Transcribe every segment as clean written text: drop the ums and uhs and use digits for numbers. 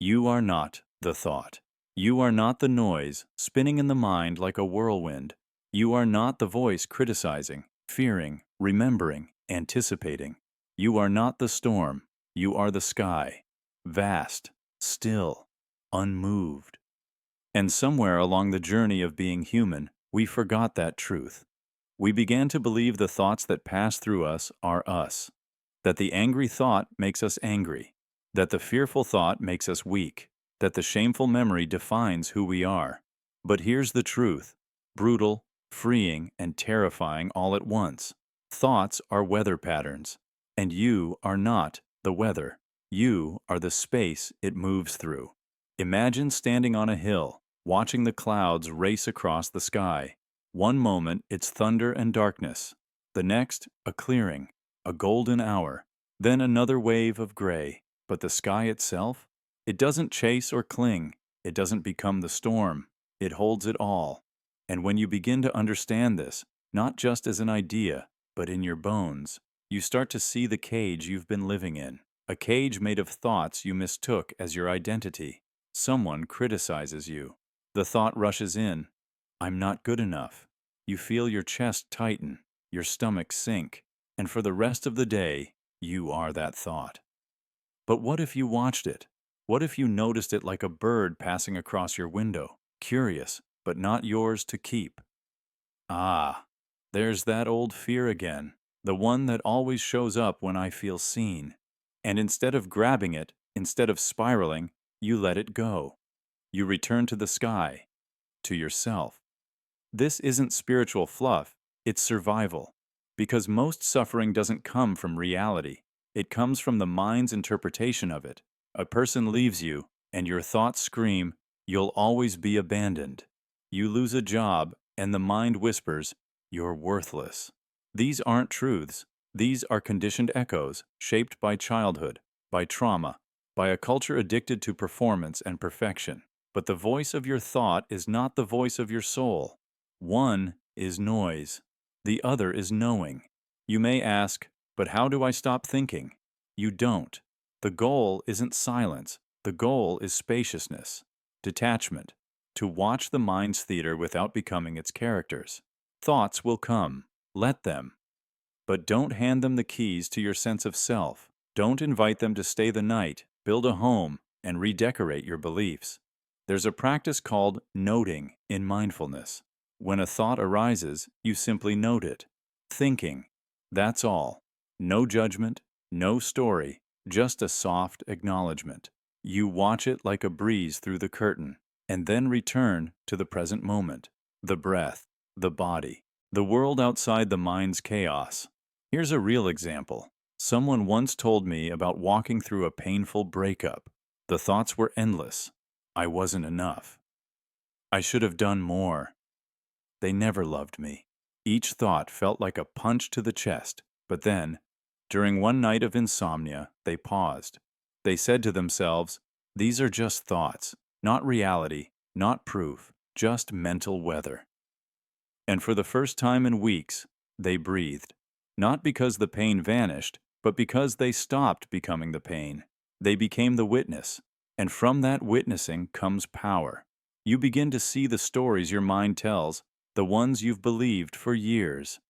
You are not the thought. You are not the noise spinning in the mind like a whirlwind. You are not the voice criticizing, fearing, remembering, anticipating. You are not the storm. You are the sky, vast, still, unmoved. And somewhere along the journey of being human, we forgot that truth. We began to believe the thoughts that pass through us are us, that the angry thought makes us angry, that the fearful thought makes us weak, that the shameful memory defines who we are. But here's the truth, brutal, freeing, and terrifying all at once. Thoughts are weather patterns, and you are not the weather. You are the space it moves through. Imagine standing on a hill, watching the clouds race across the sky. One moment it's thunder and darkness, the next a clearing, a golden hour, then another wave of gray. But the sky itself? It doesn't chase or cling. It doesn't become the storm. It holds it all. And when you begin to understand this, not just as an idea, but in your bones, you start to see the cage you've been living in. A cage made of thoughts you mistook as your identity. Someone criticizes you. The thought rushes in. I'm not good enough. You feel your chest tighten, your stomach sink, and for the rest of the day, you are that thought. But what if you watched it? What if you noticed it like a bird passing across your window, curious, but not yours to keep? Ah, there's that old fear again, the one that always shows up when I feel seen. And instead of grabbing it, instead of spiraling, you let it go. You return to the sky, to yourself. This isn't spiritual fluff, it's survival. Because most suffering doesn't come from reality. It comes from the mind's interpretation of it. A person leaves you, and your thoughts scream, you'll always be abandoned. You lose a job, and the mind whispers, you're worthless. These aren't truths. These are conditioned echoes, shaped by childhood, by trauma, by a culture addicted to performance and perfection. But the voice of your thought is not the voice of your soul. One is noise. The other is knowing. You may ask, but how do I stop thinking? You don't. The goal isn't silence. The goal is spaciousness, detachment, to watch the mind's theater without becoming its characters. Thoughts will come. Let them. But don't hand them the keys to your sense of self. Don't invite them to stay the night, build a home, and redecorate your beliefs. There's a practice called noting in mindfulness. When a thought arises, you simply note it. Thinking. That's all. No judgment, no story, just a soft acknowledgement. You watch it like a breeze through the curtain, and then return to the present moment. The breath, the body, the world outside the mind's chaos. Here's a real example. Someone once told me about walking through a painful breakup. The thoughts were endless. I wasn't enough. I should have done more. They never loved me. Each thought felt like a punch to the chest, but then, during one night of insomnia, they paused. They said to themselves, these are just thoughts, not reality, not proof, just mental weather. And for the first time in weeks, they breathed. Not because the pain vanished, but because they stopped becoming the pain. They became the witness, and from that witnessing comes power. You begin to see the stories your mind tells, the ones you've believed for years.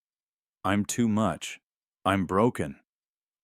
I'm too much. I'm broken.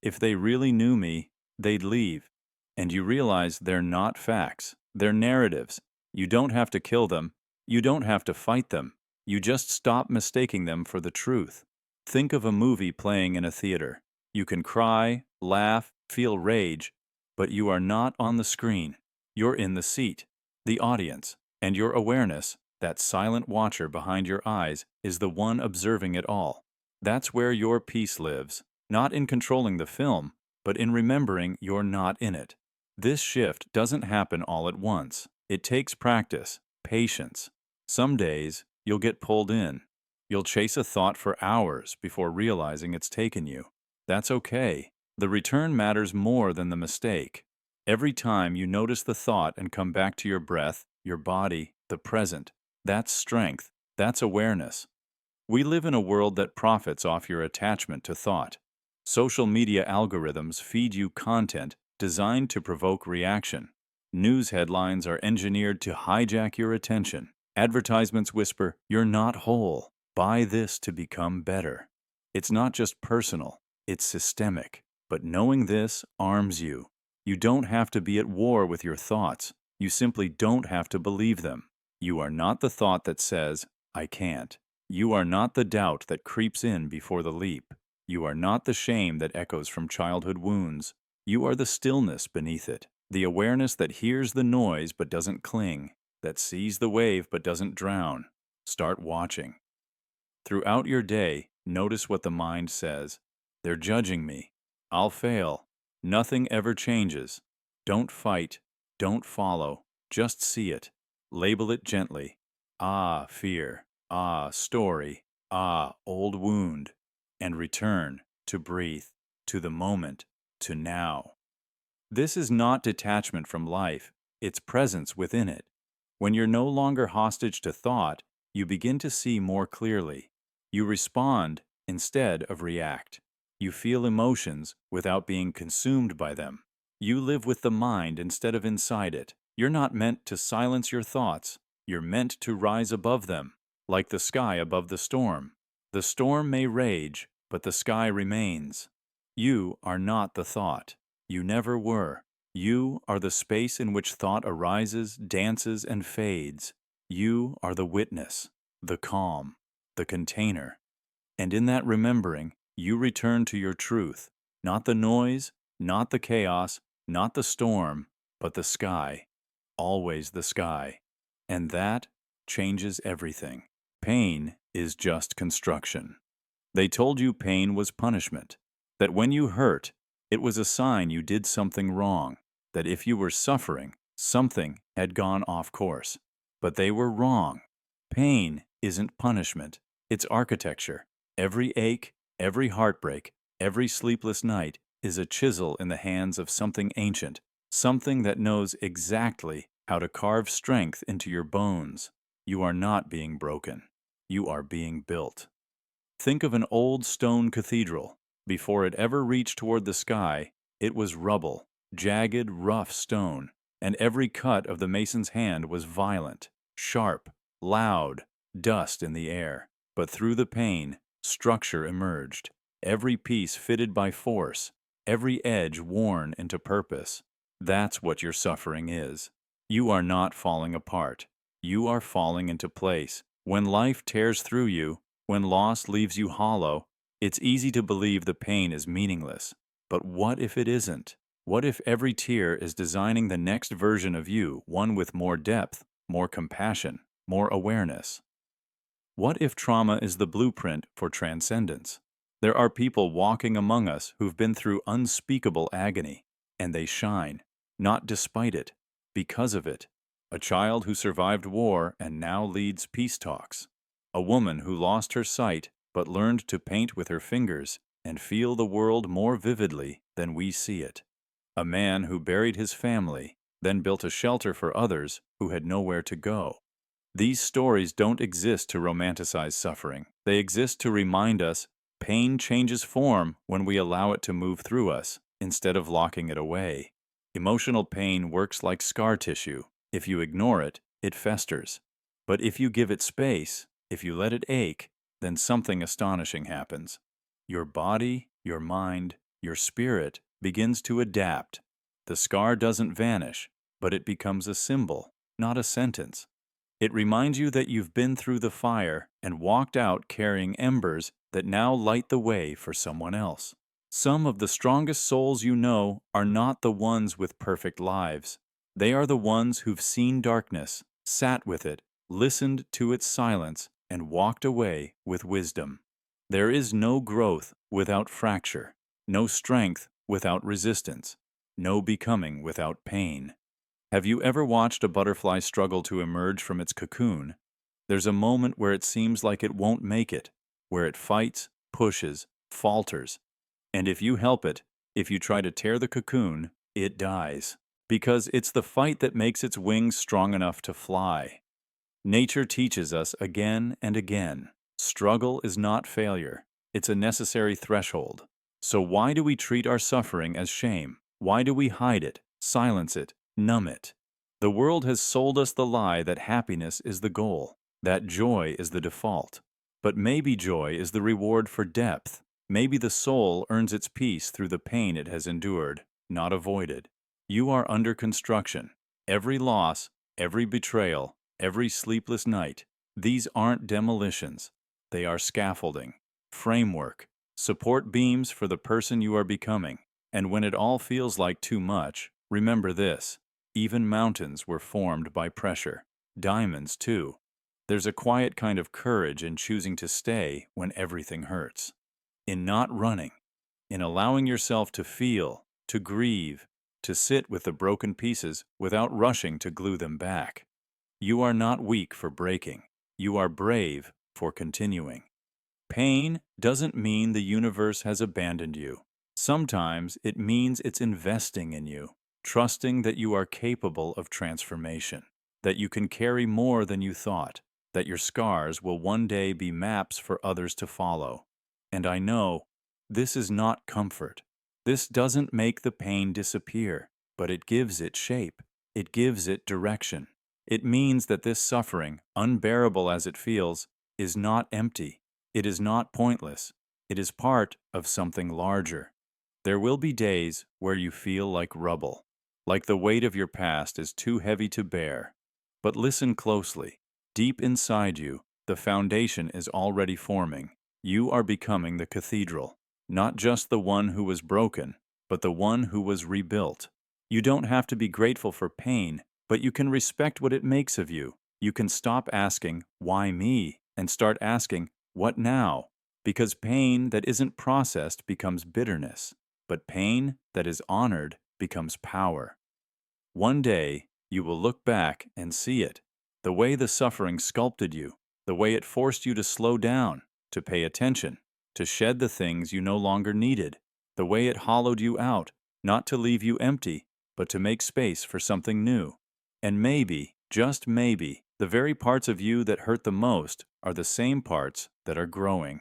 If they really knew me, they'd leave. And you realize they're not facts. They're narratives. You don't have to kill them. You don't have to fight them. You just stop mistaking them for the truth. Think of a movie playing in a theater. You can cry, laugh, feel rage, but you are not on the screen. You're in the seat, the audience, and your awareness, that silent watcher behind your eyes, is the one observing it all. That's where your peace lives, not in controlling the film, but in remembering you're not in it. This shift doesn't happen all at once. It takes practice, patience. Some days, you'll get pulled in. You'll chase a thought for hours before realizing it's taken you. That's okay. The return matters more than the mistake. Every time you notice the thought and come back to your breath, your body, the present, that's strength. That's awareness. We live in a world that profits off your attachment to thought. Social media algorithms feed you content designed to provoke reaction. News headlines are engineered to hijack your attention. Advertisements whisper, "You're not whole. Buy this to become better." It's not just personal, it's systemic. But knowing this arms you. You don't have to be at war with your thoughts. You simply don't have to believe them. You are not the thought that says, "I can't." You are not the doubt that creeps in before the leap. You are not the shame that echoes from childhood wounds. You are the stillness beneath it, the awareness that hears the noise but doesn't cling, that sees the wave but doesn't drown. Start watching. Throughout your day, notice what the mind says. "They're judging me. I'll fail. Nothing ever changes." Don't fight. Don't follow. Just see it. Label it gently. Ah, fear. Ah, story. Ah, old wound. And return to breathe, to the moment, to now. This is not detachment from life, it's presence within it. When you're no longer hostage to thought, you begin to see more clearly. You respond instead of react. You feel emotions without being consumed by them. You live with the mind instead of inside it. You're not meant to silence your thoughts. You're meant to rise above them, like the sky above the storm. The storm may rage, but the sky remains. You are not the thought. You never were. You are the space in which thought arises, dances, and fades. You are the witness, the calm, the container. And in that remembering, you return to your truth, not the noise, not the chaos, not the storm, but the sky, always the sky. And that changes everything. Pain is just construction. They told you pain was punishment, that when you hurt, it was a sign you did something wrong, that if you were suffering, something had gone off course. But they were wrong. Pain isn't punishment, it's architecture. Every ache, every heartbreak, every sleepless night is a chisel in the hands of something ancient, something that knows exactly how to carve strength into your bones. You are not being broken. You are being built. Think of an old stone cathedral. Before it ever reached toward the sky, it was rubble, jagged, rough stone, and every cut of the mason's hand was violent, sharp, loud, dust in the air. But through the pain, structure emerged, every piece fitted by force, every edge worn into purpose. That's what your suffering is. You are not falling apart. You are falling into place. When life tears through you, when loss leaves you hollow, it's easy to believe the pain is meaningless. But what if it isn't? What if every tear is designing the next version of you, one with more depth, more compassion, more awareness? What if trauma is the blueprint for transcendence? There are people walking among us who've been through unspeakable agony, and they shine, not despite it, because of it. A child who survived war and now leads peace talks. A woman who lost her sight but learned to paint with her fingers and feel the world more vividly than we see it. A man who buried his family, then built a shelter for others who had nowhere to go. These stories don't exist to romanticize suffering. They exist to remind us pain changes form when we allow it to move through us instead of locking it away. Emotional pain works like scar tissue. If you ignore it, it festers. But if you give it space, if you let it ache, then something astonishing happens. Your body, your mind, your spirit begins to adapt. The scar doesn't vanish, but it becomes a symbol, not a sentence. It reminds you that you've been through the fire and walked out carrying embers that now light the way for someone else. Some of the strongest souls you know are not the ones with perfect lives. They are the ones who've seen darkness, sat with it, listened to its silence, and walked away with wisdom. There is no growth without fracture, no strength without resistance, no becoming without pain. Have you ever watched a butterfly struggle to emerge from its cocoon? There's a moment where it seems like it won't make it, where it fights, pushes, falters. And if you help it, if you try to tear the cocoon, it dies. Because it's the fight that makes its wings strong enough to fly. Nature teaches us again and again, struggle is not failure, it's a necessary threshold. So why do we treat our suffering as shame? Why do we hide it, silence it, numb it? The world has sold us the lie that happiness is the goal, that joy is the default. But maybe joy is the reward for depth. Maybe the soul earns its peace through the pain it has endured, not avoided. You are under construction. Every loss, every betrayal, every sleepless night, these aren't demolitions. They are scaffolding, framework, support beams for the person you are becoming. And when it all feels like too much, remember this: even mountains were formed by pressure. Diamonds, too. There's a quiet kind of courage in choosing to stay when everything hurts, in not running, in allowing yourself to feel, to grieve, to sit with the broken pieces without rushing to glue them back. You are not weak for breaking. You are brave for continuing. Pain doesn't mean the universe has abandoned you. Sometimes it means it's investing in you, trusting that you are capable of transformation, that you can carry more than you thought, that your scars will one day be maps for others to follow. And I know this is not comfort. This doesn't make the pain disappear, but it gives it shape. It gives it direction. It means that this suffering, unbearable as it feels, is not empty. It is not pointless. It is part of something larger. There will be days where you feel like rubble, like the weight of your past is too heavy to bear. But listen closely. Deep inside you, the foundation is already forming. You are becoming the cathedral, not just the one who was broken, but the one who was rebuilt. You don't have to be grateful for pain, but you can respect what it makes of you. You can stop asking, "Why me?" and start asking, "What now?" Because pain that isn't processed becomes bitterness, but pain that is honored becomes power. One day, you will look back and see it, the way the suffering sculpted you, the way it forced you to slow down, to pay attention, to shed the things you no longer needed, the way it hollowed you out, not to leave you empty, but to make space for something new. And maybe, just maybe, the very parts of you that hurt the most are the same parts that are growing.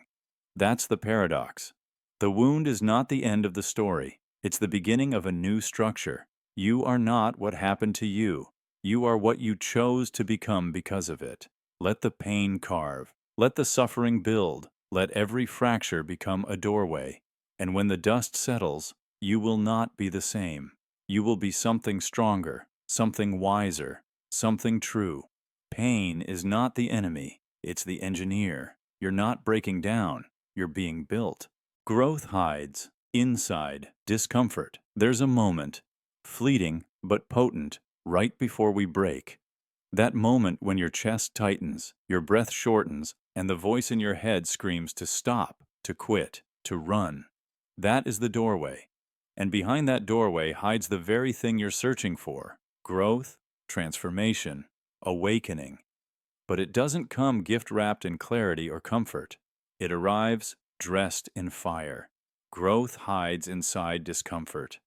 That's the paradox. The wound is not the end of the story. It's the beginning of a new structure. You are not what happened to you. You are what you chose to become because of it. Let the pain carve. Let the suffering build. Let every fracture become a doorway. And when the dust settles, you will not be the same. You will be something stronger, something wiser, something true. Pain is not the enemy. It's the engineer. You're not breaking down. You're being built. Growth hides inside discomfort. There's a moment, fleeting but potent, right before we break. That moment when your chest tightens, your breath shortens, and the voice in your head screams to stop, to quit, to run. That is the doorway. And behind that doorway hides the very thing you're searching for: growth, transformation, awakening. But it doesn't come gift-wrapped in clarity or comfort. It arrives dressed in fire. Growth hides inside discomfort.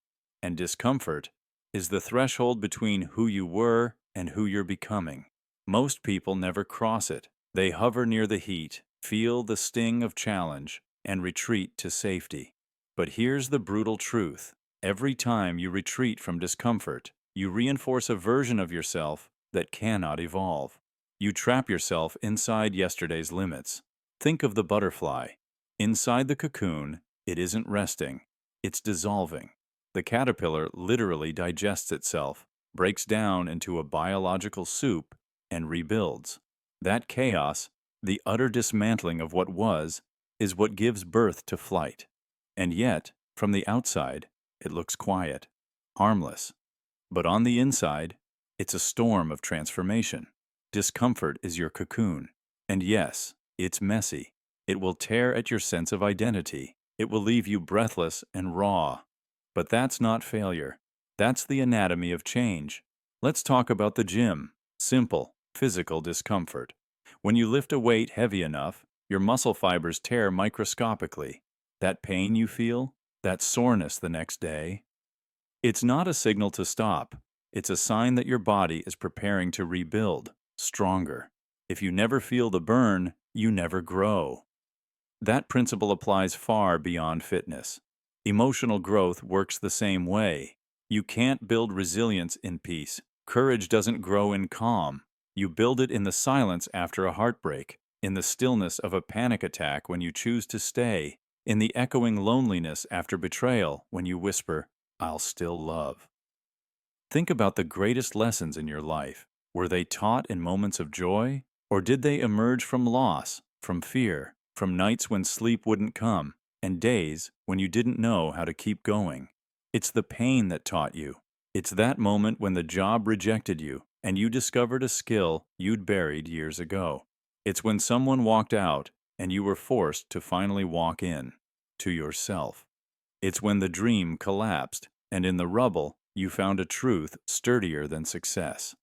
And discomfort is the threshold between who you were and who you're becoming. Most people never cross it. They hover near the heat, feel the sting of challenge, and retreat to safety. But here's the brutal truth. Every time you retreat from discomfort, you reinforce a version of yourself that cannot evolve. You trap yourself inside yesterday's limits. Think of the butterfly. Inside the cocoon, it isn't resting. It's dissolving. The caterpillar literally digests itself, breaks down into a biological soup, and rebuilds. That chaos, the utter dismantling of what was, is what gives birth to flight. And yet, from the outside, it looks quiet, harmless. But on the inside, it's a storm of transformation. Discomfort is your cocoon. And yes, it's messy. It will tear at your sense of identity. It will leave you breathless and raw. But that's not failure. That's the anatomy of change. Let's talk about the gym. Simple, physical discomfort. When you lift a weight heavy enough, your muscle fibers tear microscopically. That pain you feel, that soreness the next day, it's not a signal to stop. It's a sign that your body is preparing to rebuild, stronger. If you never feel the burn, you never grow. That principle applies far beyond fitness. Emotional growth works the same way. You can't build resilience in peace, Courage doesn't grow in calm. You build it in the silence after a heartbreak, in the stillness of a panic attack when you choose to stay, in the echoing loneliness after betrayal when you whisper, "I'll still love." Think about the greatest lessons in your life. Were they taught in moments of joy? Or did they emerge from loss, from fear, from nights when sleep wouldn't come, and days when you didn't know how to keep going? It's the pain that taught you. It's that moment when the job rejected you and you discovered a skill you'd buried years ago. It's when someone walked out and you were forced to finally walk in, to yourself. It's when the dream collapsed and in the rubble you found a truth sturdier than success.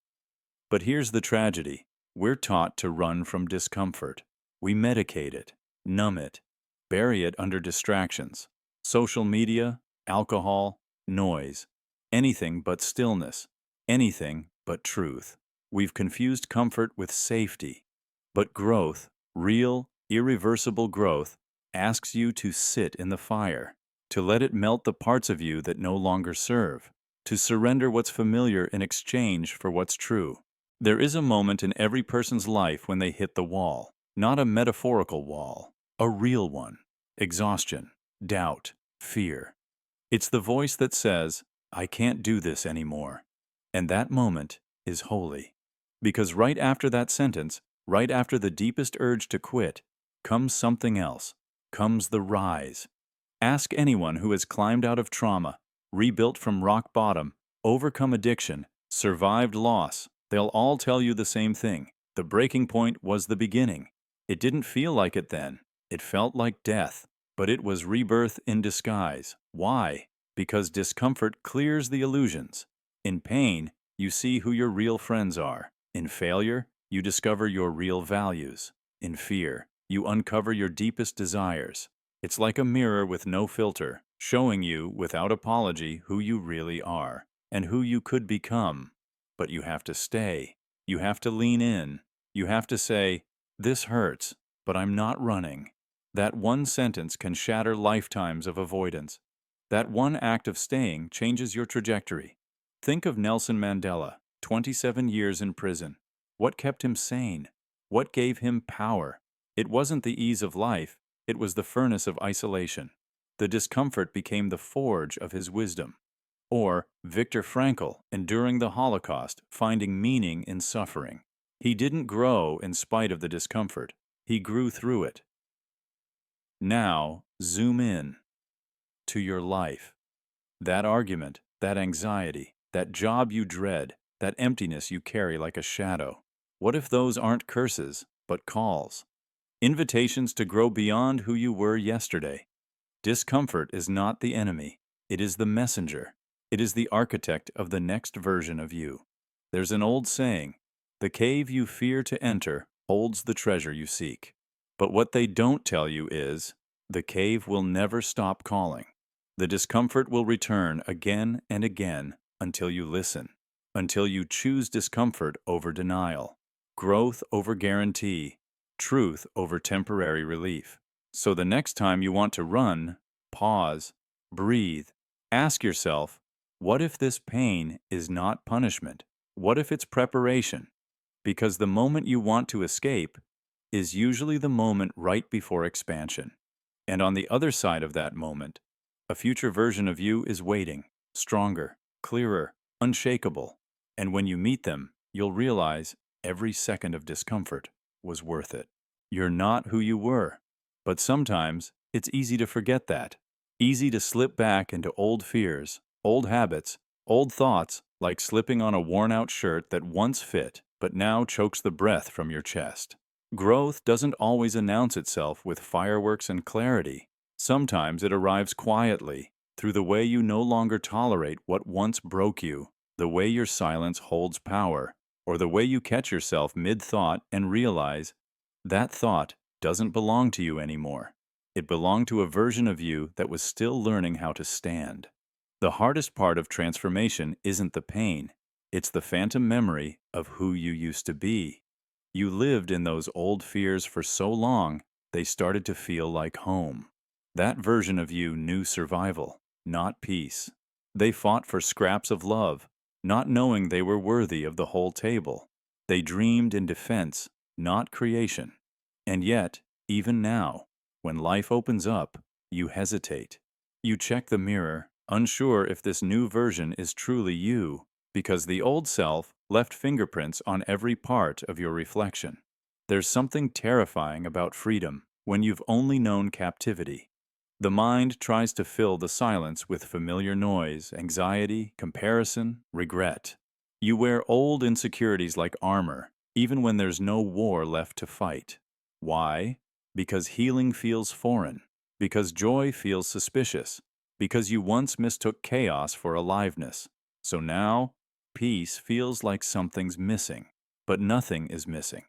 But here's the tragedy. We're taught to run from discomfort. We medicate it, numb it, bury it under distractions. Social media, alcohol, noise. Anything but stillness. Anything but truth. We've confused comfort with safety. But growth, real, irreversible growth, asks you to sit in the fire, to let it melt the parts of you that no longer serve, to surrender what's familiar in exchange for what's true. There is a moment in every person's life when they hit the wall, not a metaphorical wall, a real one. Exhaustion, doubt, fear. It's the voice that says, "I can't do this anymore." And that moment is holy. Because right after that sentence, right after the deepest urge to quit, comes something else, comes the rise. Ask anyone who has climbed out of trauma, rebuilt from rock bottom, overcome addiction, survived loss. They'll all tell you the same thing. The breaking point was the beginning. It didn't feel like it then. It felt like death. But it was rebirth in disguise. Why? Because discomfort clears the illusions. In pain, you see who your real friends are. In failure, you discover your real values. In fear, you uncover your deepest desires. It's like a mirror with no filter, showing you, without apology, who you really are and who you could become. But you have to stay. You have to lean in. You have to say, "This hurts, but I'm not running." That one sentence can shatter lifetimes of avoidance. That one act of staying changes your trajectory. Think of Nelson Mandela, 27 years in prison. What kept him sane? What gave him power? It wasn't the ease of life, it was the furnace of isolation. The discomfort became the forge of his wisdom. Or Viktor Frankl, enduring the Holocaust, finding meaning in suffering. He didn't grow in spite of the discomfort. He grew through it. Now, zoom in to your life. That argument, that anxiety, that job you dread, that emptiness you carry like a shadow. What if those aren't curses, but calls? Invitations to grow beyond who you were yesterday. Discomfort is not the enemy. It is the messenger. It is the architect of the next version of you. There's an old saying, "The cave you fear to enter holds the treasure you seek." But what they don't tell you is, the cave will never stop calling. The discomfort will return again and again until you listen, until you choose discomfort over denial, growth over guarantee, truth over temporary relief. So the next time you want to run, pause, breathe, ask yourself, what if this pain is not punishment? What if it's preparation? Because the moment you want to escape is usually the moment right before expansion. And on the other side of that moment, a future version of you is waiting, stronger, clearer, unshakable. And when you meet them, you'll realize every second of discomfort was worth it. You're not who you were. But sometimes it's easy to forget that. Easy to slip back into old fears, old habits, old thoughts, like slipping on a worn-out shirt that once fit, but now chokes the breath from your chest. Growth doesn't always announce itself with fireworks and clarity. Sometimes it arrives quietly, through the way you no longer tolerate what once broke you, the way your silence holds power, or the way you catch yourself mid-thought and realize that thought doesn't belong to you anymore. It belonged to a version of you that was still learning how to stand. The hardest part of transformation isn't the pain, it's the phantom memory of who you used to be. You lived in those old fears for so long, they started to feel like home. That version of you knew survival, not peace. They fought for scraps of love, not knowing they were worthy of the whole table. They dreamed in defense, not creation. And yet, even now, when life opens up, you hesitate. You check the mirror, unsure if this new version is truly you, because the old self left fingerprints on every part of your reflection. There's something terrifying about freedom when you've only known captivity. The mind tries to fill the silence with familiar noise, anxiety, comparison, regret. You wear old insecurities like armor, even when there's no war left to fight. Why? Because healing feels foreign, because joy feels suspicious, because you once mistook chaos for aliveness. So now, peace feels like something's missing, but nothing is missing.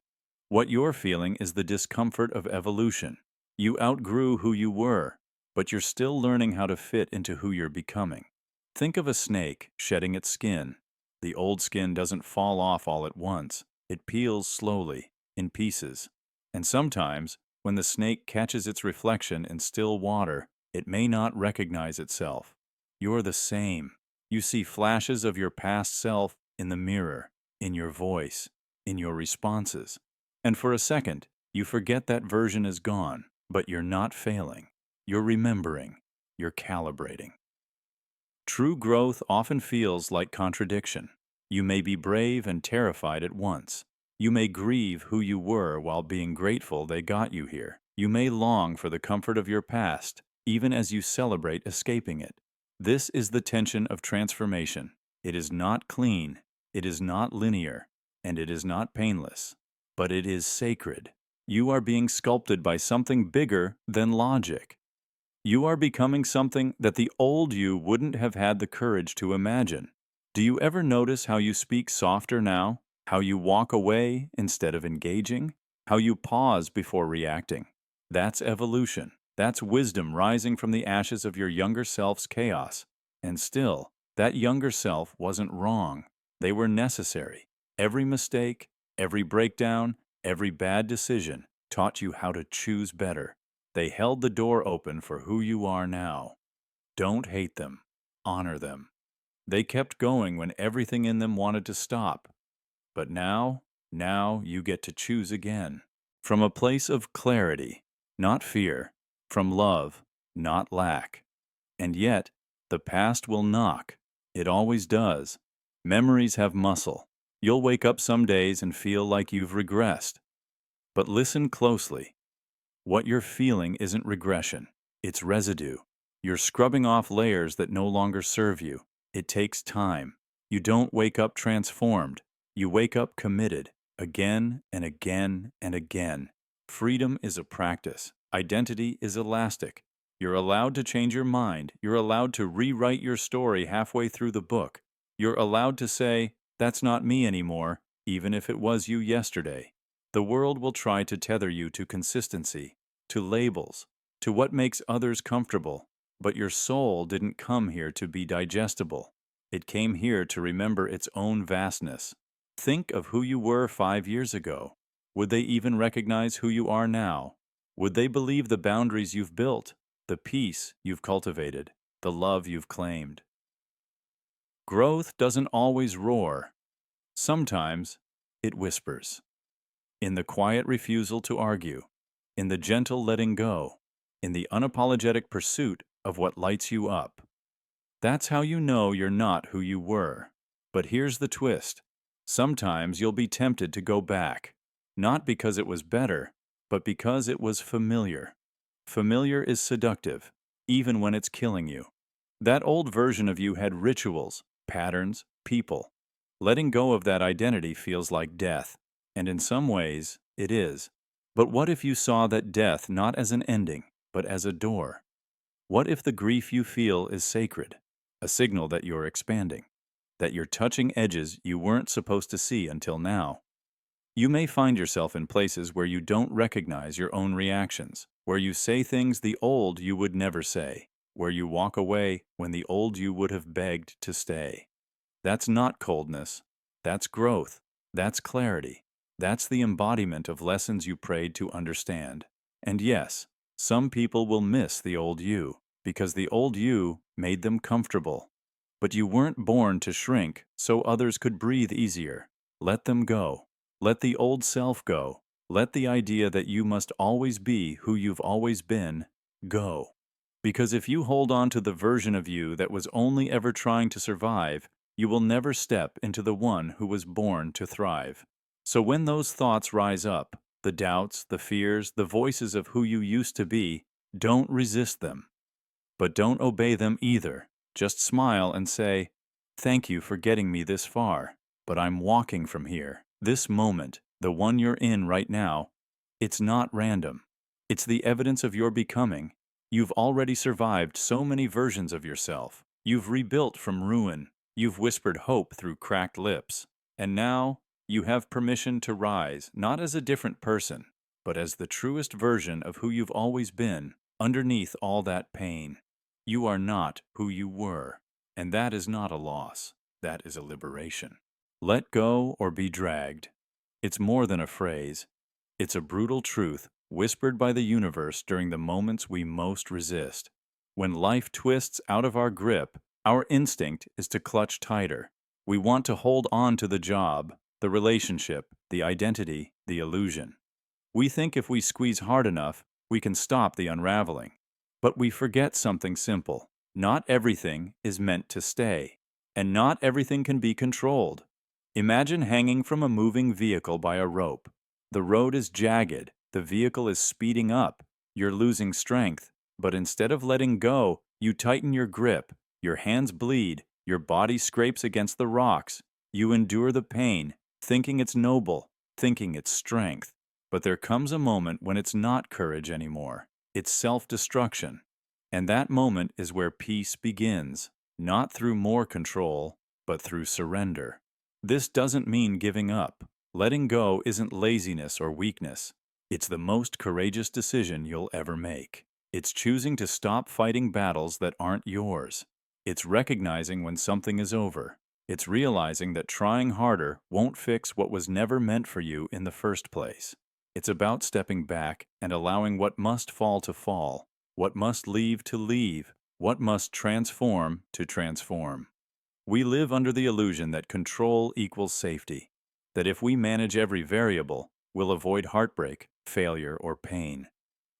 What you're feeling is the discomfort of evolution. You outgrew who you were, but you're still learning how to fit into who you're becoming. Think of a snake shedding its skin. The old skin doesn't fall off all at once. It peels slowly, in pieces. And sometimes, when the snake catches its reflection in still water, it may not recognize itself. You're the same. You see flashes of your past self in the mirror, in your voice, in your responses. And for a second, you forget that version is gone, but you're not failing. You're remembering. You're calibrating. True growth often feels like contradiction. You may be brave and terrified at once. You may grieve who you were while being grateful they got you here. You may long for the comfort of your past, even as you celebrate escaping it. This is the tension of transformation. It is not clean, it is not linear, and it is not painless. But it is sacred. You are being sculpted by something bigger than logic. You are becoming something that the old you wouldn't have had the courage to imagine. Do you ever notice how you speak softer now? How you walk away instead of engaging? How you pause before reacting? That's evolution. That's wisdom rising from the ashes of your younger self's chaos. And still, that younger self wasn't wrong. They were necessary. Every mistake, every breakdown, every bad decision taught you how to choose better. They held the door open for who you are now. Don't hate them. Honor them. They kept going when everything in them wanted to stop. But now you get to choose again. From a place of clarity, not fear. From love, not lack. And yet, the past will knock. It always does. Memories have muscle. You'll wake up some days and feel like you've regressed. But listen closely. What you're feeling isn't regression. It's residue. You're scrubbing off layers that no longer serve you. It takes time. You don't wake up transformed. You wake up committed, again and again and again. Freedom is a practice. Identity is elastic. You're allowed to change your mind. You're allowed to rewrite your story halfway through the book. You're allowed to say, "That's not me anymore," even if it was you yesterday. The world will try to tether you to consistency, to labels, to what makes others comfortable. But your soul didn't come here to be digestible. It came here to remember its own vastness. Think of who you were 5 years ago. Would they even recognize who you are now? Would they believe the boundaries you've built, the peace you've cultivated, the love you've claimed? Growth doesn't always roar. Sometimes it whispers. In the quiet refusal to argue, in the gentle letting go, in the unapologetic pursuit of what lights you up. That's how you know you're not who you were. But here's the twist. Sometimes you'll be tempted to go back, not because it was better, but because it was familiar. Familiar is seductive, even when it's killing you. That old version of you had rituals, patterns, people. Letting go of that identity feels like death, and in some ways, it is. But what if you saw that death not as an ending, but as a door? What if the grief you feel is sacred, a signal that you're expanding, that you're touching edges you weren't supposed to see until now? You may find yourself in places where you don't recognize your own reactions, where you say things the old you would never say, where you walk away when the old you would have begged to stay. That's not coldness. That's growth. That's clarity. That's the embodiment of lessons you prayed to understand. And yes, some people will miss the old you, because the old you made them comfortable. But you weren't born to shrink so others could breathe easier. Let them go. Let the old self go. Let the idea that you must always be who you've always been go. Because if you hold on to the version of you that was only ever trying to survive, you will never step into the one who was born to thrive. So when those thoughts rise up, the doubts, the fears, the voices of who you used to be, don't resist them. But don't obey them either. Just smile and say, "Thank you for getting me this far, but I'm walking from here." This moment, the one you're in right now, it's not random. It's the evidence of your becoming. You've already survived so many versions of yourself. You've rebuilt from ruin. You've whispered hope through cracked lips. And now, you have permission to rise, not as a different person, but as the truest version of who you've always been, underneath all that pain. You are not who you were, and that is not a loss. That is a liberation. Let go or be dragged. It's more than a phrase. It's a brutal truth whispered by the universe during the moments we most resist. When life twists out of our grip, our instinct is to clutch tighter. We want to hold on to the job, the relationship, the identity, the illusion. We think if we squeeze hard enough, we can stop the unraveling. But we forget something simple. Not everything is meant to stay, and not everything can be controlled. Imagine hanging from a moving vehicle by a rope. The road is jagged, the vehicle is speeding up, you're losing strength, but instead of letting go, you tighten your grip, your hands bleed, your body scrapes against the rocks. You endure the pain, thinking it's noble, thinking it's strength. But there comes a moment when it's not courage anymore. It's self-destruction. And that moment is where peace begins, not through more control, but through surrender. This doesn't mean giving up. Letting go isn't laziness or weakness. It's the most courageous decision you'll ever make. It's choosing to stop fighting battles that aren't yours. It's recognizing when something is over. It's realizing that trying harder won't fix what was never meant for you in the first place. It's about stepping back and allowing what must fall to fall, what must leave to leave, what must transform to transform. We live under the illusion that control equals safety, that if we manage every variable, we'll avoid heartbreak, failure, or pain.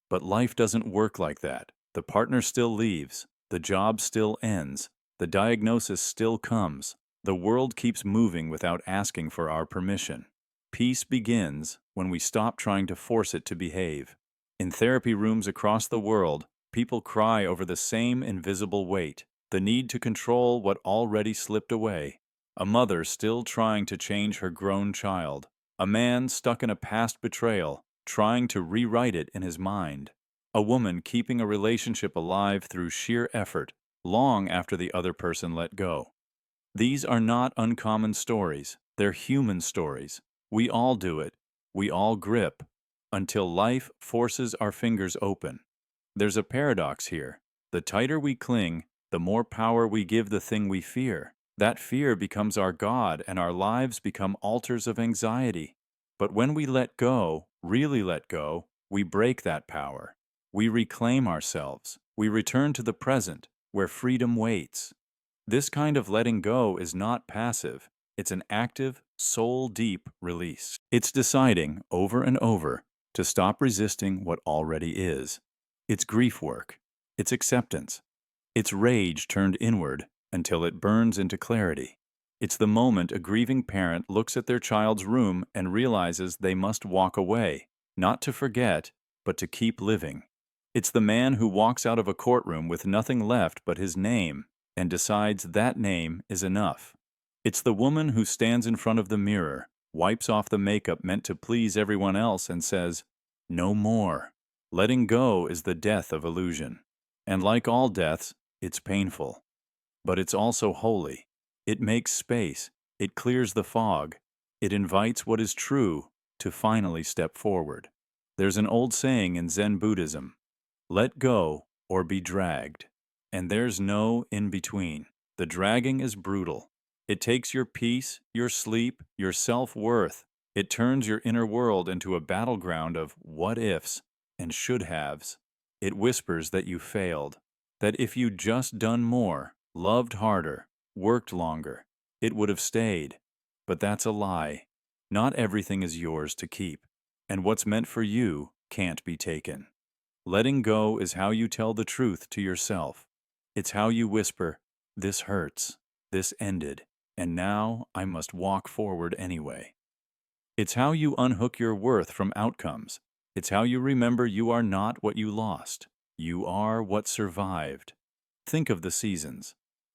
But life doesn't work like that. The partner still leaves, the job still ends, the diagnosis still comes. The world keeps moving without asking for our permission. Peace begins when we stop trying to force it to behave. In therapy rooms across the world, people cry over the same invisible weight, the need to control what already slipped away. A mother still trying to change her grown child. A man stuck in a past betrayal, trying to rewrite it in his mind. A woman keeping a relationship alive through sheer effort, long after the other person let go. These are not uncommon stories. They're human stories. We all do it. We all grip, until life forces our fingers open. There's a paradox here. The tighter we cling, the more power we give the thing we fear. That fear becomes our God, and our lives become altars of anxiety. But when we let go, really let go, we break that power. We reclaim ourselves. We return to the present, where freedom waits. This kind of letting go is not passive. It's an active, soul-deep release. It's deciding, over and over, to stop resisting what already is. It's grief work. It's acceptance. It's rage turned inward until it burns into clarity. It's the moment a grieving parent looks at their child's room and realizes they must walk away, not to forget, but to keep living. It's the man who walks out of a courtroom with nothing left but his name and decides that name is enough. It's the woman who stands in front of the mirror, wipes off the makeup meant to please everyone else and says, "No more." Letting go is the death of illusion. And like all deaths, it's painful. But it's also holy. It makes space. It clears the fog. It invites what is true to finally step forward. There's an old saying in Zen Buddhism, "Let go or be dragged." And there's no in-between. The dragging is brutal. It takes your peace, your sleep, your self-worth. It turns your inner world into a battleground of what-ifs and should-haves. It whispers that you failed, that if you'd just done more, loved harder, worked longer. It would have stayed. But that's a lie. Not everything is yours to keep, and what's meant for you can't be taken. Letting go is how you tell the truth to yourself. It's how you whisper, "This hurts, this ended, and now I must walk forward anyway." It's how you unhook your worth from outcomes. It's how you remember you are not what you lost. You are what survived. Think of the seasons.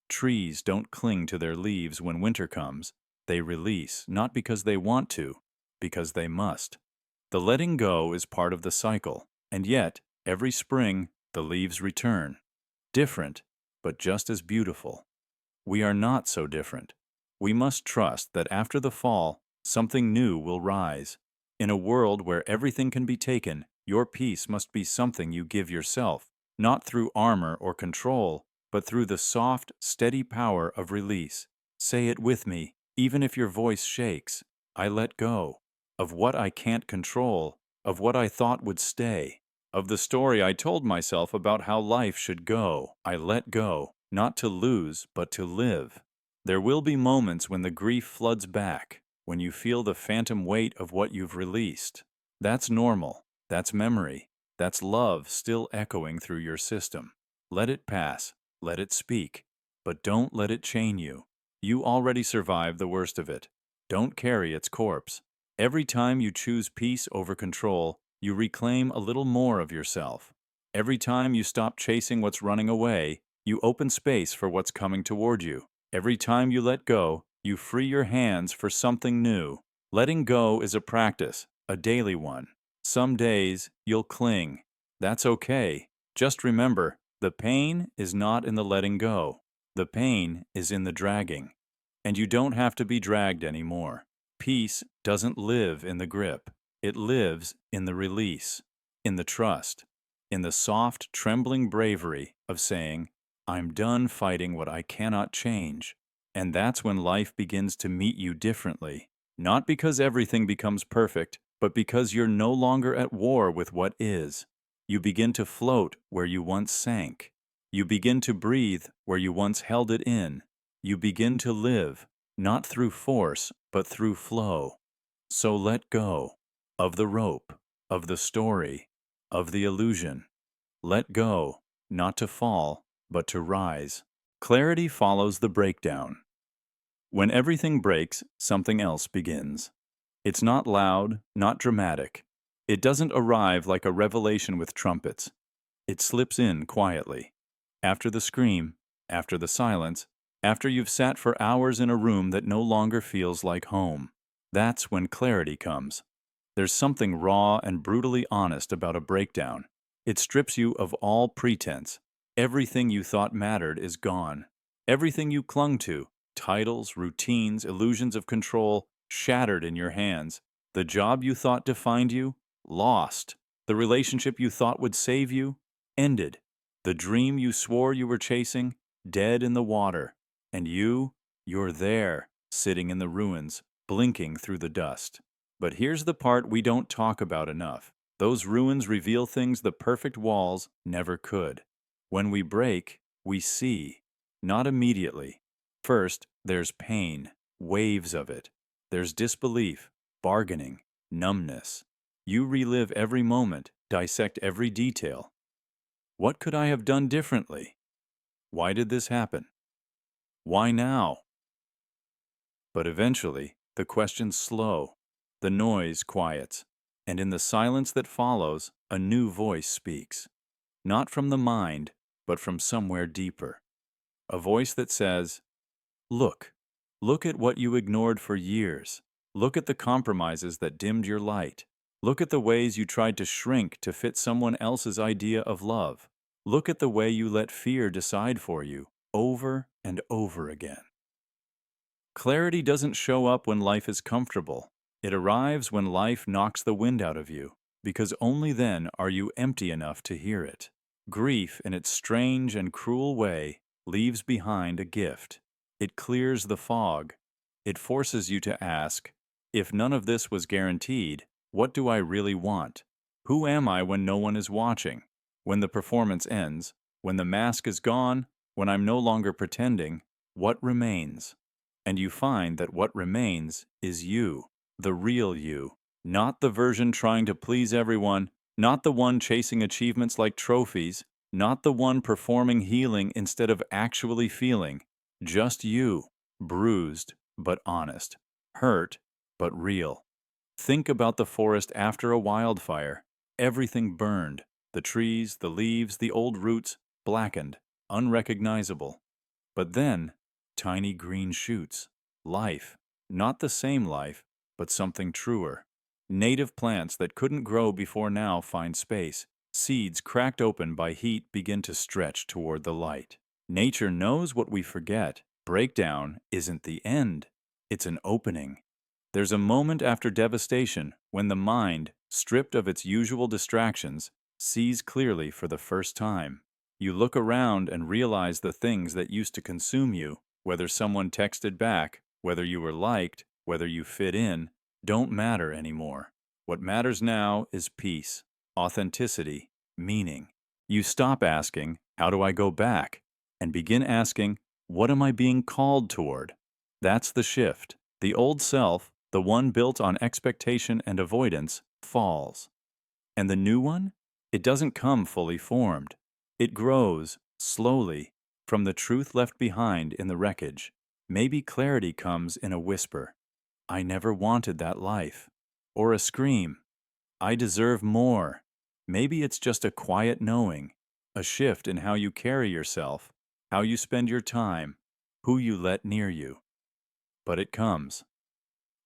Trees don't cling to their leaves when winter comes. They release, not because they want to, because they must. The letting go is part of the cycle, and yet, every spring, the leaves return. Different, but just as beautiful. We are not so different. We must trust that after the fall, something new will rise. In a world where everything can be taken, your peace must be something you give yourself, not through armor or control, but through the soft, steady power of release. Say it with me, even if your voice shakes. I let go of what I can't control, of what I thought would stay, of the story I told myself about how life should go. I let go, not to lose, but to live. There will be moments when the grief floods back, when you feel the phantom weight of what you've released. That's normal. That's memory. That's love still echoing through your system. Let it pass. Let it speak. But don't let it chain you. You already survived the worst of it. Don't carry its corpse. Every time you choose peace over control, you reclaim a little more of yourself. Every time you stop chasing what's running away, you open space for what's coming toward you. Every time you let go, you free your hands for something new. Letting go is a practice, a daily one. Some days you'll cling. That's okay. Just remember, the pain is not in the letting go. The pain is in the dragging. And you don't have to be dragged anymore. Peace doesn't live in the grip. It lives in the release, in the trust, in the soft, trembling bravery of saying, "I'm done fighting what I cannot change." And that's when life begins to meet you differently. Not because everything becomes perfect, but because you're no longer at war with what is. You begin to float where you once sank. You begin to breathe where you once held it in. You begin to live, not through force, but through flow. So let go of the rope, of the story, of the illusion. Let go, not to fall, but to rise. Clarity follows the breakdown. When everything breaks, something else begins. It's not loud, not dramatic. It doesn't arrive like a revelation with trumpets. It slips in quietly. After the scream, after the silence, after you've sat for hours in a room that no longer feels like home. That's when clarity comes. There's something raw and brutally honest about a breakdown. It strips you of all pretense. Everything you thought mattered is gone. Everything you clung to, titles, routines, illusions of control, shattered in your hands. The job you thought defined you, lost. The relationship you thought would save you, ended. The dream you swore you were chasing, dead in the water. And you're there, sitting in the ruins, blinking through the dust. But here's the part we don't talk about enough. Those ruins reveal things the perfect walls never could. When we break, we see. Not immediately. First, there's pain, waves of it. There's disbelief, bargaining, numbness. You relive every moment, dissect every detail. What could I have done differently? Why did this happen? Why now? But eventually, the questions slow. The noise quiets, and in the silence that follows, a new voice speaks. Not from the mind, but from somewhere deeper. A voice that says, "Look. Look at what you ignored for years. Look at the compromises that dimmed your light. Look at the ways you tried to shrink to fit someone else's idea of love. Look at the way you let fear decide for you, over and over again." Clarity doesn't show up when life is comfortable. It arrives when life knocks the wind out of you, because only then are you empty enough to hear it. Grief, in its strange and cruel way, leaves behind a gift. It clears the fog. It forces you to ask, if none of this was guaranteed, what do I really want? Who am I when no one is watching? When the performance ends? When the mask is gone? When I'm no longer pretending? What remains? And you find that what remains is you, the real you, not the version trying to please everyone, not the one chasing achievements like trophies, not the one performing healing instead of actually feeling. Just you, bruised but honest, hurt but real. Think about the forest after a wildfire. Everything burned. The trees, the leaves, the old roots, blackened, unrecognizable. But then, tiny green shoots. Life. Not the same life, but something truer. Native plants that couldn't grow before now find space. Seeds cracked open by heat begin to stretch toward the light. Nature knows what we forget. Breakdown isn't the end. It's an opening. There's a moment after devastation when the mind, stripped of its usual distractions, sees clearly for the first time. You look around and realize the things that used to consume you, whether someone texted back, whether you were liked, whether you fit in, don't matter anymore. What matters now is peace, authenticity, meaning. You stop asking, "How do I go back?" and begin asking, "What am I being called toward?" That's the shift. The old self, the one built on expectation and avoidance, falls. And the new one? It doesn't come fully formed. It grows, slowly, from the truth left behind in the wreckage. Maybe clarity comes in a whisper, "I never wanted that life." Or a scream, "I deserve more." Maybe it's just a quiet knowing, a shift in how you carry yourself, how you spend your time, who you let near you. But it comes.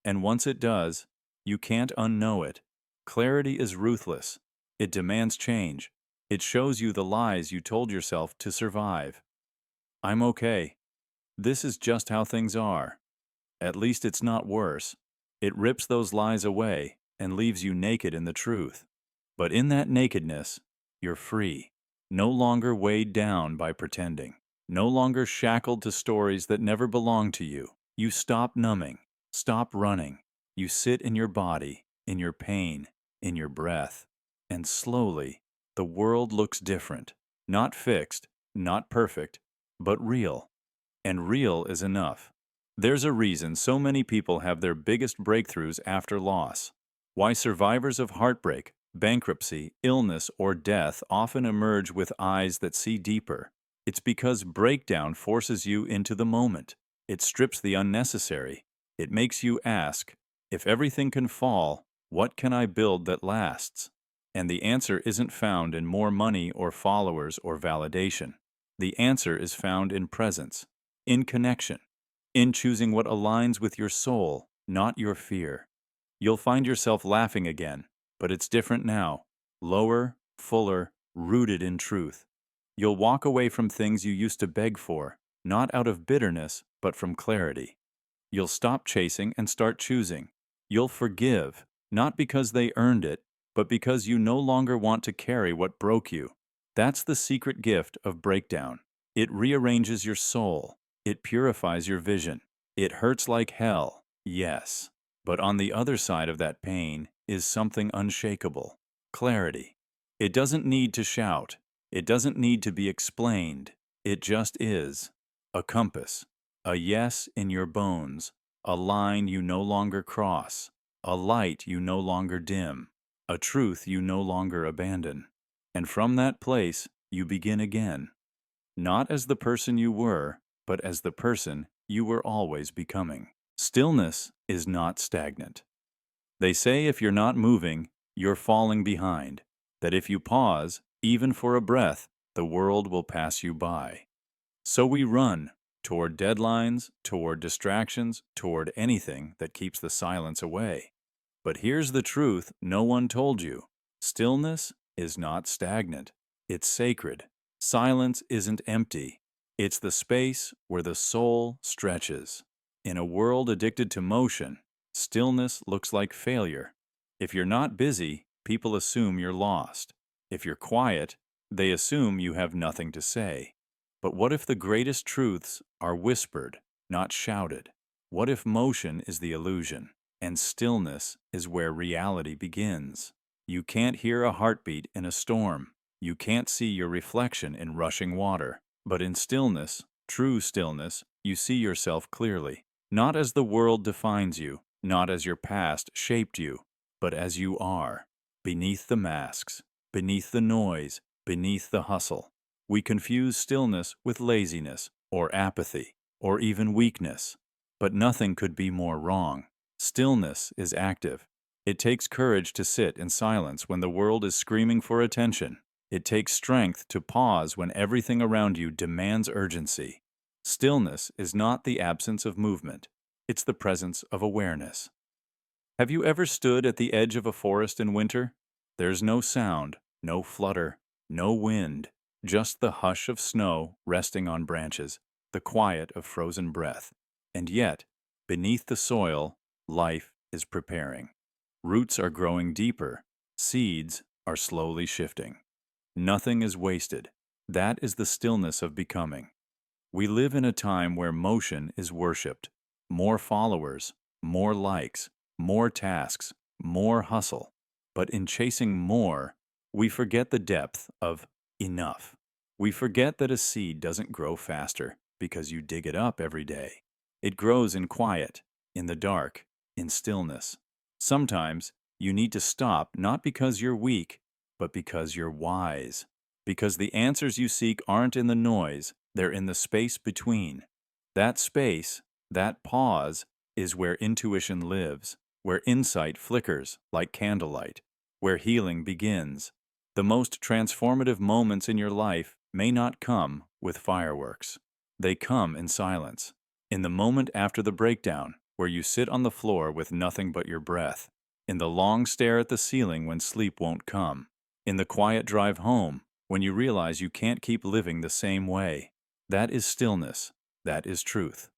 And once it does, you can't unknow it. Clarity is ruthless. It demands change. It shows you the lies you told yourself to survive. "I'm okay. This is just how things are. At least it's not worse." It rips those lies away and leaves you naked in the truth. But in that nakedness, you're free. No longer weighed down by pretending. No longer shackled to stories that never belonged to you. You stop numbing. Stop running. You sit in your body, in your pain, in your breath. And slowly, the world looks different. Not fixed, not perfect, but real. And real is enough. There's a reason so many people have their biggest breakthroughs after loss. Why survivors of heartbreak, bankruptcy, illness, or death often emerge with eyes that see deeper. It's because breakdown forces you into the moment. It strips the unnecessary. It makes you ask, if everything can fall, what can I build that lasts? And the answer isn't found in more money or followers or validation. The answer is found in presence, in connection, in choosing what aligns with your soul, not your fear. You'll find yourself laughing again, but it's different now. Lower, fuller, rooted in truth. You'll walk away from things you used to beg for, not out of bitterness, but from clarity. You'll stop chasing and start choosing. You'll forgive, not because they earned it, but because you no longer want to carry what broke you. That's the secret gift of breakdown. It rearranges your soul. It purifies your vision. It hurts like hell, yes. But on the other side of that pain is something unshakable. Clarity. It doesn't need to shout. It doesn't need to be explained. It just is. A compass. A yes in your bones. A line you no longer cross. A light you no longer dim. A truth you no longer abandon. And from that place, you begin again. Not as the person you were, but as the person you were always becoming. Stillness is not stagnant. They say if you're not moving, you're falling behind. That if you pause, even for a breath, the world will pass you by. So we run toward deadlines, toward distractions, toward anything that keeps the silence away. But here's the truth no one told you. Stillness is not stagnant. It's sacred. Silence isn't empty. It's the space where the soul stretches. In a world addicted to motion, stillness looks like failure. If you're not busy, people assume you're lost. If you're quiet, they assume you have nothing to say. But what if the greatest truths are whispered, not shouted? What if motion is the illusion, and stillness is where reality begins? You can't hear a heartbeat in a storm. You can't see your reflection in rushing water. But in stillness, True stillness, you see yourself clearly, not as the world defines you, not as your past shaped you, but as you are, beneath the masks, beneath the noise, beneath the hustle. We confuse stillness with laziness, or apathy, or even weakness. But nothing could be more wrong. Stillness is active. It takes courage to sit in silence when the world is screaming for attention. It takes strength to pause when everything around you demands urgency. Stillness is not the absence of movement. It's the presence of awareness. Have you ever stood at the edge of a forest in winter? There's no sound, no flutter, no wind, just the hush of snow resting on branches, the quiet of frozen breath. And yet, beneath the soil, life is preparing. Roots are growing deeper. Seeds are slowly shifting. Nothing is wasted. That is the stillness of becoming. We live in a time where motion is worshipped. More followers, more likes, more tasks, more hustle. But in chasing more, we forget the depth of enough. We forget that a seed doesn't grow faster because you dig it up every day. It grows in quiet, in the dark, in stillness. Sometimes you need to stop not because you're weak, but because you're wise. Because the answers you seek aren't in the noise, they're in the space between. That space, that pause, is where intuition lives, where insight flickers like candlelight, where healing begins. The most transformative moments in your life may not come with fireworks. They come in silence, in the moment after the breakdown, where you sit on the floor with nothing but your breath, in the long stare at the ceiling when sleep won't come, in the quiet drive home when you realize you can't keep living the same way. That is stillness. That is truth.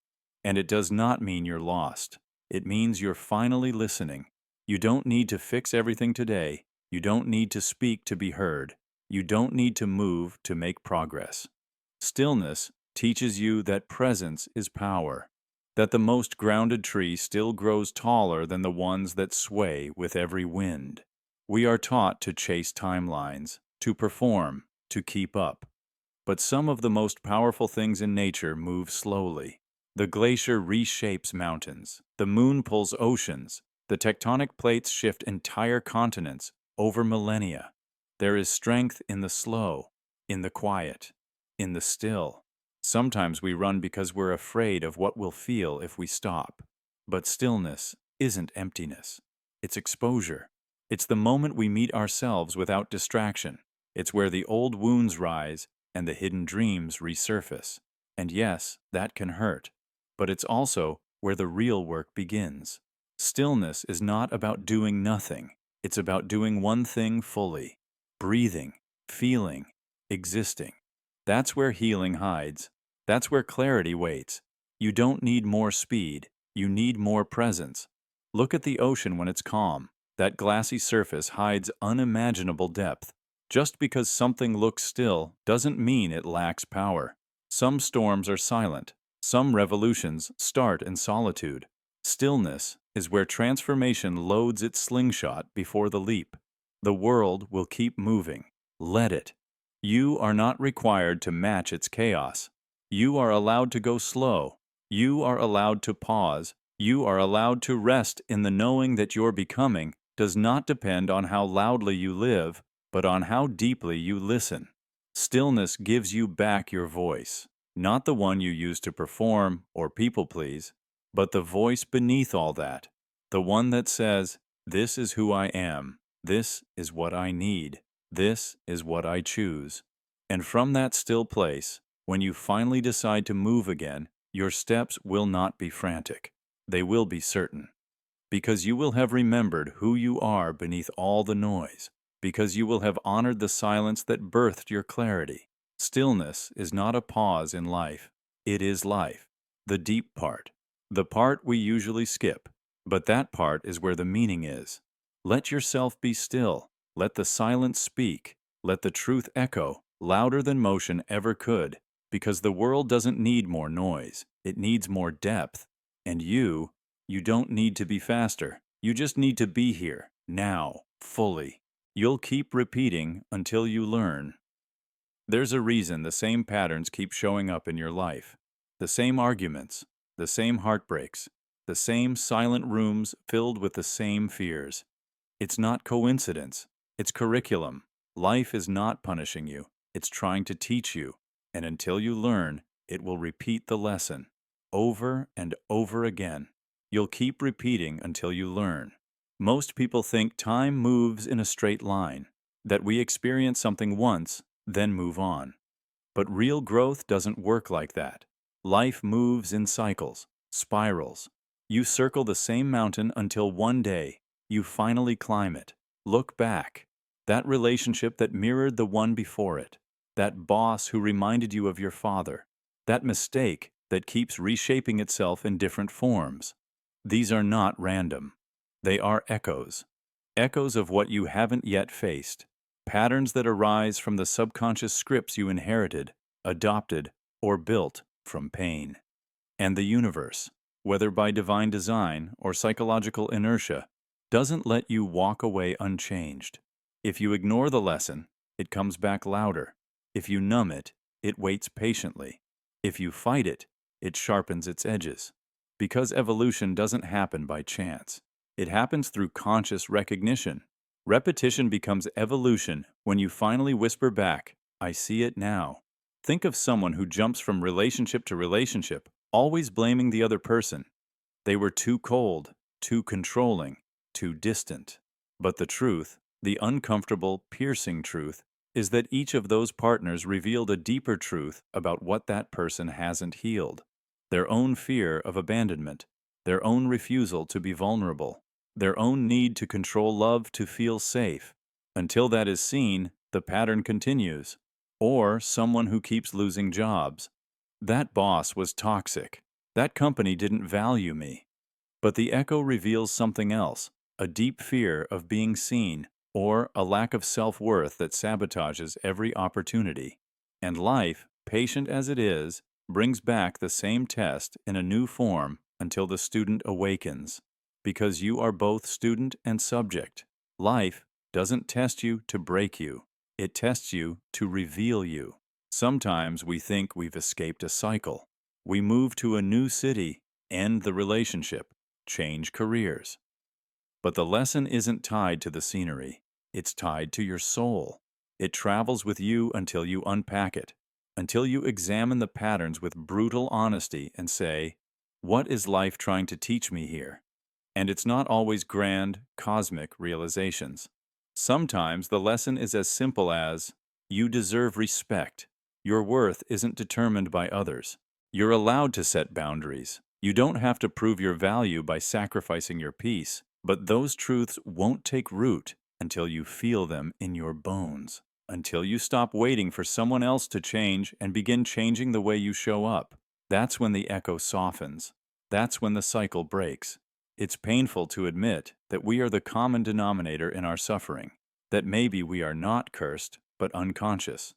And it does not mean you're lost. It means you're finally listening. You don't need to fix everything today. You don't need to speak to be heard. You don't need to move to make progress. Stillness teaches you that presence is power, that the most grounded tree still grows taller than the ones that sway with every wind. We are taught to chase timelines, to perform, to keep up. But some of the most powerful things in nature move slowly. The glacier reshapes mountains. The moon pulls oceans. The tectonic plates shift entire continents over millennia. There is strength in the slow, in the quiet, in the still. Sometimes we run because we're afraid of what we'll feel if we stop. But stillness isn't emptiness. It's exposure. It's the moment we meet ourselves without distraction. It's where the old wounds rise and the hidden dreams resurface. And yes, that can hurt. But it's also where the real work begins. Stillness is not about doing nothing. It's about doing one thing fully. Breathing, feeling, existing. That's where healing hides. That's where clarity waits. You don't need more speed. You need more presence. Look at the ocean when it's calm. That glassy surface hides unimaginable depth. Just because something looks still doesn't mean it lacks power. Some storms are silent. Some revolutions start in solitude. Stillness is where transformation loads its slingshot before the leap. The world will keep moving. Let it. You are not required to match its chaos. You are allowed to go slow. You are allowed to pause. You are allowed to rest in the knowing that your becoming does not depend on how loudly you live, but on how deeply you listen. Stillness gives you back your voice, not the one you used to perform or people please, but the voice beneath all that, the one that says, "This is who I am. This is what I need. This is what I choose." And from that still place, when you finally decide to move again, your steps will not be frantic. They will be certain. Because you will have remembered who you are beneath all the noise. Because you will have honored the silence that birthed your clarity. Stillness is not a pause in life. It is life. The deep part. The part we usually skip. But that part is where the meaning is. Let yourself be still. Let the silence speak. Let the truth echo, louder than motion ever could. Because the world doesn't need more noise. It needs more depth. And you don't need to be faster. You just need to be here, now, fully. You'll keep repeating until you learn. There's a reason the same patterns keep showing up in your life. the same arguments, the same heartbreaks, the same silent rooms filled with the same fears. It's not coincidence, it's curriculum. Life is not punishing you, it's trying to teach you, and until you learn, it will repeat the lesson over and over again. You'll keep repeating until you learn. Most people think time moves in a straight line, that we experience something once, then move on. But real growth doesn't work like that. Life moves in cycles, spirals. You circle the same mountain until one day, you finally climb it. Look back. That relationship that mirrored the one before it. That boss who reminded you of your father. That mistake that keeps reshaping itself in different forms. These are not random. They are echoes. Echoes of what you haven't yet faced. Patterns that arise from the subconscious scripts you inherited, adopted, or built from pain. And the universe, whether by divine design or psychological inertia, doesn't let you walk away unchanged. If you ignore the lesson, it comes back louder. If you numb it, it waits patiently. If you fight it, it sharpens its edges. Because evolution doesn't happen by chance. It happens through conscious recognition. Repetition becomes evolution when you finally whisper back, "I see it now." Think of someone who jumps from relationship to relationship, always blaming the other person. They were too cold, too controlling, too distant. But the truth, the uncomfortable, piercing truth, is that each of those partners revealed a deeper truth about what that person hasn't healed. Their own fear of abandonment, their own refusal to be vulnerable, their own need to control love to feel safe. Until that is seen, the pattern continues. Or someone who keeps losing jobs. That boss was toxic. That company didn't value me. But the echo reveals something else, a deep fear of being seen, or a lack of self-worth that sabotages every opportunity. And life, patient as it is, brings back the same test in a new form until the student awakens. Because you are both student and subject. Life doesn't test you to break you. It tests you to reveal you. Sometimes we think we've escaped a cycle. We move to a new city, end the relationship, change careers. But the lesson isn't tied to the scenery. It's tied to your soul. It travels with you until you unpack it, until you examine the patterns with brutal honesty and say, "What is life trying to teach me here?" And it's not always grand, cosmic realizations. Sometimes the lesson is as simple as, you deserve respect. Your worth isn't determined by others. You're allowed to set boundaries. You don't have to prove your value by sacrificing your peace, but those truths won't take root until you feel them in your bones, until you stop waiting for someone else to change and begin changing the way you show up. That's when the echo softens. That's when the cycle breaks. It's painful to admit that we are the common denominator in our suffering, that maybe we are not cursed, but unconscious.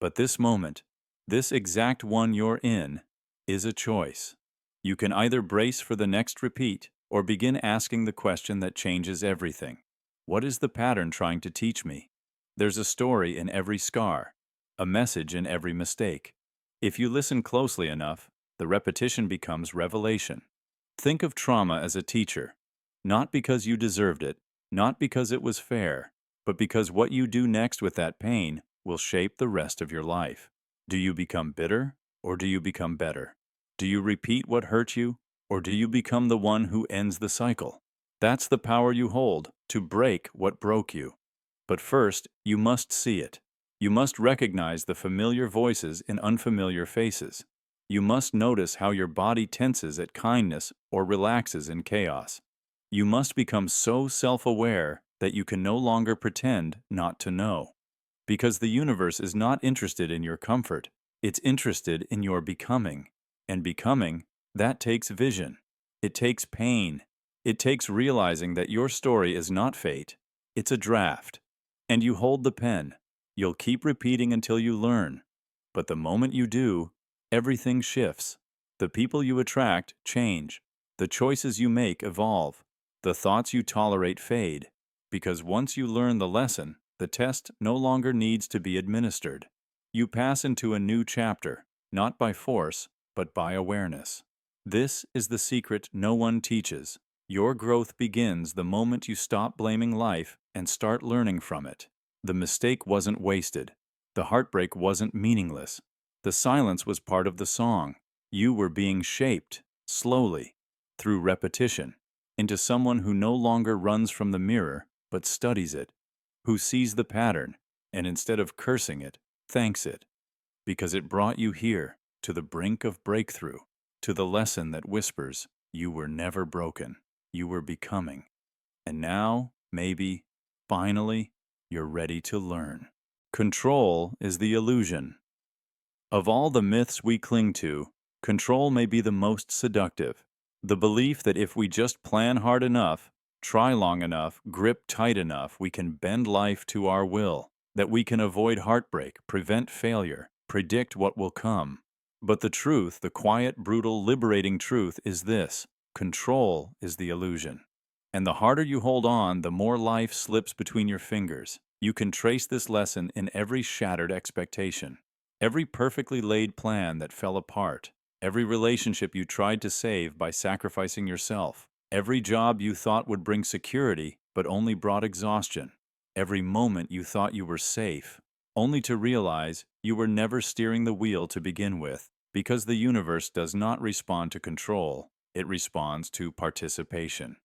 But this moment, this exact one you're in, is a choice. You can either brace for the next repeat or begin asking the question that changes everything. What is the pattern trying to teach me? There's a story in every scar, a message in every mistake. If you listen closely enough, the repetition becomes revelation. Think of trauma as a teacher, not because you deserved it, not because it was fair, but because what you do next with that pain will shape the rest of your life. Do you become bitter, or do you become better? Do you repeat what hurt you, or do you become the one who ends the cycle? That's the power you hold, to break what broke you. But first, you must see it. You must recognize the familiar voices in unfamiliar faces. You must notice how your body tenses at kindness or relaxes in chaos. You must become so self-aware that you can no longer pretend not to know. Because the universe is not interested in your comfort. It's interested in your becoming. And becoming, that takes vision. It takes pain. It takes realizing that your story is not fate. It's a draft. And you hold the pen. You'll keep repeating until you learn. But the moment you do, everything shifts. The people you attract change. The choices you make evolve. The thoughts you tolerate fade. Because once you learn the lesson, the test no longer needs to be administered. You pass into a new chapter, not by force, but by awareness. This is the secret no one teaches. Your growth begins the moment you stop blaming life and start learning from it. The mistake wasn't wasted. The heartbreak wasn't meaningless. The silence was part of the song. You were being shaped, slowly, through repetition, into someone who no longer runs from the mirror, but studies it, who sees the pattern, and instead of cursing it, thanks it, because it brought you here, to the brink of breakthrough, to the lesson that whispers, you were never broken, you were becoming. And now, maybe, finally, you're ready to learn. Control is the illusion. Of all the myths we cling to, control may be the most seductive. The belief that if we just plan hard enough, try long enough, grip tight enough, we can bend life to our will, that we can avoid heartbreak, prevent failure, predict what will come. But the truth, the quiet, brutal, liberating truth is this: control is the illusion. And the harder you hold on, the more life slips between your fingers. You can trace this lesson in every shattered expectation, every perfectly laid plan that fell apart, every relationship you tried to save by sacrificing yourself, every job you thought would bring security but only brought exhaustion, every moment you thought you were safe, only to realize you were never steering the wheel to begin with, because the universe does not respond to control, it responds to participation,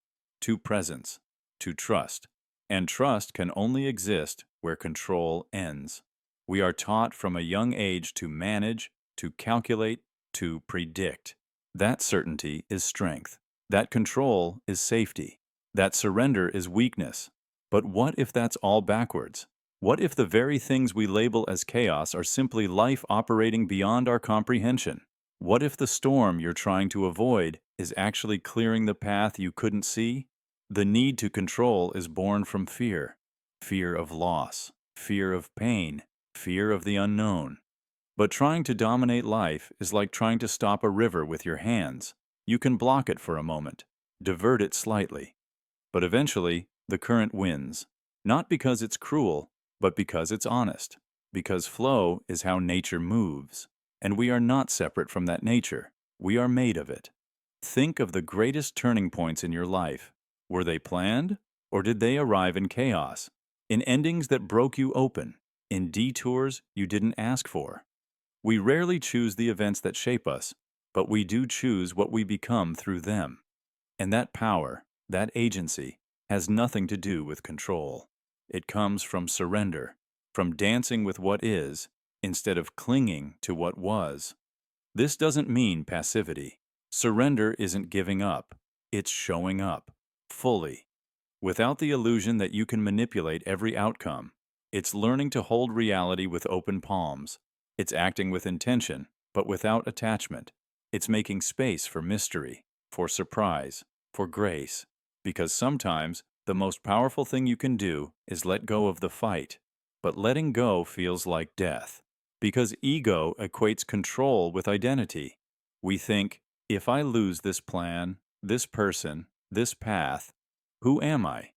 to presence, to trust. And trust can only exist where control ends. We are taught from a young age to manage, to calculate, to predict. That certainty is strength. That control is safety. That surrender is weakness. But what if that's all backwards? What if the very things we label as chaos are simply life operating beyond our comprehension? What if the storm you're trying to avoid is actually clearing the path you couldn't see? The need to control is born from fear. Fear of loss, fear of pain, fear of the unknown. But trying to dominate life is like trying to stop a river with your hands. You can block it for a moment, divert it slightly. But eventually, the current wins. Not because it's cruel, but because it's honest. Because flow is how nature moves. And we are not separate from that nature. We are made of it. Think of the greatest turning points in your life. Were they planned, or did they arrive in chaos? In endings that broke you open, in detours you didn't ask for? We rarely choose the events that shape us, but we do choose what we become through them. And that power, that agency, has nothing to do with control. It comes from surrender, from dancing with what is, instead of clinging to what was. This doesn't mean passivity. Surrender isn't giving up, it's showing up, fully, without the illusion that you can manipulate every outcome. It's learning to hold reality with open palms. It's acting with intention, but without attachment. It's making space for mystery, for surprise, for grace. Because sometimes the most powerful thing you can do is let go of the fight. But letting go feels like death. Because ego equates control with identity. We think, if I lose this plan, this person, this path, who am I?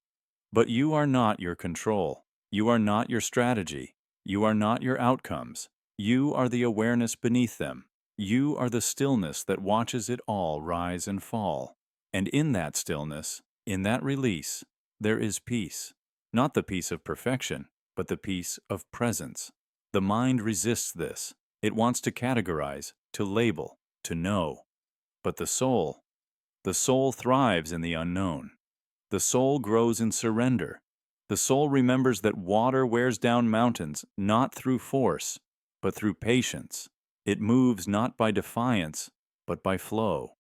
But you are not your control. You are not your strategy. You are not your outcomes. You are the awareness beneath them. You are the stillness that watches it all rise and fall. And in that stillness, in that release, there is peace. Not the peace of perfection, but the peace of presence. The mind resists this. It wants to categorize, to label, to know. But the soul thrives in the unknown. The soul grows in surrender. The soul remembers that water wears down mountains not through force, but through patience. It moves not by defiance, but by flow.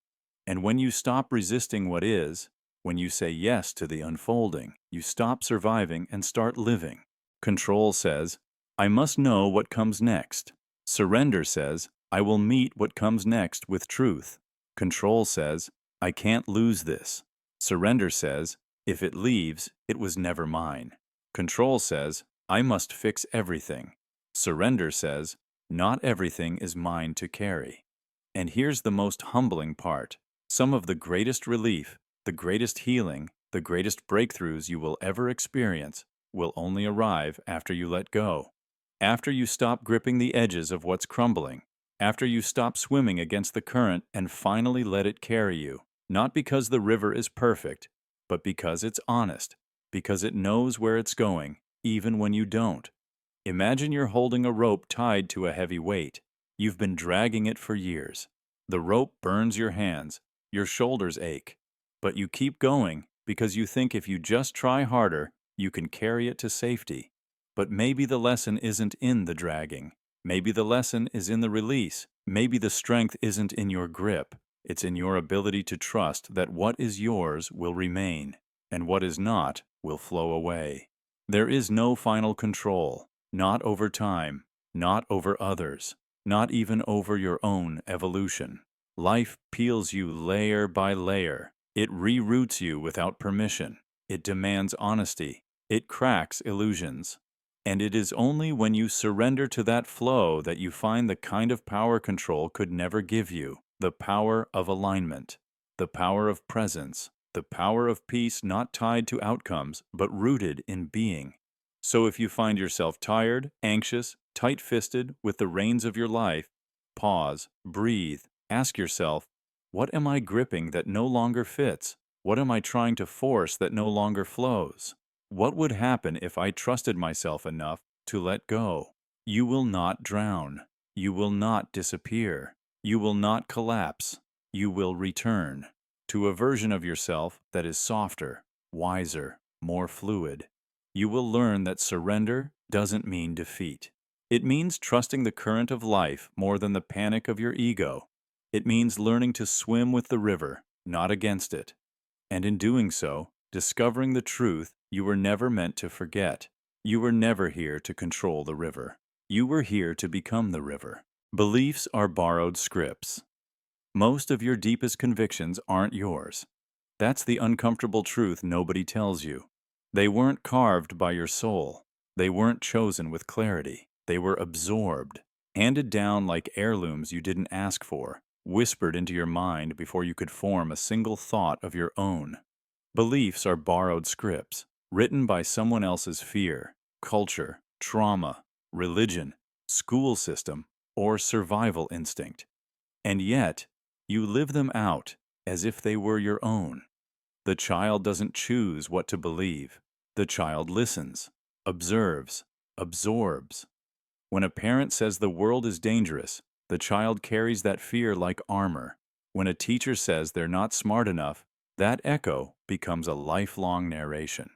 And when you stop resisting what is, when you say yes to the unfolding, you stop surviving and start living. Control says, I must know what comes next. Surrender says, I will meet what comes next with truth. Control says, I can't lose this. Surrender says, if it leaves, it was never mine. Control says, I must fix everything. Surrender says, not everything is mine to carry. And here's the most humbling part. Some of the greatest relief, the greatest healing, the greatest breakthroughs you will ever experience will only arrive after you let go. After you stop gripping the edges of what's crumbling. After you stop swimming against the current and finally let it carry you. Not because the river is perfect, but because it's honest, because it knows where it's going, even when you don't. Imagine you're holding a rope tied to a heavy weight. You've been dragging it for years. The rope burns your hands, your shoulders ache, but you keep going because you think if you just try harder, you can carry it to safety. But maybe the lesson isn't in the dragging. Maybe the lesson is in the release. Maybe the strength isn't in your grip. It's in your ability to trust that what is yours will remain, and what is not will flow away. There is no final control, not over time, not over others, not even over your own evolution. Life peels you layer by layer. It reroutes you without permission. It demands honesty. It cracks illusions. And it is only when you surrender to that flow that you find the kind of power control could never give you, the power of alignment, the power of presence, the power of peace not tied to outcomes, but rooted in being. So if you find yourself tired, anxious, tight-fisted with the reins of your life, pause, breathe, ask yourself, what am I gripping that no longer fits? What am I trying to force that no longer flows? What would happen if I trusted myself enough to let go? You will not drown. You will not disappear. You will not collapse. You will return to a version of yourself that is softer, wiser, more fluid. You will learn that surrender doesn't mean defeat. It means trusting the current of life more than the panic of your ego. It means learning to swim with the river, not against it. And in doing so, discovering the truth you were never meant to forget. You were never here to control the river. You were here to become the river. Beliefs are borrowed scripts. Most of your deepest convictions aren't yours. That's the uncomfortable truth nobody tells you. They weren't carved by your soul. They weren't chosen with clarity. They were absorbed, handed down like heirlooms you didn't ask for, whispered into your mind before you could form a single thought of your own. Beliefs are borrowed scripts, written by someone else's fear, culture, trauma, religion, school system, or survival instinct. And yet, you live them out as if they were your own. The child doesn't choose what to believe. The child listens, observes, absorbs. When a parent says the world is dangerous, the child carries that fear like armor. When a teacher says they're not smart enough, that echo becomes a lifelong narration.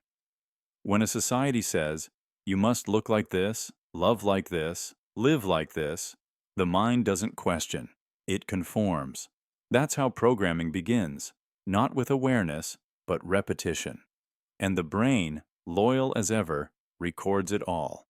When a society says, you must look like this, love like this, live like this, the mind doesn't question. It conforms. That's how programming begins, not with awareness, but repetition. And the brain, loyal as ever, records it all.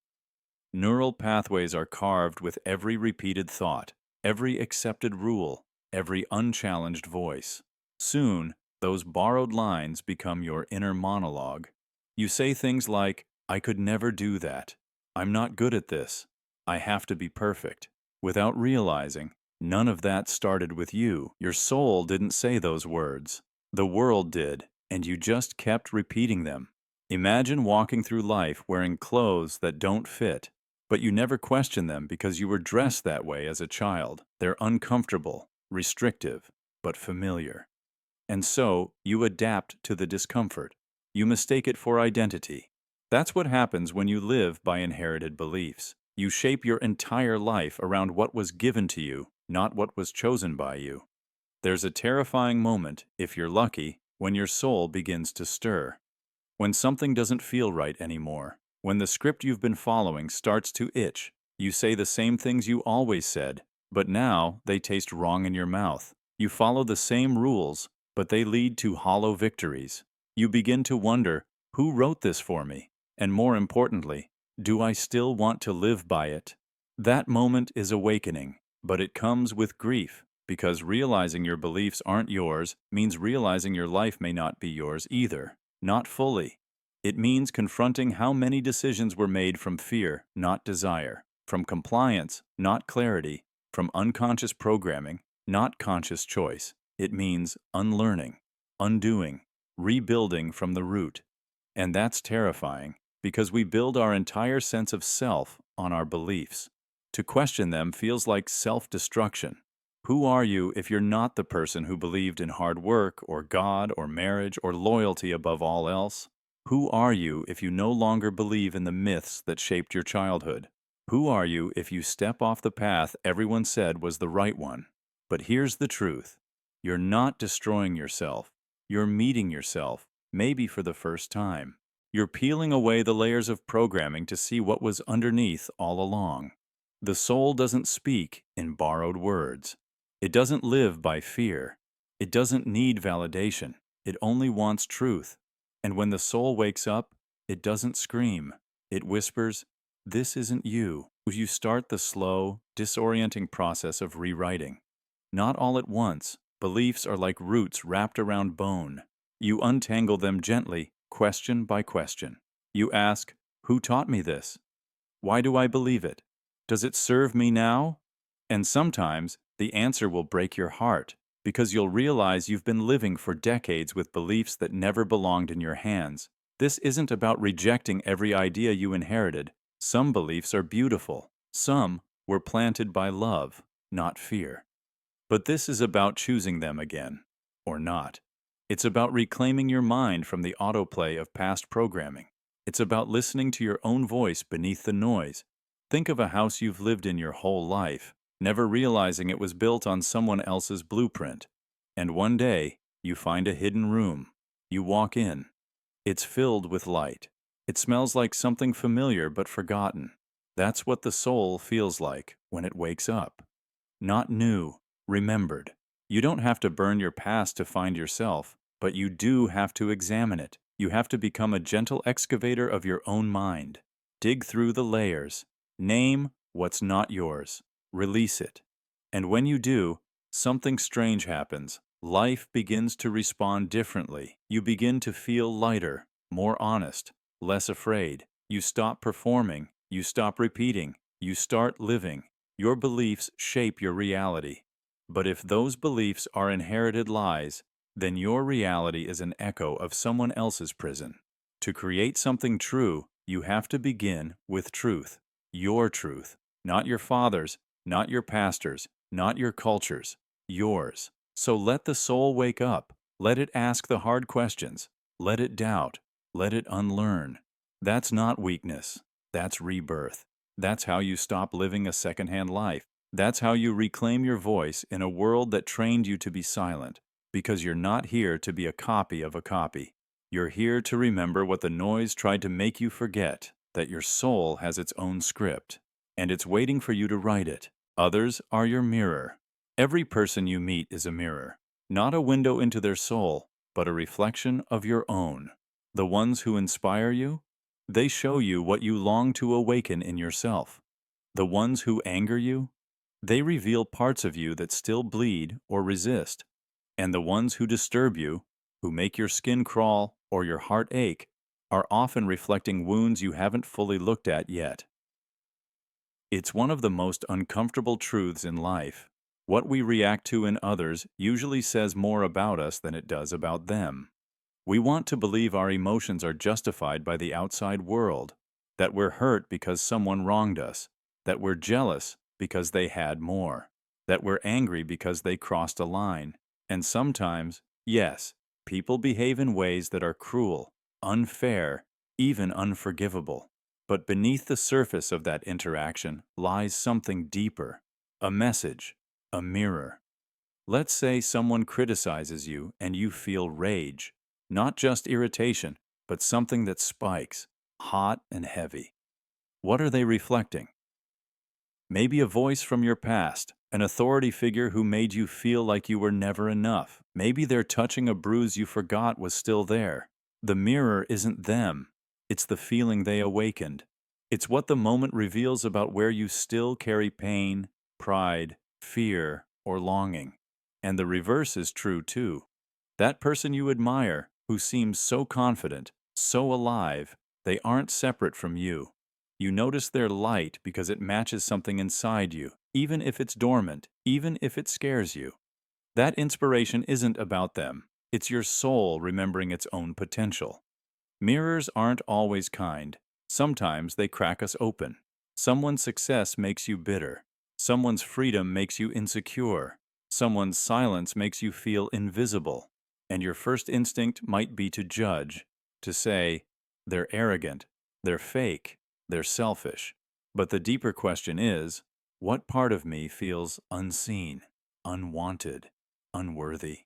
Neural pathways are carved with every repeated thought, every accepted rule, every unchallenged voice. Soon, those borrowed lines become your inner monologue. You say things like, I could never do that. I'm not good at this. I have to be perfect. Without realizing, none of that started with you. Your soul didn't say those words. The world did, and you just kept repeating them. Imagine walking through life wearing clothes that don't fit, but you never question them because you were dressed that way as a child. They're uncomfortable, restrictive, but familiar. And so, you adapt to the discomfort. You mistake it for identity. That's what happens when you live by inherited beliefs. You shape your entire life around what was given to you, not what was chosen by you. There's a terrifying moment, if you're lucky, when your soul begins to stir. When something doesn't feel right anymore. When the script you've been following starts to itch. You say the same things you always said, but now they taste wrong in your mouth. You follow the same rules, but they lead to hollow victories. You begin to wonder, who wrote this for me? And more importantly, do I still want to live by it? That moment is awakening, but it comes with grief, because realizing your beliefs aren't yours means realizing your life may not be yours either, not fully. It means confronting how many decisions were made from fear, not desire, from compliance, not clarity, from unconscious programming, not conscious choice. It means unlearning, undoing, rebuilding from the root. And that's terrifying, because we build our entire sense of self on our beliefs. To question them feels like self-destruction. Who are you if you're not the person who believed in hard work or God or marriage or loyalty above all else? Who are you if you no longer believe in the myths that shaped your childhood? Who are you if you step off the path everyone said was the right one? But here's the truth. You're not destroying yourself. You're meeting yourself, maybe for the first time. You're peeling away the layers of programming to see what was underneath all along. The soul doesn't speak in borrowed words. It doesn't live by fear. It doesn't need validation. It only wants truth. And when the soul wakes up, it doesn't scream. It whispers, "This isn't you." You start the slow, disorienting process of rewriting. Not all at once. Beliefs are like roots wrapped around bone. You untangle them gently, question by question. You ask, "Who taught me this? Why do I believe it? Does it serve me now?" And sometimes the answer will break your heart, because you'll realize you've been living for decades with beliefs that never belonged in your hands. This isn't about rejecting every idea you inherited. Some beliefs are beautiful. Some were planted by love, not fear. But this is about choosing them again, or not. It's about reclaiming your mind from the autoplay of past programming. It's about listening to your own voice beneath the noise. Think of a house you've lived in your whole life, never realizing it was built on someone else's blueprint. And one day, you find a hidden room. You walk in. It's filled with light. It smells like something familiar but forgotten. That's what the soul feels like when it wakes up. Not new, remembered. You don't have to burn your past to find yourself, but you do have to examine it. You have to become a gentle excavator of your own mind. Dig through the layers. Name what's not yours. Release it. And when you do, something strange happens. Life begins to respond differently. You begin to feel lighter, more honest, less afraid. You stop performing. You stop repeating. You start living. Your beliefs shape your reality. But if those beliefs are inherited lies, then your reality is an echo of someone else's prison. To create something true, you have to begin with truth. Your truth. Not your father's, not your pastor's, not your culture's. Yours. So let the soul wake up. Let it ask the hard questions. Let it doubt. Let it unlearn. That's not weakness. That's rebirth. That's how you stop living a secondhand life. That's how you reclaim your voice in a world that trained you to be silent. Because you're not here to be a copy of a copy. You're here to remember what the noise tried to make you forget, that your soul has its own script, and it's waiting for you to write it. Others are your mirror. Every person you meet is a mirror, not a window into their soul, but a reflection of your own. The ones who inspire you, they show you what you long to awaken in yourself. The ones who anger you, they reveal parts of you that still bleed or resist. And the ones who disturb you, who make your skin crawl or your heart ache, are often reflecting wounds you haven't fully looked at yet. It's one of the most uncomfortable truths in life. What we react to in others usually says more about us than it does about them. We want to believe our emotions are justified by the outside world, that we're hurt because someone wronged us, that we're jealous because they had more, that we're angry because they crossed a line. And sometimes, yes, people behave in ways that are cruel, unfair, even unforgivable. But beneath the surface of that interaction lies something deeper, a message, a mirror. Let's say someone criticizes you and you feel rage, not just irritation, but something that spikes, hot and heavy. What are they reflecting? Maybe a voice from your past, an authority figure who made you feel like you were never enough. Maybe they're touching a bruise you forgot was still there. The mirror isn't them. It's the feeling they awakened. It's what the moment reveals about where you still carry pain, pride, fear, or longing. And the reverse is true too. That person you admire, who seems so confident, so alive, they aren't separate from you. You notice their light because it matches something inside you, even if it's dormant, even if it scares you. That inspiration isn't about them. It's your soul remembering its own potential. Mirrors aren't always kind. Sometimes they crack us open. Someone's success makes you bitter. Someone's freedom makes you insecure. Someone's silence makes you feel invisible. And your first instinct might be to judge, to say, they're arrogant, they're fake, they're selfish. But the deeper question is, what part of me feels unseen, unwanted, unworthy?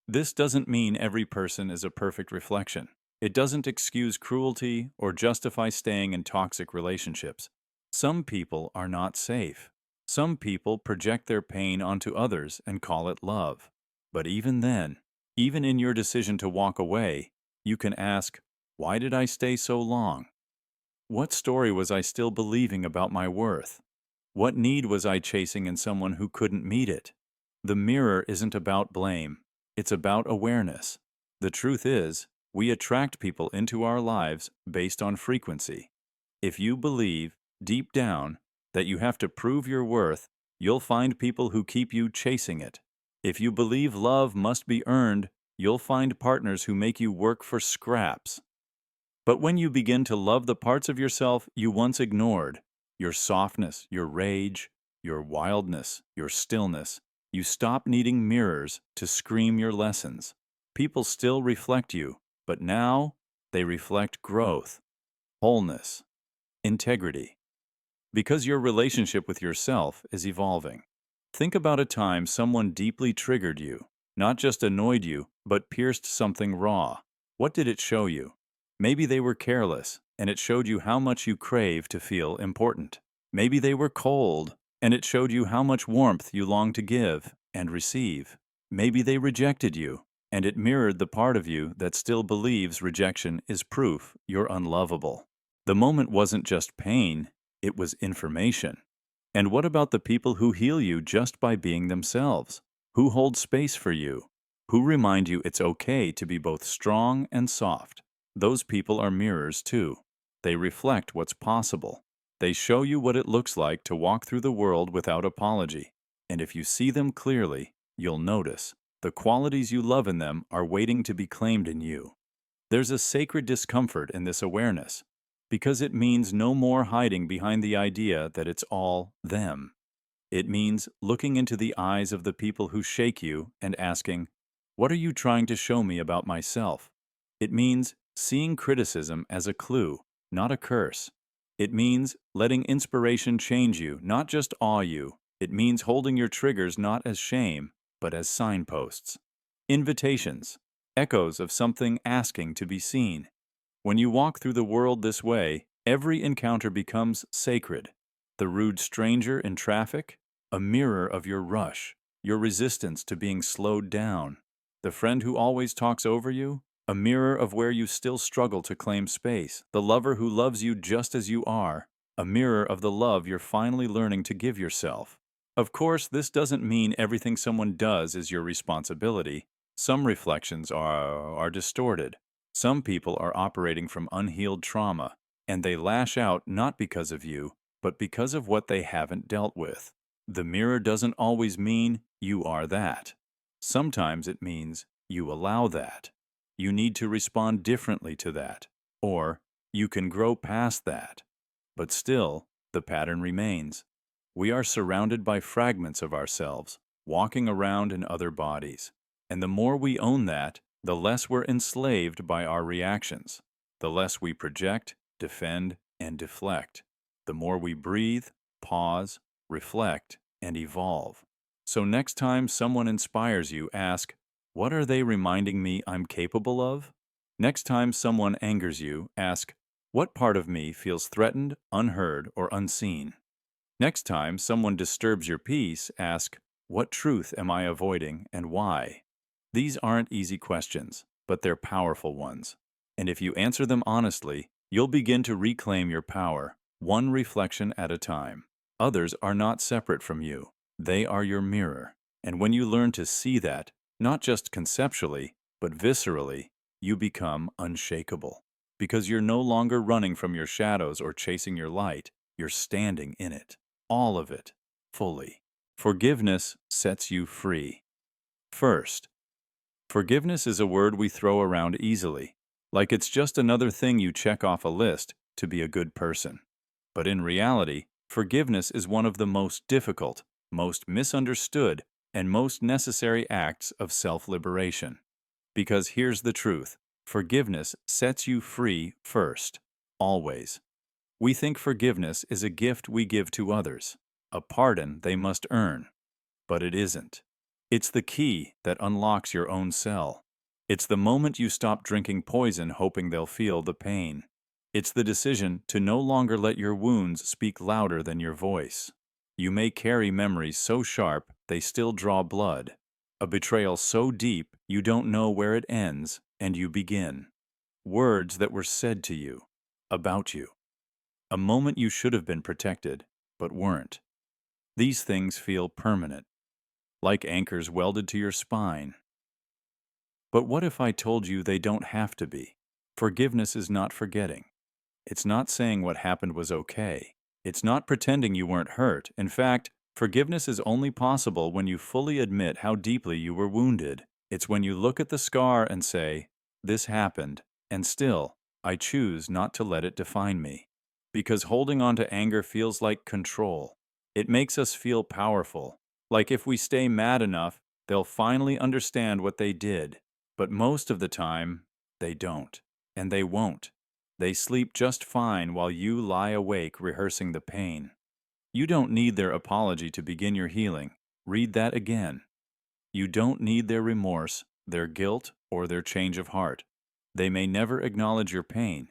This doesn't mean every person is a perfect reflection. It doesn't excuse cruelty or justify staying in toxic relationships. Some people are not safe. Some people project their pain onto others and call it love. But even then, even in your decision to walk away, you can ask, why did I stay so long? What story was I still believing about my worth? What need was I chasing in someone who couldn't meet it? The mirror isn't about blame. It's about awareness. The truth is, we attract people into our lives based on frequency. If you believe, deep down, that you have to prove your worth, you'll find people who keep you chasing it. If you believe love must be earned, you'll find partners who make you work for scraps. But when you begin to love the parts of yourself you once ignored, your softness, your rage, your wildness, your stillness, you stop needing mirrors to scream your lessons. People still reflect you, but now they reflect growth, wholeness, integrity. Because your relationship with yourself is evolving. Think about a time someone deeply triggered you, not just annoyed you, but pierced something raw. What did it show you? Maybe they were careless, and it showed you how much you crave to feel important. Maybe they were cold, and it showed you how much warmth you long to give and receive. Maybe they rejected you, and it mirrored the part of you that still believes rejection is proof you're unlovable. The moment wasn't just pain, it was information. And what about the people who heal you just by being themselves? Who hold space for you? Who remind you it's okay to be both strong and soft? Those people are mirrors too. They reflect what's possible. They show you what it looks like to walk through the world without apology. And if you see them clearly, you'll notice the qualities you love in them are waiting to be claimed in you. There's a sacred discomfort in this awareness, because it means no more hiding behind the idea that it's all them. It means looking into the eyes of the people who shake you and asking, what are you trying to show me about myself? It means seeing criticism as a clue, not a curse. It means letting inspiration change you, not just awe you. It means holding your triggers not as shame, but as signposts. Invitations, echoes of something asking to be seen. When you walk through the world this way, every encounter becomes sacred. The rude stranger in traffic, a mirror of your rush, your resistance to being slowed down. The friend who always talks over you, a mirror of where you still struggle to claim space. The lover who loves you just as you are, a mirror of the love you're finally learning to give yourself. Of course, this doesn't mean everything someone does is your responsibility. Some reflections are distorted. Some people are operating from unhealed trauma, and they lash out not because of you, but because of what they haven't dealt with. The mirror doesn't always mean you are that. Sometimes it means you allow that. You need to respond differently to that, or you can grow past that. But still, the pattern remains. We are surrounded by fragments of ourselves, walking around in other bodies. And the more we own that, the less we're enslaved by our reactions. The less we project, defend, and deflect. The more we breathe, pause, reflect, and evolve. So next time someone inspires you, ask, what are they reminding me I'm capable of? Next time someone angers you, ask, what part of me feels threatened, unheard, or unseen? Next time someone disturbs your peace, ask, what truth am I avoiding and why? These aren't easy questions, but they're powerful ones. And if you answer them honestly, you'll begin to reclaim your power, one reflection at a time. Others are not separate from you. They are your mirror. And when you learn to see that, not just conceptually, but viscerally, you become unshakable. Because you're no longer running from your shadows or chasing your light, you're standing in it. All of it, fully. Forgiveness sets you free. First, forgiveness is a word we throw around easily, like it's just another thing you check off a list to be a good person. But in reality, forgiveness is one of the most difficult, most misunderstood, and most necessary acts of self-liberation. Because here's the truth: forgiveness sets you free first, always. We think forgiveness is a gift we give to others, a pardon they must earn. But it isn't. It's the key that unlocks your own cell. It's the moment you stop drinking poison hoping they'll feel the pain. It's the decision to no longer let your wounds speak louder than your voice. You may carry memories so sharp they still draw blood, a betrayal so deep you don't know where it ends and you begin. Words that were said to you, about you. A moment you should have been protected, but weren't. These things feel permanent, like anchors welded to your spine. But what if I told you they don't have to be? Forgiveness is not forgetting. It's not saying what happened was okay. It's not pretending you weren't hurt. In fact, forgiveness is only possible when you fully admit how deeply you were wounded. It's when you look at the scar and say, "This happened, and still, I choose not to let it define me." Because holding on to anger feels like control. It makes us feel powerful, like if we stay mad enough, they'll finally understand what they did. But most of the time, they don't, and they won't. They sleep just fine while you lie awake rehearsing the pain. You don't need their apology to begin your healing. Read that again. You don't need their remorse, their guilt, or their change of heart. They may never acknowledge your pain.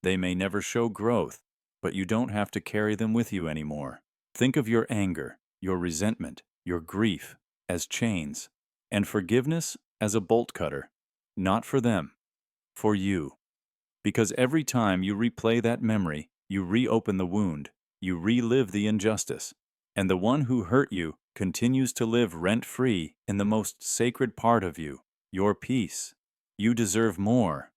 They may never show growth, but you don't have to carry them with you anymore. Think of your anger, your resentment, your grief as chains, and forgiveness as a bolt cutter. Not for them, for you. Because every time you replay that memory, you reopen the wound, you relive the injustice, and the one who hurt you continues to live rent-free in the most sacred part of you, your peace. You deserve more.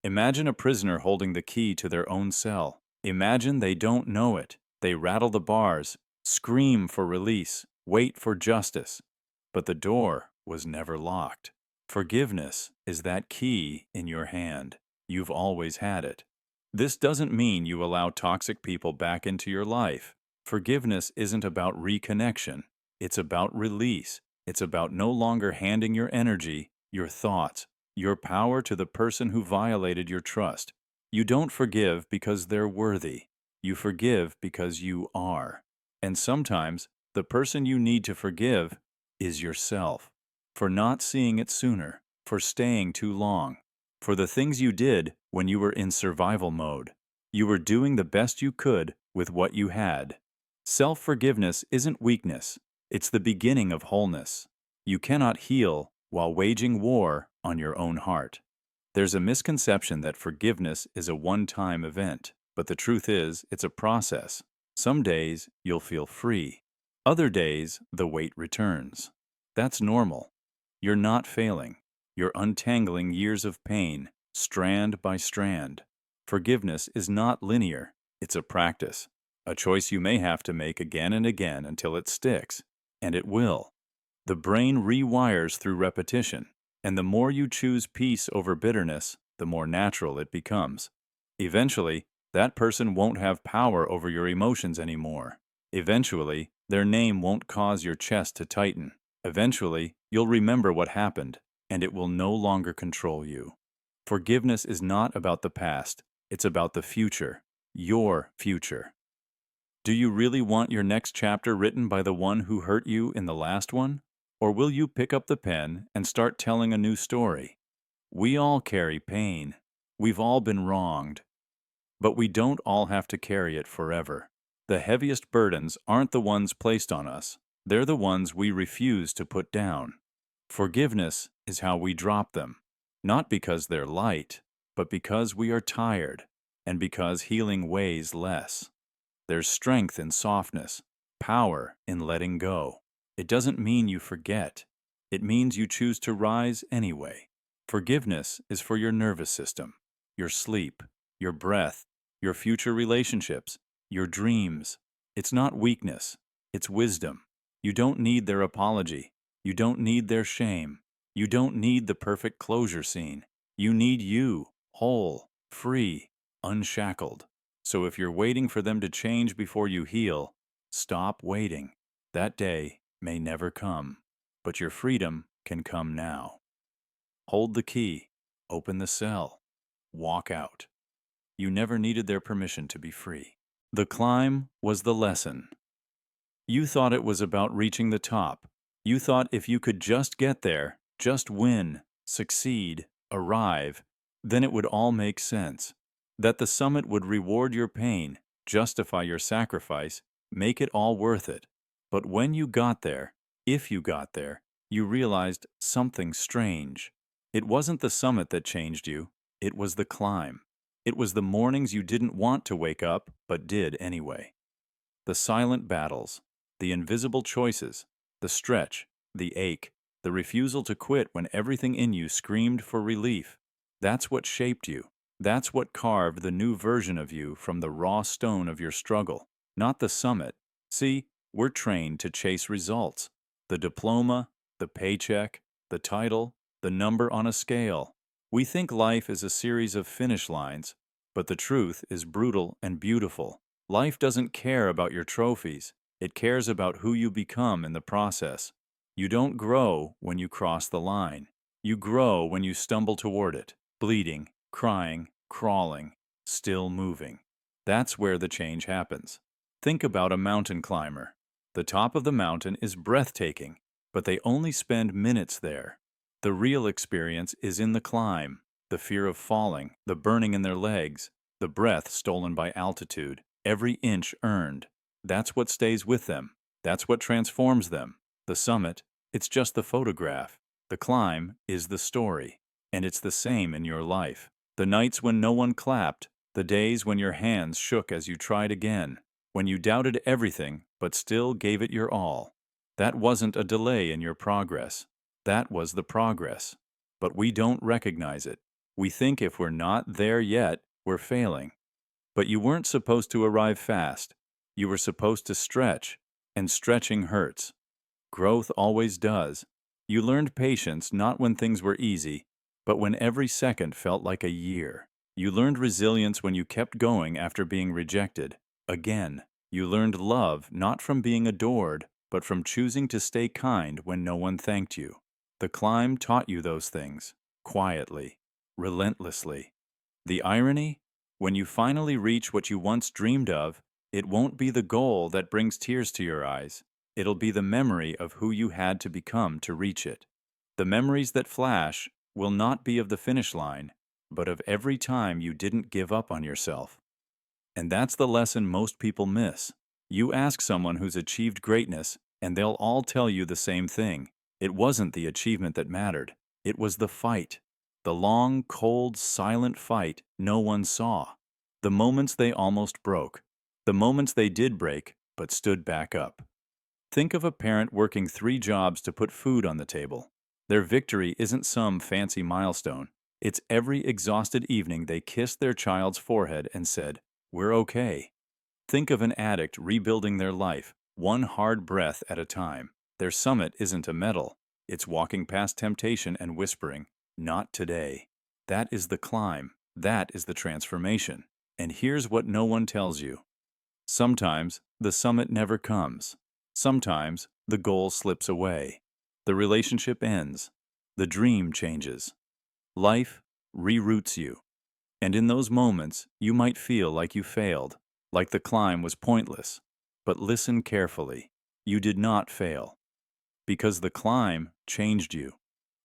Imagine a prisoner holding the key to their own cell. Imagine they don't know it. They rattle the bars, scream for release, wait for justice. But the door was never locked. Forgiveness is that key in your hand. You've always had it. This doesn't mean you allow toxic people back into your life. Forgiveness isn't about reconnection. It's about release. It's about no longer handing your energy, your thoughts, your power to the person who violated your trust. You don't forgive because they're worthy. You forgive because you are. And sometimes the person you need to forgive is yourself. For not seeing it sooner, for staying too long, for the things you did when you were in survival mode. You were doing the best you could with what you had. Self-forgiveness isn't weakness. It's the beginning of wholeness. You cannot heal while waging war on your own heart. There's a misconception that forgiveness is a one-time event, but the truth is, it's a process. Some days you'll feel free. Other days, the weight returns. That's normal. You're not failing. You're untangling years of pain, strand by strand. Forgiveness is not linear. It's a practice, a choice you may have to make again and again until it sticks, and it will. The brain rewires through repetition, and the more you choose peace over bitterness, the more natural it becomes. Eventually, that person won't have power over your emotions anymore. Eventually, their name won't cause your chest to tighten. Eventually, you'll remember what happened, and it will no longer control you. Forgiveness is not about the past. It's about the future, your future. Do you really want your next chapter written by the one who hurt you in the last one? Or will you pick up the pen and start telling a new story? We all carry pain. We've all been wronged. But we don't all have to carry it forever. The heaviest burdens aren't the ones placed on us. They're the ones we refuse to put down. Forgiveness is how we drop them, not because they're light, but because we are tired, and because healing weighs less. There's strength in softness, power in letting go. It doesn't mean you forget. It means you choose to rise anyway. Forgiveness is for your nervous system, your sleep, your breath, your future relationships, your dreams. It's not weakness, it's wisdom. You don't need their apology. You don't need their shame. You don't need the perfect closure scene. You need you, whole, free, unshackled. So if you're waiting for them to change before you heal, stop waiting. That day may never come, but your freedom can come now. Hold the key, open the cell, walk out. You never needed their permission to be free. The climb was the lesson. You thought it was about reaching the top. You thought if you could just get there, just win, succeed, arrive, then it would all make sense. That the summit would reward your pain, justify your sacrifice, make it all worth it. But when you got there, if you got there, you realized something strange. It wasn't the summit that changed you, it was the climb. It was the mornings you didn't want to wake up, but did anyway. The silent battles, the invisible choices, the stretch, the ache, the refusal to quit when everything in you screamed for relief. That's what shaped you. That's what carved the new version of you from the raw stone of your struggle, not the summit. See, we're trained to chase results. The diploma, the paycheck, the title, the number on a scale. We think life is a series of finish lines, but the truth is brutal and beautiful. Life doesn't care about your trophies. It cares about who you become in the process. You don't grow when you cross the line. You grow when you stumble toward it, bleeding, crying, crawling, still moving. That's where the change happens. Think about a mountain climber. The top of the mountain is breathtaking, but they only spend minutes there. The real experience is in the climb, the fear of falling, the burning in their legs, the breath stolen by altitude, every inch earned. That's what stays with them. That's what transforms them. The summit, it's just the photograph. The climb is the story. And it's the same in your life. The nights when no one clapped, the days when your hands shook as you tried again, when you doubted everything but still gave it your all. That wasn't a delay in your progress. That was the progress. But we don't recognize it. We think if we're not there yet, we're failing. But you weren't supposed to arrive fast. You were supposed to stretch, and stretching hurts. Growth always does. You learned patience not when things were easy, but when every second felt like a year. You learned resilience when you kept going after being rejected. Again, you learned love not from being adored, but from choosing to stay kind when no one thanked you. The climb taught you those things, quietly, relentlessly. The irony? When you finally reach what you once dreamed of, it won't be the goal that brings tears to your eyes. It'll be the memory of who you had to become to reach it. The memories that flash will not be of the finish line, but of every time you didn't give up on yourself. And that's the lesson most people miss. You ask someone who's achieved greatness, and they'll all tell you the same thing. It wasn't the achievement that mattered. It was the fight. The long, cold, silent fight no one saw. The moments they almost broke. The moments they did break, but stood back up. Think of a parent working 3 jobs to put food on the table. Their victory isn't some fancy milestone. It's every exhausted evening they kissed their child's forehead and said, "We're okay." Think of an addict rebuilding their life, one hard breath at a time. Their summit isn't a medal. It's walking past temptation and whispering, "Not today." That is the climb. That is the transformation. And here's what no one tells you. Sometimes the summit never comes. Sometimes the goal slips away. The relationship ends. The dream changes. Life reroutes you. And in those moments, you might feel like you failed, like the climb was pointless. But listen carefully. You did not fail. Because the climb changed you.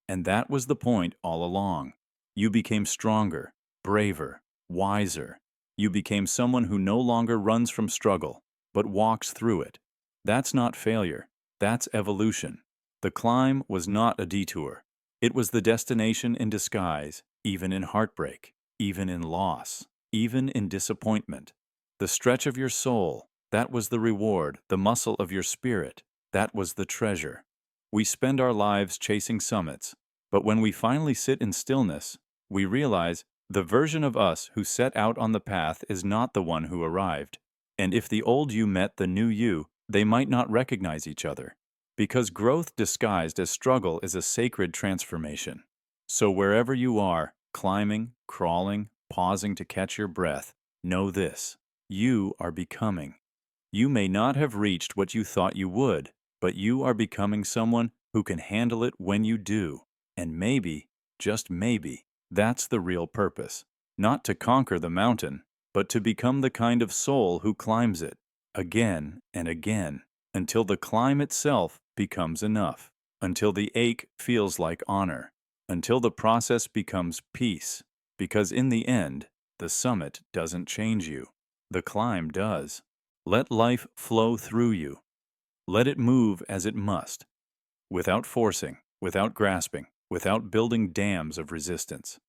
And that was the point all along. You became stronger, braver, wiser. You became someone who no longer runs from struggle, but walks through it. That's not failure. That's evolution. The climb was not a detour. It was the destination in disguise, even in heartbreak, even in loss, even in disappointment. The stretch of your soul, that was the reward, the muscle of your spirit, that was the treasure. We spend our lives chasing summits, but when we finally sit in stillness, we realize the version of us who set out on the path is not the one who arrived. And if the old you met the new you, they might not recognize each other. Because growth disguised as struggle is a sacred transformation. So wherever you are, climbing, crawling, pausing to catch your breath, know this. You are becoming. You may not have reached what you thought you would, but you are becoming someone who can handle it when you do. And maybe, just maybe, that's the real purpose. Not to conquer the mountain, but to become the kind of soul who climbs it, again and again, until the climb itself becomes enough, until the ache feels like honor, until the process becomes peace. Because in the end, the summit doesn't change you. The climb does. Let life flow through you. Let it move as it must, without forcing, without grasping, without building dams of resistance.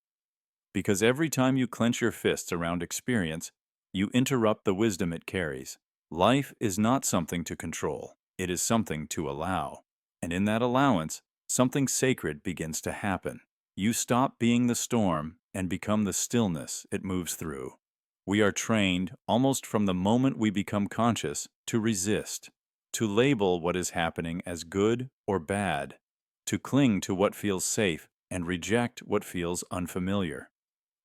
Because every time you clench your fists around experience, you interrupt the wisdom it carries. Life is not something to control. It is something to allow. And in that allowance, something sacred begins to happen. You stop being the storm and become the stillness it moves through. We are trained, almost from the moment we become conscious, to resist, to label what is happening as good or bad, to cling to what feels safe and reject what feels unfamiliar.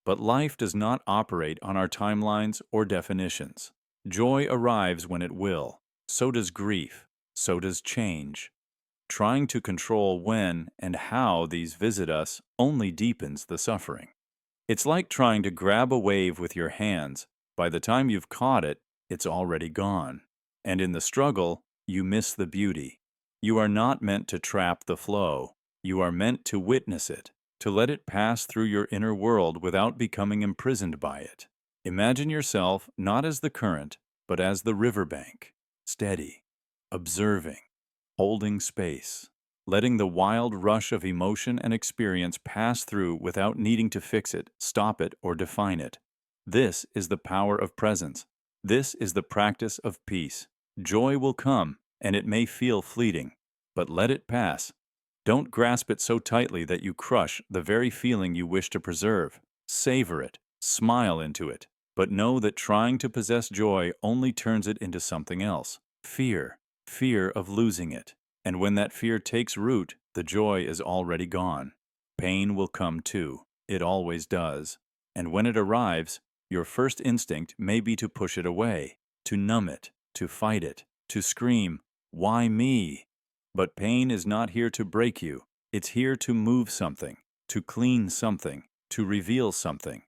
But life does not operate on our timelines or definitions. Joy arrives when it will. So does grief. So does change. Trying to control when and how these visit us only deepens the suffering. It's like trying to grab a wave with your hands. By the time you've caught it, it's already gone. And in the struggle, you miss the beauty. You are not meant to trap the flow. You are meant to witness it, to let it pass through your inner world without becoming imprisoned by it. Imagine yourself not as the current, but as the riverbank, steady, observing, holding space, letting the wild rush of emotion and experience pass through without needing to fix it, stop it, or define it. This is the power of presence. This is the practice of peace. Joy will come, and it may feel fleeting, but let it pass. Don't grasp it so tightly that you crush the very feeling you wish to preserve. Savor it, smile into it, but know that trying to possess joy only turns it into something else. Fear of losing it. And when that fear takes root, the joy is already gone. Pain will come too. It always does. And when it arrives, your first instinct may be to push it away, to numb it, to fight it, to scream, "Why me?" But pain is not here to break you. It's here to move something, to clean something, to reveal something.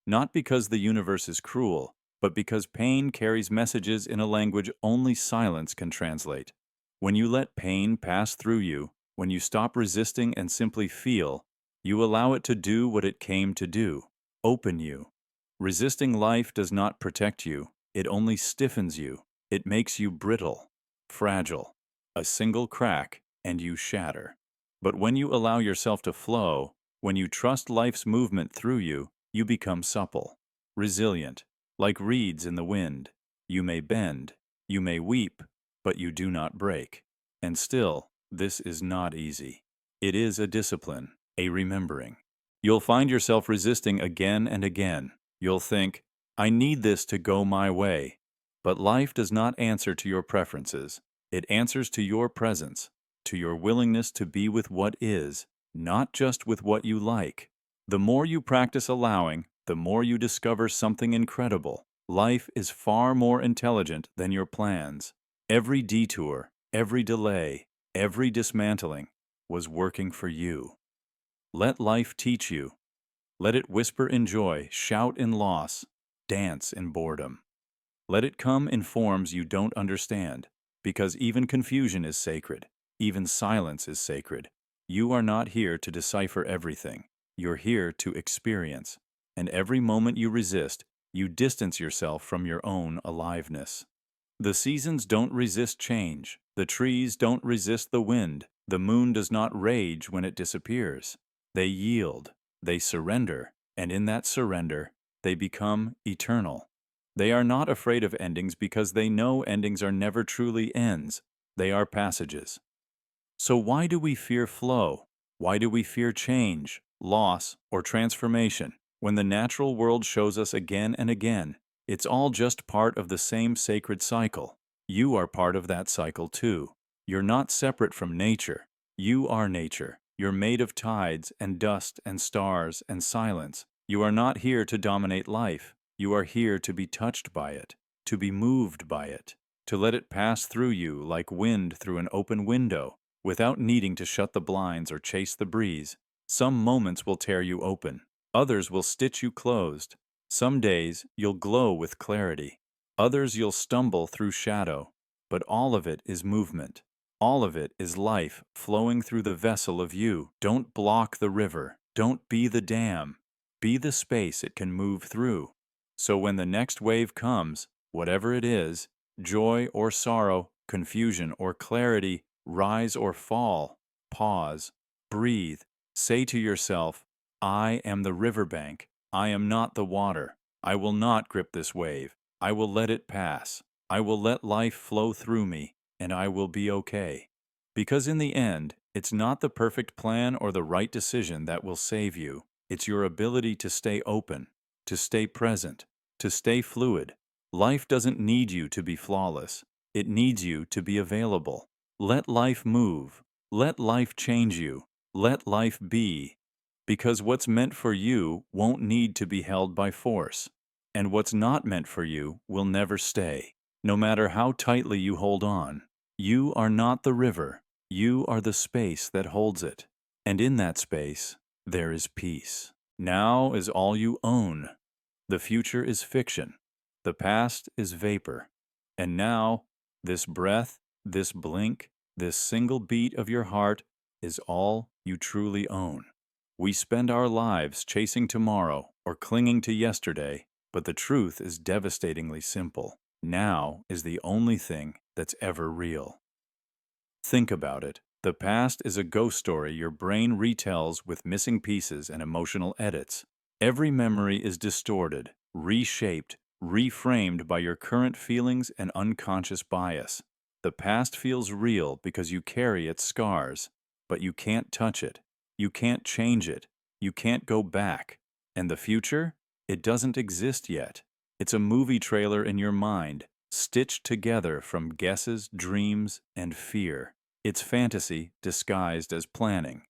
Not because the universe is cruel, but because pain carries messages in a language only silence can translate. When you let pain pass through you, when you stop resisting and simply feel, you allow it to do what it came to do, open you. Resisting life does not protect you, it only stiffens you. It makes you brittle, fragile. A single crack, and you shatter. But when you allow yourself to flow, when you trust life's movement through you, you become supple, resilient, like reeds in the wind. You may bend, you may weep, but you do not break. And still, this is not easy. It is a discipline, a remembering. You'll find yourself resisting again and again. You'll think, "I need this to go my way." But life does not answer to your preferences. It answers to your presence, to your willingness to be with what is, not just with what you like. The more you practice allowing, the more you discover something incredible. Life is far more intelligent than your plans. Every detour, every delay, every dismantling was working for you. Let life teach you. Let it whisper in joy, shout in loss, dance in boredom. Let it come in forms you don't understand, because even confusion is sacred. Even silence is sacred. You are not here to decipher everything. You're here to experience. And every moment you resist, you distance yourself from your own aliveness. The seasons don't resist change. The trees don't resist the wind. The moon does not rage when it disappears. They yield, they surrender, and in that surrender, they become eternal. They are not afraid of endings because they know endings are never truly ends. They are passages. So why do we fear flow? Why do we fear change, loss, or transformation when the natural world shows us again and again? It's all just part of the same sacred cycle. You are part of that cycle too. You're not separate from nature. You are nature. You're made of tides and dust and stars and silence. You are not here to dominate life. You are here to be touched by it. to be moved by it, to let it pass through you like wind through an open window, without needing to shut the blinds or chase the breeze. Some moments will tear you open, others will stitch you closed. Some days you'll glow with clarity, others you'll stumble through shadow. But all of it is movement. All of it is life flowing through the vessel of you. Don't block the river. Don't be the dam. Be the space it can move through. So when the next wave comes, whatever it is, joy or sorrow, confusion or clarity, rise or fall, pause, breathe, say to yourself, I am the riverbank. I am not the water. I will not grip this wave. I will let it pass. I will let life flow through me, and I will be okay. Because in the end, it's not the perfect plan or the right decision that will save you. It's your ability to stay open, to stay present, to stay fluid. Life doesn't need you to be flawless. It needs you to be available. Let life move. Let life change you. Let life be. Because what's meant for you won't need to be held by force. And what's not meant for you will never stay. No matter how tightly you hold on, you are not the river. You are the space that holds it. And in that space, there is peace. Now is all you own. The future is fiction. The past is vapor. And now, this breath, this blink, this single beat of your heart is all you truly own. We spend our lives chasing tomorrow or clinging to yesterday, but the truth is devastatingly simple. Now is the only thing that's ever real. Think about it. The past is a ghost story your brain retells with missing pieces and emotional edits. Every memory is distorted, reshaped, reframed by your current feelings and unconscious bias. The past feels real because you carry its scars, but you can't touch it. You can't change it. You can't go back. And the future? It doesn't exist yet. It's a movie trailer in your mind, stitched together from guesses, dreams, and fear. It's fantasy disguised as planning.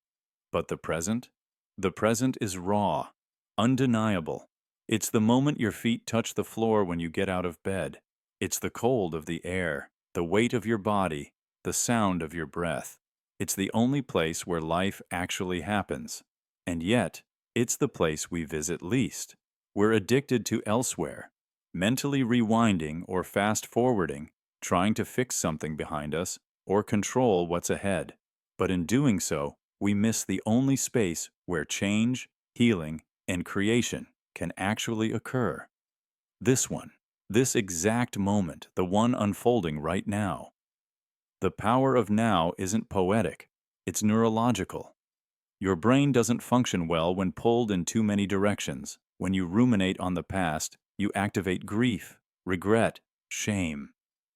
But the present? The present is raw, undeniable. It's the moment your feet touch the floor when you get out of bed. It's the cold of the air, the weight of your body, the sound of your breath. It's the only place where life actually happens. And yet, it's the place we visit least. We're addicted to elsewhere, mentally rewinding or fast-forwarding, trying to fix something behind us or control what's ahead. But in doing so, we miss the only space where change, healing, and creation can actually occur. This one, this exact moment, the one unfolding right now. The power of now isn't poetic, it's neurological. Your brain doesn't function well when pulled in too many directions. When you ruminate on the past, you activate grief, regret, shame.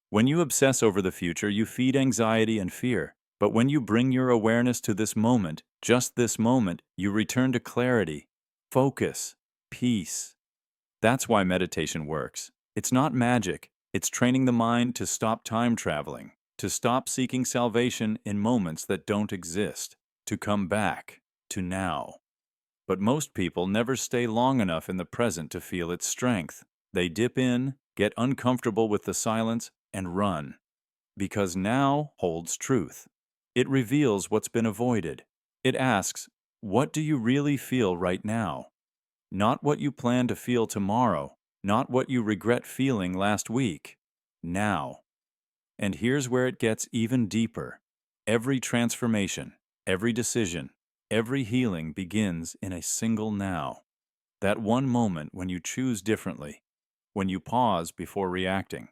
When you obsess over the future, you feed anxiety and fear. But when you bring your awareness to this moment, just this moment, you return to clarity, focus, peace. That's why meditation works. It's not magic. It's training the mind to stop time traveling, to stop seeking salvation in moments that don't exist, to come back to now. But most people never stay long enough in the present to feel its strength. They dip in, get uncomfortable with the silence, and run. Because now holds truth. It reveals what's been avoided. It asks, what do you really feel right now? Not what you plan to feel tomorrow, not what you regret feeling last week. Now. And here's where it gets even deeper. Every transformation, every decision, every healing begins in a single now. That one moment when you choose differently, when you pause before reacting,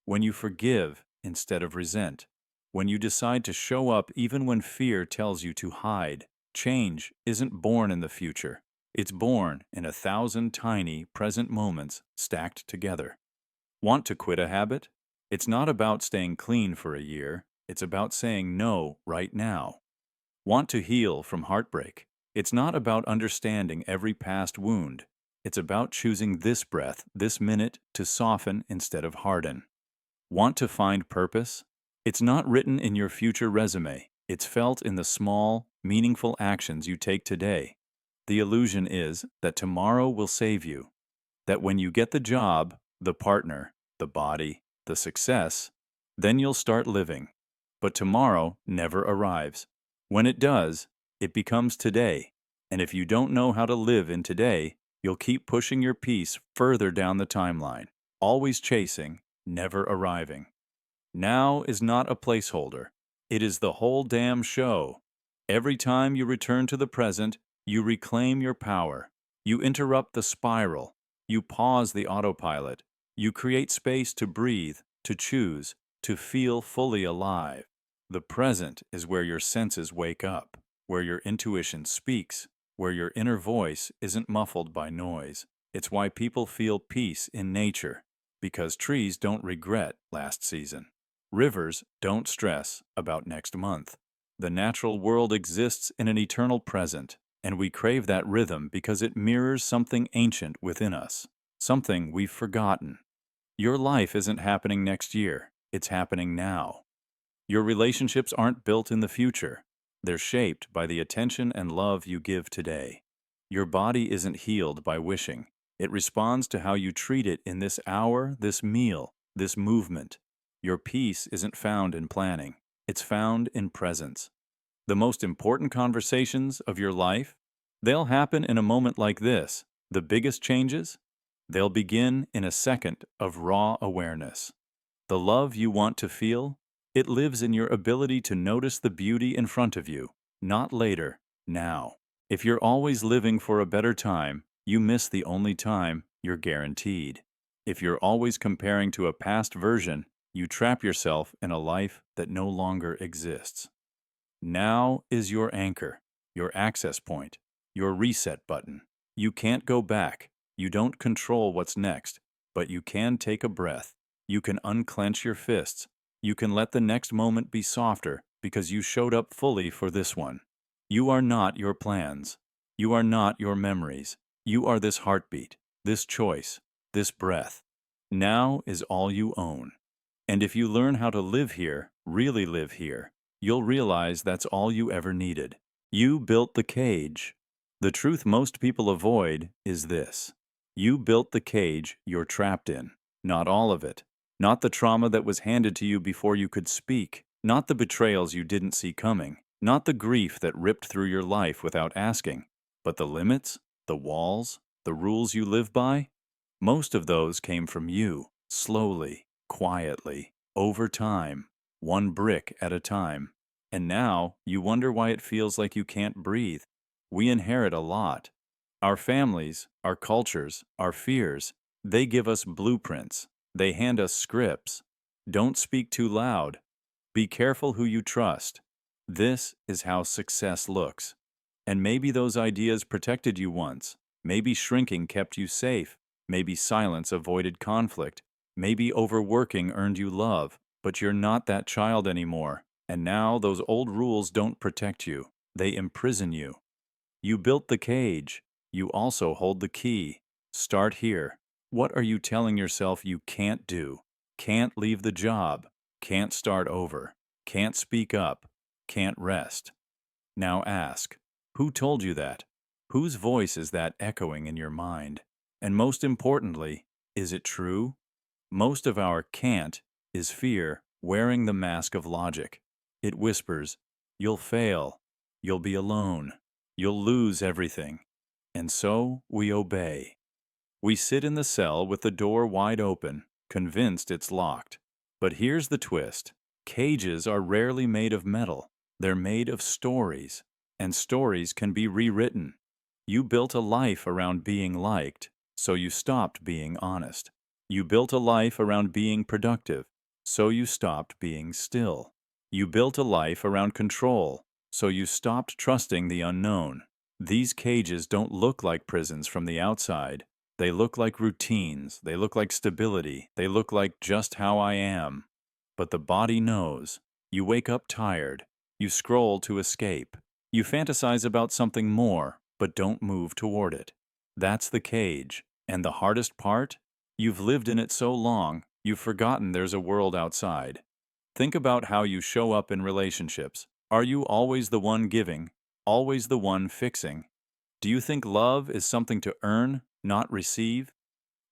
when you forgive instead of resent, when you decide to show up even when fear tells you to hide. Change isn't born in the future. It's born in 1,000 tiny present moments stacked together. Want to quit a habit? It's not about staying clean for a year. It's about saying no right now. Want to heal from heartbreak? It's not about understanding every past wound. It's about choosing this breath, this minute, to soften instead of harden. Want to find purpose? It's not written in your future resume. It's felt in the small, meaningful actions you take today. The illusion is that tomorrow will save you. That when you get the job, the partner, the body, the success, then you'll start living. But tomorrow never arrives. When it does, it becomes today. And if you don't know how to live in today, you'll keep pushing your piece further down the timeline, always chasing, never arriving. Now is not a placeholder. It is the whole damn show. Every time you return to the present, you reclaim your power. You interrupt the spiral. You pause the autopilot. You create space to breathe, to choose, to feel fully alive. The present is where your senses wake up, where your intuition speaks, where your inner voice isn't muffled by noise. It's why people feel peace in nature, because trees don't regret last season. Rivers don't stress about next month. The natural world exists in an eternal present, and we crave that rhythm because it mirrors something ancient within us, something we've forgotten. Your life isn't happening next year, it's happening now. Your relationships aren't built in the future, they're shaped by the attention and love you give today. Your body isn't healed by wishing, it responds to how you treat it in this hour, this meal, this movement. Your peace isn't found in planning, it's found in presence. The most important conversations of your life, they'll happen in a moment like this. The biggest changes, they'll begin in a second of raw awareness. The love you want to feel, it lives in your ability to notice the beauty in front of you, not later, now. If you're always living for a better time, you miss the only time you're guaranteed. If you're always comparing to a past version, you trap yourself in a life that no longer exists. Now is your anchor, your access point, your reset button. You can't go back. You don't control what's next, but you can take a breath. You can unclench your fists. You can let the next moment be softer because you showed up fully for this one. You are not your plans. You are not your memories. You are this heartbeat, this choice, this breath. Now is all you own. And if you learn how to live here, really live here, you'll realize that's all you ever needed. You built the cage. The truth most people avoid is this. You built the cage you're trapped in. Not all of it. Not the trauma that was handed to you before you could speak. Not the betrayals you didn't see coming. Not the grief that ripped through your life without asking. But the limits, the walls, the rules you live by, most of those came from you, slowly, quietly, over time, one brick at a time. And now you wonder why it feels like you can't breathe. We inherit a lot. Our families, our cultures, our fears, they give us blueprints. They hand us scripts. Don't speak too loud. Be careful who you trust. This is how success looks. And maybe those ideas protected you once. Maybe shrinking kept you safe. Maybe silence avoided conflict. Maybe overworking earned you love. But you're not that child anymore. And now those old rules don't protect you. They imprison you. You built the cage. You also hold the key. Start here. What are you telling yourself you can't do? Can't leave the job. Can't start over. Can't speak up. Can't rest. Now ask, who told you that? Whose voice is that echoing in your mind? And most importantly, is it true? Most of our can't is fear wearing the mask of logic. It whispers, you'll fail, you'll be alone, you'll lose everything. And so we obey. We sit in the cell with the door wide open, convinced it's locked. But here's the twist. Cages are rarely made of metal. They're made of stories. And stories can be rewritten. You built a life around being liked, so you stopped being honest. You built a life around being productive, so you stopped being still. You built a life around control, so you stopped trusting the unknown. These cages don't look like prisons from the outside. They look like routines. They look like stability. They look like just how I am. But the body knows. You wake up tired. You scroll to escape. You fantasize about something more, but don't move toward it. That's the cage. And the hardest part? You've lived in it so long, you've forgotten there's a world outside. Think about how you show up in relationships. Are you always the one giving? Always the one fixing? Do you think love is something to earn, not receive?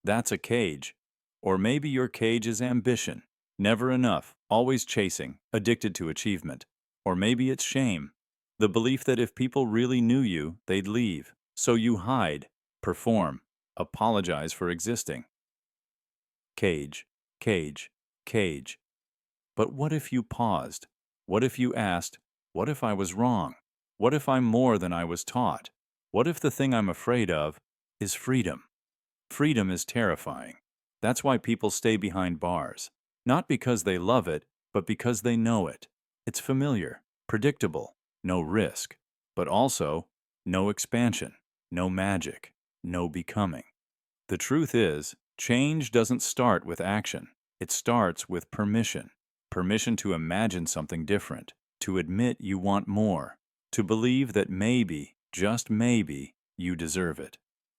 That's a cage. Or maybe your cage is ambition. Never enough, always chasing, addicted to achievement. Or maybe it's shame. The belief that if people really knew you, they'd leave. So you hide, perform, apologize for existing. Cage, cage, cage. But what if you paused? What if you asked, what if I was wrong? What if I'm more than I was taught? What if the thing I'm afraid of is freedom? Freedom is terrifying. That's why people stay behind bars. Not because they love it, but because they know it. It's familiar, predictable, no risk, but also no expansion, no magic, no becoming. The truth is, change doesn't start with action. It starts with permission. Permission to imagine something different, to admit you want more, to believe that maybe, just maybe, you deserve it.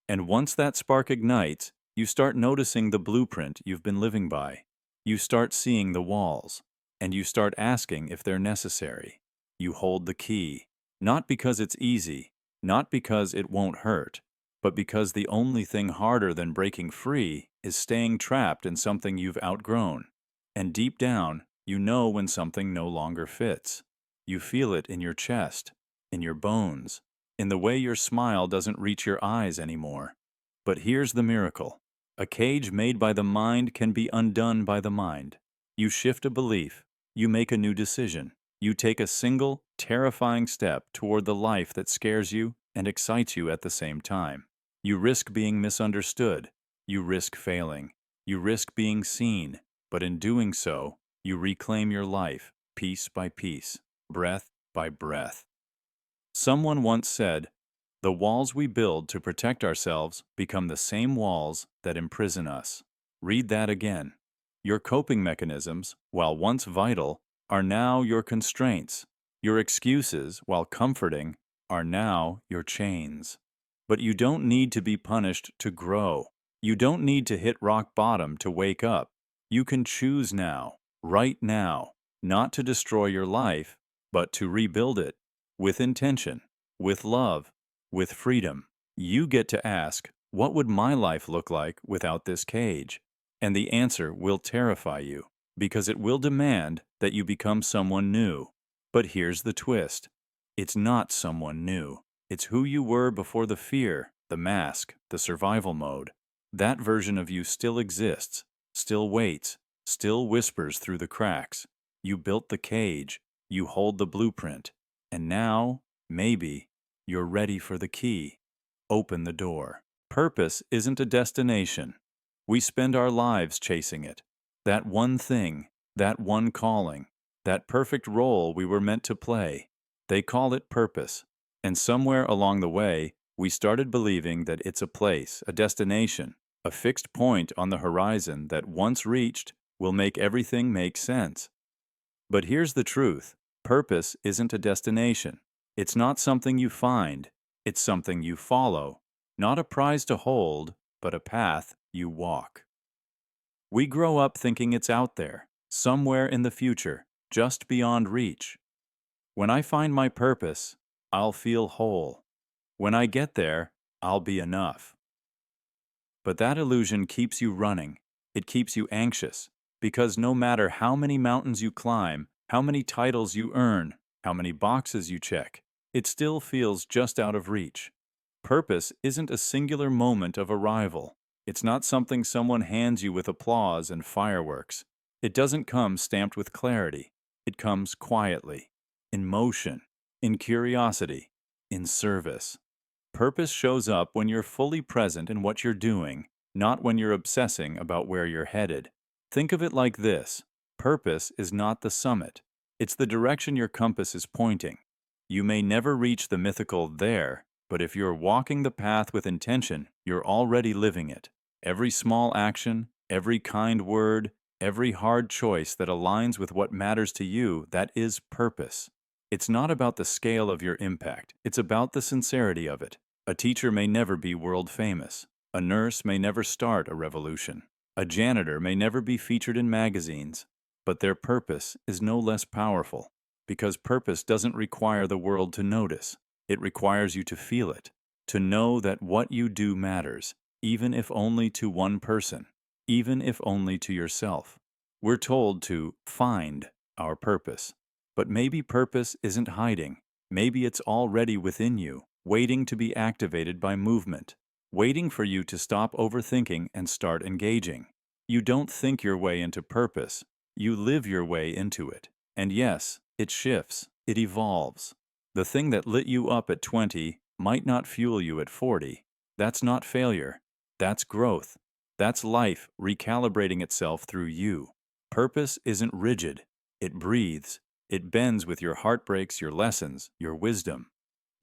And once that spark ignites, you start noticing the blueprint you've been living by. You start seeing the walls, and you start asking if they're necessary. You hold the key, not because it's easy, not because it won't hurt, but because the only thing harder than breaking free is staying trapped in something you've outgrown. And deep down, you know when something no longer fits. You feel it in your chest, in your bones, in the way your smile doesn't reach your eyes anymore. But here's the miracle. A cage made by the mind can be undone by the mind. You shift a belief, you make a new decision, you take a single, terrifying step toward the life that scares you and excites you at the same time. You risk being misunderstood, you risk failing, you risk being seen, but in doing so, you reclaim your life, piece by piece, breath by breath. Someone once said, "The walls we build to protect ourselves become the same walls that imprison us." Read that again. Your coping mechanisms, while once vital, are now your constraints. Your excuses, while comforting, are now your chains. But you don't need to be punished to grow. You don't need to hit rock bottom to wake up. You can choose now, right now, not to destroy your life, but to rebuild it with intention, with love, with freedom. You get to ask, what would my life look like without this cage? And the answer will terrify you, because it will demand that you become someone new. But here's the twist. It's not someone new. It's who you were before the fear, the mask, the survival mode. That version of you still exists, still waits, still whispers through the cracks. You built the cage, you hold the blueprint, and now, maybe, you're ready for the key. Open the door. Purpose isn't a destination. We spend our lives chasing it. That one thing, that one calling, that perfect role we were meant to play. They call it purpose. And somewhere along the way, we started believing that it's a place, a destination, a fixed point on the horizon that once reached will make everything make sense. But here's the truth. Purpose isn't a destination. It's not something you find. It's something you follow. Not a prize to hold, but a path you walk. We grow up thinking it's out there, somewhere in the future, just beyond reach. When I find my purpose, I'll feel whole. When I get there, I'll be enough. But that illusion keeps you running. It keeps you anxious, because no matter how many mountains you climb, how many titles you earn, how many boxes you check, it still feels just out of reach. Purpose isn't a singular moment of arrival. It's not something someone hands you with applause and fireworks. It doesn't come stamped with clarity. It comes quietly, in motion, in curiosity, in service. Purpose shows up when you're fully present in what you're doing, not when you're obsessing about where you're headed. Think of it like this. Purpose is not the summit. It's the direction your compass is pointing. You may never reach the mythical there, but if you're walking the path with intention, you're already living it. Every small action, every kind word, every hard choice that aligns with what matters to you, that is purpose. It's not about the scale of your impact. It's about the sincerity of it. A teacher may never be world famous. A nurse may never start a revolution. A janitor may never be featured in magazines. But their purpose is no less powerful, because purpose doesn't require the world to notice. It requires you to feel it, to know that what you do matters, even if only to one person, even if only to yourself. We're told to find our purpose. But maybe purpose isn't hiding. Maybe it's already within you, waiting to be activated by movement, waiting for you to stop overthinking and start engaging. You don't think your way into purpose, you live your way into it. And yes, it shifts, it evolves. The thing that lit you up at 20 might not fuel you at 40. That's not failure. That's growth. That's life recalibrating itself through you. Purpose isn't rigid. It breathes. It bends with your heartbreaks, your lessons, your wisdom.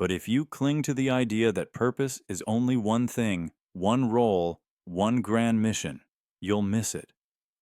But if you cling to the idea that purpose is only one thing, one role, one grand mission, you'll miss it.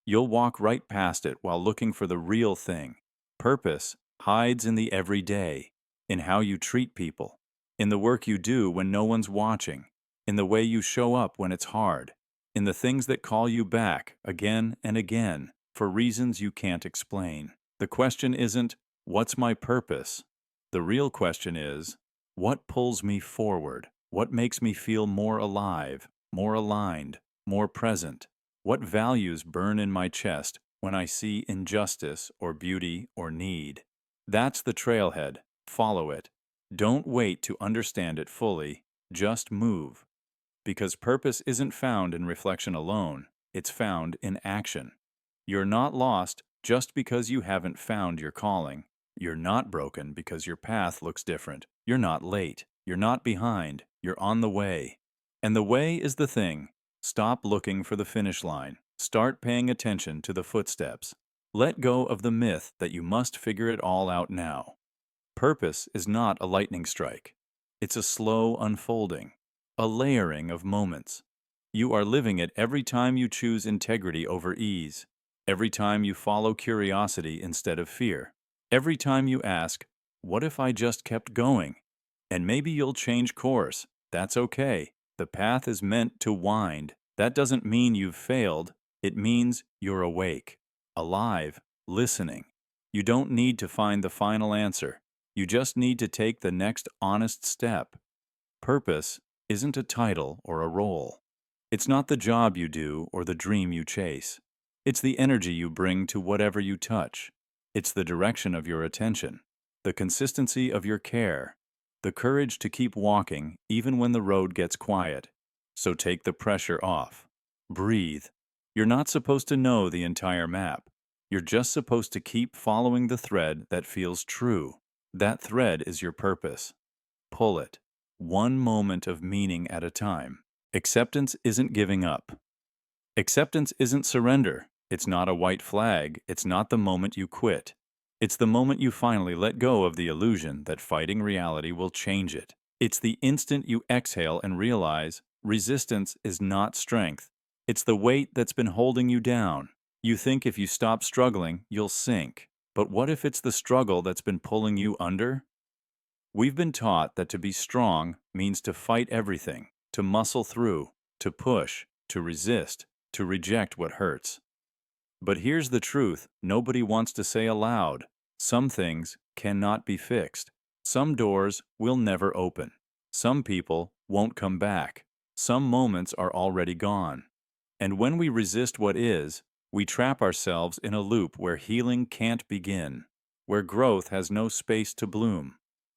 You'll walk right past it while looking for the real thing. Purpose hides in the everyday, in how you treat people, in the work you do when no one's watching, in the way you show up when it's hard, in the things that call you back again and again for reasons you can't explain. The question isn't, what's my purpose? The real question is, what pulls me forward? What makes me feel more alive, more aligned, more present? What values burn in my chest when I see injustice or beauty or need? That's the trailhead. Follow it. Don't wait to understand it fully. Just move. Because purpose isn't found in reflection alone. It's found in action. You're not lost just because you haven't found your calling. You're not broken because your path looks different. You're not late. You're not behind. You're on the way. And the way is the thing. Stop looking for the finish line. Start paying attention to the footsteps. Let go of the myth that you must figure it all out now. Purpose is not a lightning strike. It's a slow unfolding, a layering of moments. You are living it every time you choose integrity over ease, every time you follow curiosity instead of fear, every time you ask, what if I just kept going? And maybe you'll change course. That's okay. The path is meant to wind. That doesn't mean you've failed. It means you're awake, alive, listening. You don't need to find the final answer. You just need to take the next honest step. Purpose isn't a title or a role. It's not the job you do or the dream you chase. It's the energy you bring to whatever you touch. It's the direction of your attention, the consistency of your care, the courage to keep walking even when the road gets quiet. So take the pressure off. Breathe. You're not supposed to know the entire map. You're just supposed to keep following the thread that feels true. That thread is your purpose. Pull it, one moment of meaning at a time. Acceptance isn't giving up. Acceptance isn't surrender. It's not a white flag. It's not the moment you quit. It's the moment you finally let go of the illusion that fighting reality will change it. It's the instant you exhale and realize resistance is not strength. It's the weight that's been holding you down. You think if you stop struggling, you'll sink. But what if it's the struggle that's been pulling you under? We've been taught that to be strong means to fight everything, to muscle through, to push, to resist, to reject what hurts. But here's the truth nobody wants to say aloud. Some things cannot be fixed. Some doors will never open. Some people won't come back. Some moments are already gone. And when we resist what is, we trap ourselves in a loop where healing can't begin, where growth has no space to bloom.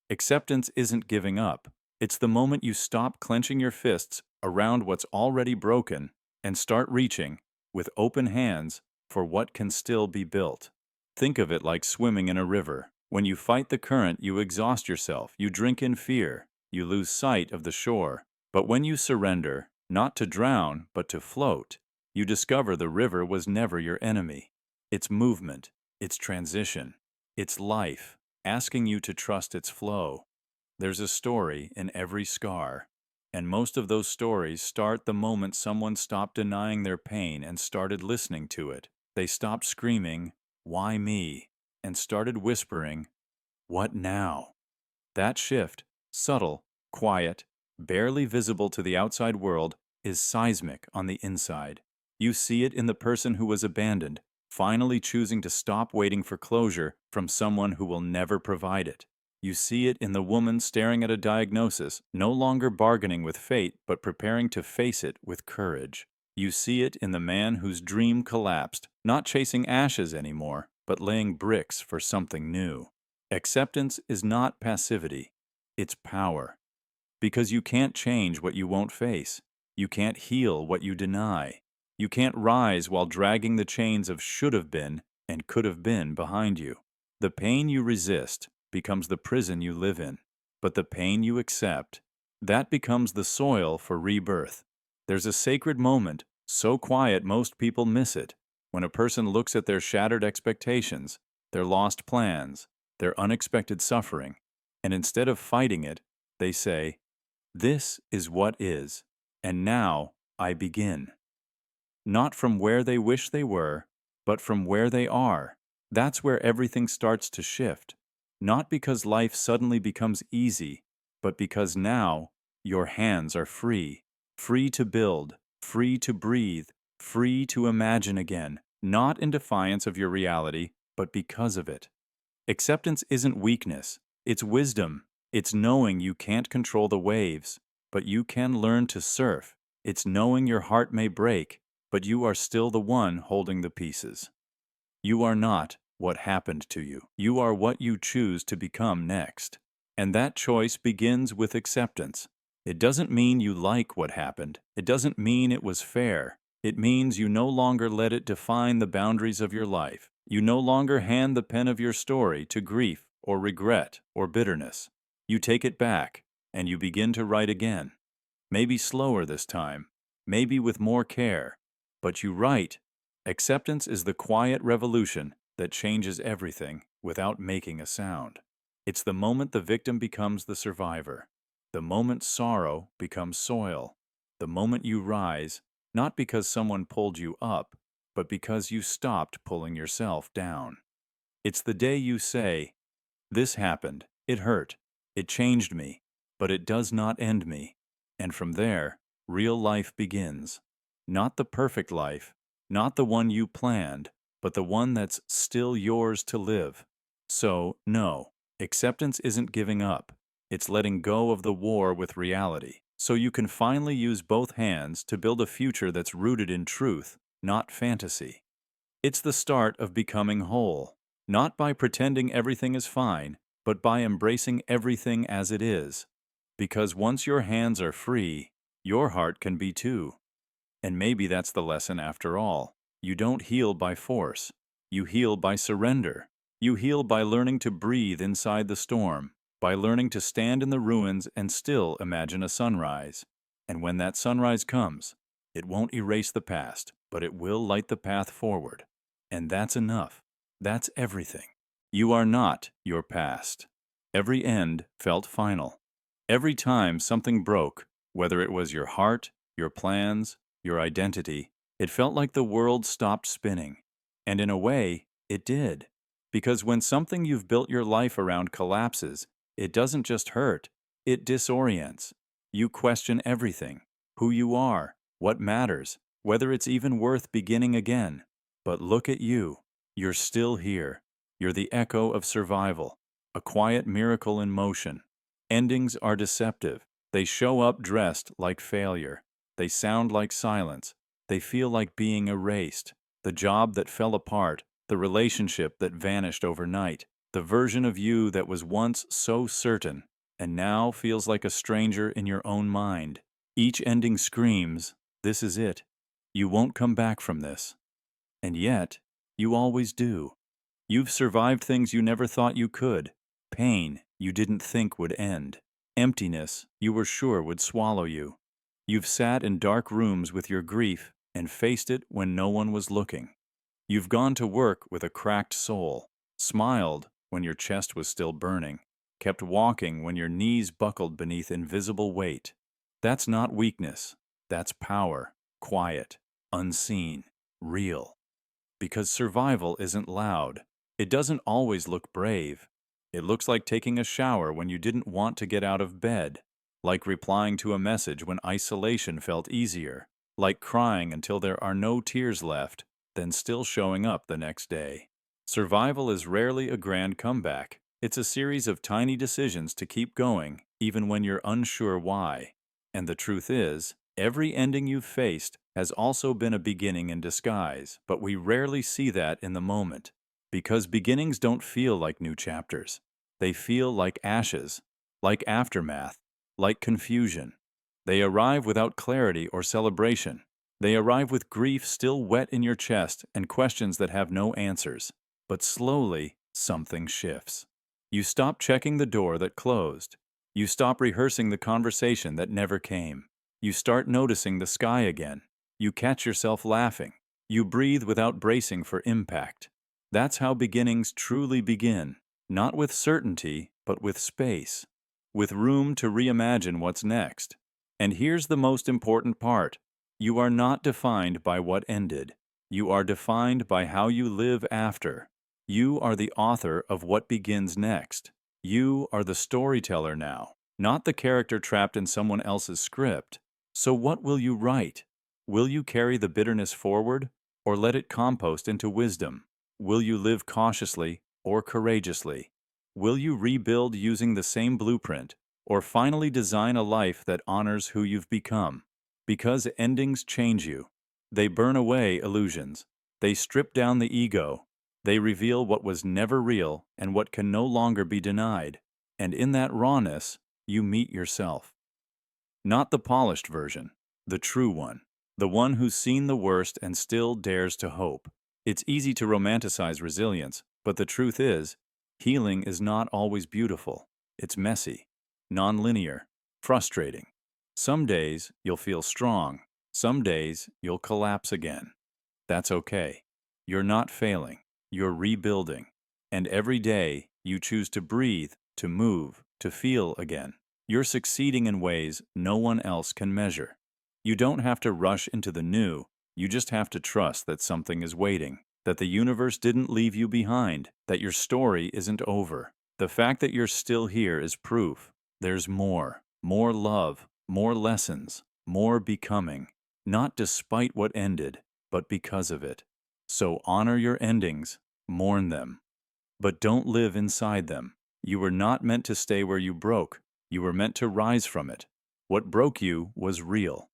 Acceptance isn't giving up. It's the moment you stop clenching your fists around what's already broken and start reaching, with open hands, for what can still be built. Think of it like swimming in a river. When you fight the current, you exhaust yourself, you drink in fear, you lose sight of the shore. But when you surrender, not to drown, but to float, you discover the river was never your enemy. It's movement, it's transition, it's life, asking you to trust its flow. There's a story in every scar. And most of those stories start the moment someone stopped denying their pain and started listening to it. They stopped screaming, "Why me?" and started whispering, "What now?" That shift, subtle, quiet, barely visible to the outside world, is seismic on the inside. You see it in the person who was abandoned, finally choosing to stop waiting for closure from someone who will never provide it. You see it in the woman staring at a diagnosis, no longer bargaining with fate, but preparing to face it with courage. You see it in the man whose dream collapsed, not chasing ashes anymore, but laying bricks for something new. Acceptance is not passivity, it's power. Because you can't change what you won't face. You can't heal what you deny. You can't rise while dragging the chains of should have been and could have been behind you. The pain you resist becomes the prison you live in. But the pain you accept, that becomes the soil for rebirth. There's a sacred moment, so quiet most people miss it, when a person looks at their shattered expectations, their lost plans, their unexpected suffering, and instead of fighting it, they say, "This is what is, and now I begin." Not from where they wish they were, but from where they are. That's where everything starts to shift. Not because life suddenly becomes easy, but because now your hands are free. Free to build, free to breathe, free to imagine again, not in defiance of your reality, but because of it. Acceptance isn't weakness, it's wisdom. It's knowing you can't control the waves, but you can learn to surf. It's knowing your heart may break, but you are still the one holding the pieces. You are not what happened to you. You are what you choose to become next. And that choice begins with acceptance. It doesn't mean you like what happened. It doesn't mean it was fair. It means you no longer let it define the boundaries of your life. You no longer hand the pen of your story to grief or regret or bitterness. You take it back, and you begin to write again. Maybe slower this time, maybe with more care, but you write. Acceptance is the quiet revolution that changes everything without making a sound. It's the moment the victim becomes the survivor, the moment sorrow becomes soil, the moment you rise, not because someone pulled you up, but because you stopped pulling yourself down. It's the day you say, "This happened, it hurt, it changed me, but it does not end me." And from there, real life begins. Not the perfect life, not the one you planned, but the one that's still yours to live. So, no, acceptance isn't giving up. It's letting go of the war with reality, so you can finally use both hands to build a future that's rooted in truth, not fantasy. It's the start of becoming whole, not by pretending everything is fine, but by embracing everything as it is. Because once your hands are free, your heart can be too. And maybe that's the lesson after all. You don't heal by force. You heal by surrender. You heal by learning to breathe inside the storm, by learning to stand in the ruins and still imagine a sunrise. And when that sunrise comes, it won't erase the past, but it will light the path forward. And that's enough. That's everything. You are not your past. Every end felt final. Every time something broke, whether it was your heart, your plans, your identity, it felt like the world stopped spinning. And in a way, it did. Because when something you've built your life around collapses, it doesn't just hurt, it disorients. You question everything, who you are, what matters, whether it's even worth beginning again. But look at you. You're still here. You're the echo of survival, a quiet miracle in motion. Endings are deceptive. They show up dressed like failure. They sound like silence. They feel like being erased. The job that fell apart, the relationship that vanished overnight, the version of you that was once so certain and now feels like a stranger in your own mind. Each ending screams, "This is it. You won't come back from this." And yet, you always do. You've survived things you never thought you could, pain you didn't think would end, emptiness you were sure would swallow you. You've sat in dark rooms with your grief and faced it when no one was looking. You've gone to work with a cracked soul, smiled when your chest was still burning, kept walking when your knees buckled beneath invisible weight. That's not weakness. That's power, quiet, unseen, real. Because survival isn't loud. It doesn't always look brave. It looks like taking a shower when you didn't want to get out of bed, like replying to a message when isolation felt easier, like crying until there are no tears left, then still showing up the next day. Survival is rarely a grand comeback. It's a series of tiny decisions to keep going, even when you're unsure why. And the truth is, every ending you've faced has also been a beginning in disguise, but we rarely see that in the moment. Because beginnings don't feel like new chapters. They feel like ashes, like aftermath, like confusion. They arrive without clarity or celebration. They arrive with grief still wet in your chest and questions that have no answers. But slowly, something shifts. You stop checking the door that closed. You stop rehearsing the conversation that never came. You start noticing the sky again. You catch yourself laughing. You breathe without bracing for impact. That's how beginnings truly begin, not with certainty, but with space, with room to reimagine what's next. And here's the most important part. You are not defined by what ended. You are defined by how you live after. You are the author of what begins next. You are the storyteller now, not the character trapped in someone else's script. So what will you write? Will you carry the bitterness forward, or let it compost into wisdom? Will you live cautiously or courageously? Will you rebuild using the same blueprint, or finally design a life that honors who you've become? Because endings change you. They burn away illusions. They strip down the ego. They reveal what was never real and what can no longer be denied. And in that rawness, you meet yourself. Not the polished version, the true one. The one who's seen the worst and still dares to hope. It's easy to romanticize resilience, but the truth is, healing is not always beautiful. It's messy, nonlinear, frustrating. Some days you'll feel strong. Some days you'll collapse again. That's okay. You're not failing. You're rebuilding. And every day you choose to breathe, to move, to feel again. You're succeeding in ways no one else can measure. You don't have to rush into the new. You just have to trust that something is waiting, that the universe didn't leave you behind, that your story isn't over. The fact that you're still here is proof. There's more love, more lessons, more becoming, not despite what ended, but because of it. So honor your endings, mourn them, but don't live inside them. You were not meant to stay where you broke. You were meant to rise from it. What broke you was real.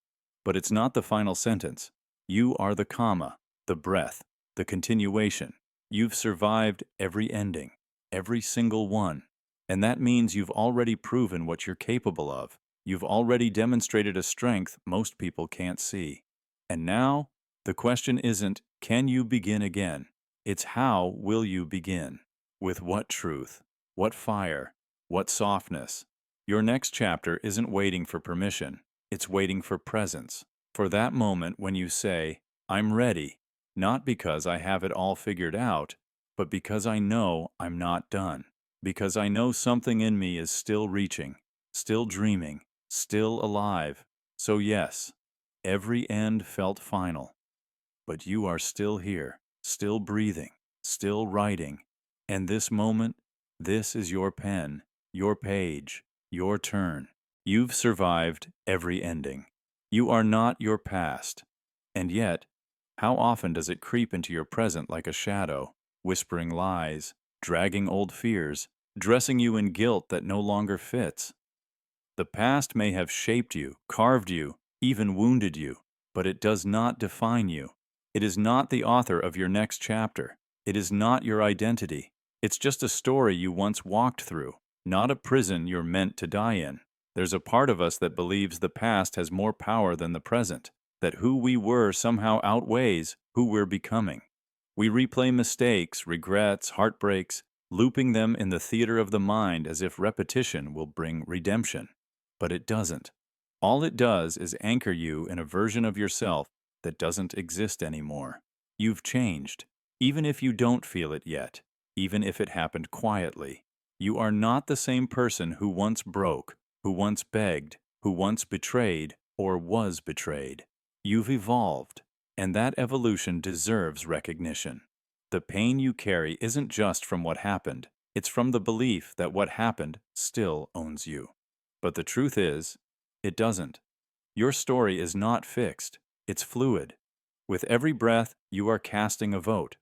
But it's not the final sentence. You are the comma, the breath, the continuation. You've survived every ending, every single one. And that means you've already proven what you're capable of. You've already demonstrated a strength most people can't see. And now, the question isn't, can you begin again? It's how will you begin? With what truth? What fire? What softness? Your next chapter isn't waiting for permission. It's waiting for presence. For that moment when you say, I'm ready, not because I have it all figured out, but because I know I'm not done. Because I know something in me is still reaching, still dreaming, still alive. So yes, every end felt final. But you are still here, still breathing, still writing. And this moment, this is your pen, your page, your turn. You've survived every ending. You are not your past. And yet, how often does it creep into your present like a shadow, whispering lies, dragging old fears, dressing you in guilt that no longer fits? The past may have shaped you, carved you, even wounded you, but it does not define you. It is not the author of your next chapter. It is not your identity. It's just a story you once walked through, not a prison you're meant to die in. There's a part of us that believes the past has more power than the present, that who we were somehow outweighs who we're becoming. We replay mistakes, regrets, heartbreaks, looping them in the theater of the mind as if repetition will bring redemption. But it doesn't. All it does is anchor you in a version of yourself that doesn't exist anymore. You've changed, even if you don't feel it yet, even if it happened quietly. You are not the same person who once broke, who once begged, who once betrayed, or was betrayed. You've evolved, and that evolution deserves recognition. The pain you carry isn't just from what happened, it's from the belief that what happened still owns you. But the truth is, it doesn't. Your story is not fixed, it's fluid. With every breath, you are casting a vote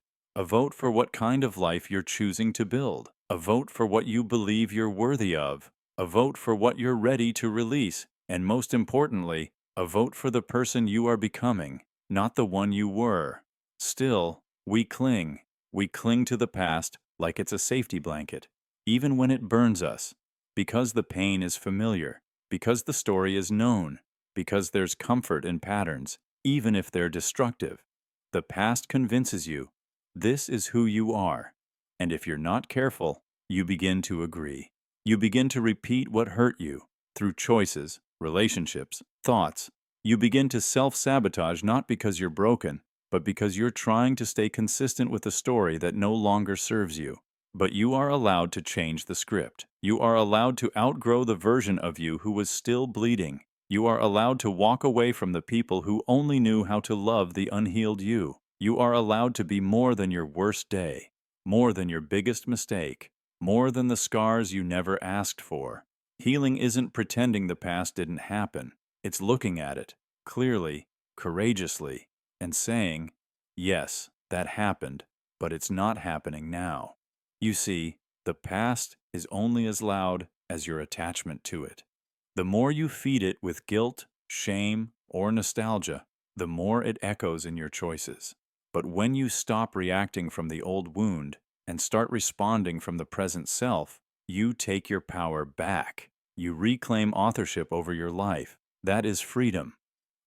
for what kind of life you're choosing to build, a vote for what you believe you're worthy of, a vote for what you're ready to release, and most importantly, A vote for the person you are becoming, not the one you were. Still, we cling. We cling to the past like it's a safety blanket, even when it burns us, because the pain is familiar, because the story is known, because there's comfort in patterns, even if they're destructive. The past convinces you this is who you are, and if you're not careful, you begin to agree. You begin to repeat what hurt you through choices, relationships, thoughts. You begin to self-sabotage not because you're broken, but because you're trying to stay consistent with a story that no longer serves you. But you are allowed to change the script. You are allowed to outgrow the version of you who was still bleeding. You are allowed to walk away from the people who only knew how to love the unhealed you. You are allowed to be more than your worst day, more than your biggest mistake, more than the scars you never asked for. Healing isn't pretending the past didn't happen. It's looking at it, clearly, courageously, and saying, yes, that happened, but it's not happening now. You see, the past is only as loud as your attachment to it. The more you feed it with guilt, shame, or nostalgia, the more it echoes in your choices. But when you stop reacting from the old wound and start responding from the present self, you take your power back. You reclaim authorship over your life. That is freedom.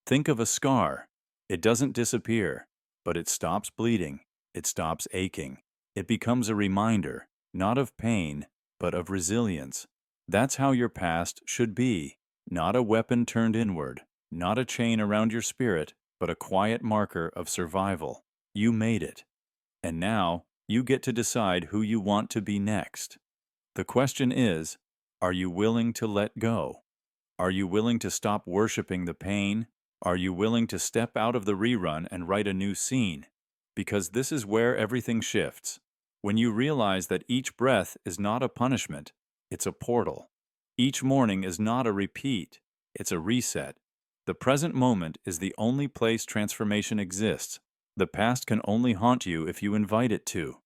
Think of a scar. It doesn't disappear, but it stops bleeding. It stops aching. It becomes a reminder, not of pain, but of resilience. That's how your past should be. Not a weapon turned inward, not a chain around your spirit, but a quiet marker of survival. You made it. And now, you get to decide who you want to be next. The question is, are you willing to let go? Are you willing to stop worshiping the pain? Are you willing to step out of the rerun and write a new scene? Because this is where everything shifts. When you realize that each breath is not a punishment, it's a portal. Each morning is not a repeat, it's a reset. The present moment is the only place transformation exists. The past can only haunt you if you invite it to.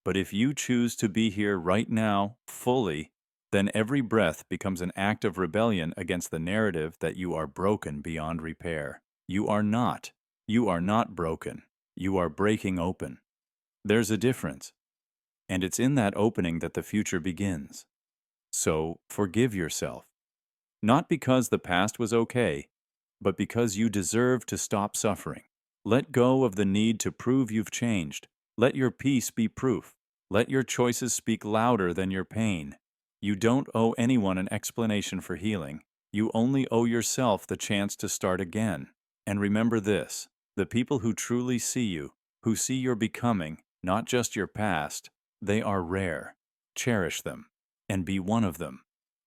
But if you choose to be here right now, fully, then every breath becomes an act of rebellion against the narrative that you are broken beyond repair. You are not. You are not broken. You are breaking open. There's a difference. And it's in that opening that the future begins. So, forgive yourself. Not because the past was okay, but because you deserve to stop suffering. Let go of the need to prove you've changed. Let your peace be proof. Let your choices speak louder than your pain. You don't owe anyone an explanation for healing. You only owe yourself the chance to start again. And remember this, the people who truly see you, who see your becoming, not just your past, they are rare. Cherish them, and be one of them.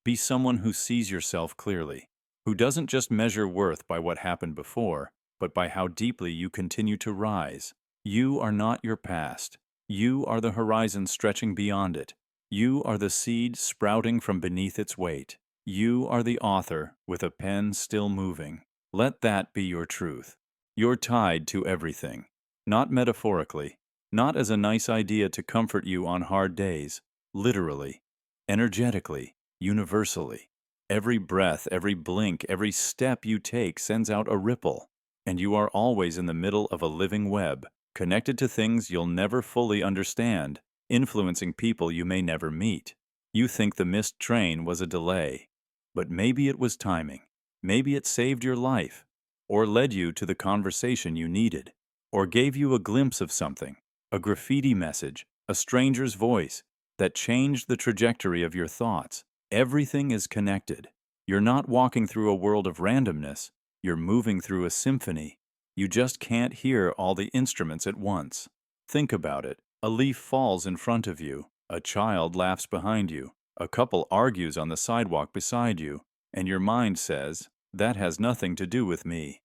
Be someone who sees yourself clearly, who doesn't just measure worth by what happened before, but by how deeply you continue to rise. You are not your past. You are the horizon stretching beyond it. You are the seed sprouting from beneath its weight. You are the author with a pen still moving. Let that be your truth. You're tied to everything, not metaphorically, not as a nice idea to comfort you on hard days, literally, energetically, universally. Every breath, every blink, every step you take sends out a ripple, and you are always in the middle of a living web, connected to things you'll never fully understand, influencing people you may never meet. You think the missed train was a delay, but maybe it was timing. Maybe it saved your life, or led you to the conversation you needed, or gave you a glimpse of something, a graffiti message, a stranger's voice, that changed the trajectory of your thoughts. Everything is connected. You're not walking through a world of randomness. You're moving through a symphony. You just can't hear all the instruments at once. Think about it. A leaf falls in front of you. A child laughs behind you. A couple argues on the sidewalk beside you. And your mind says, that has nothing to do with me.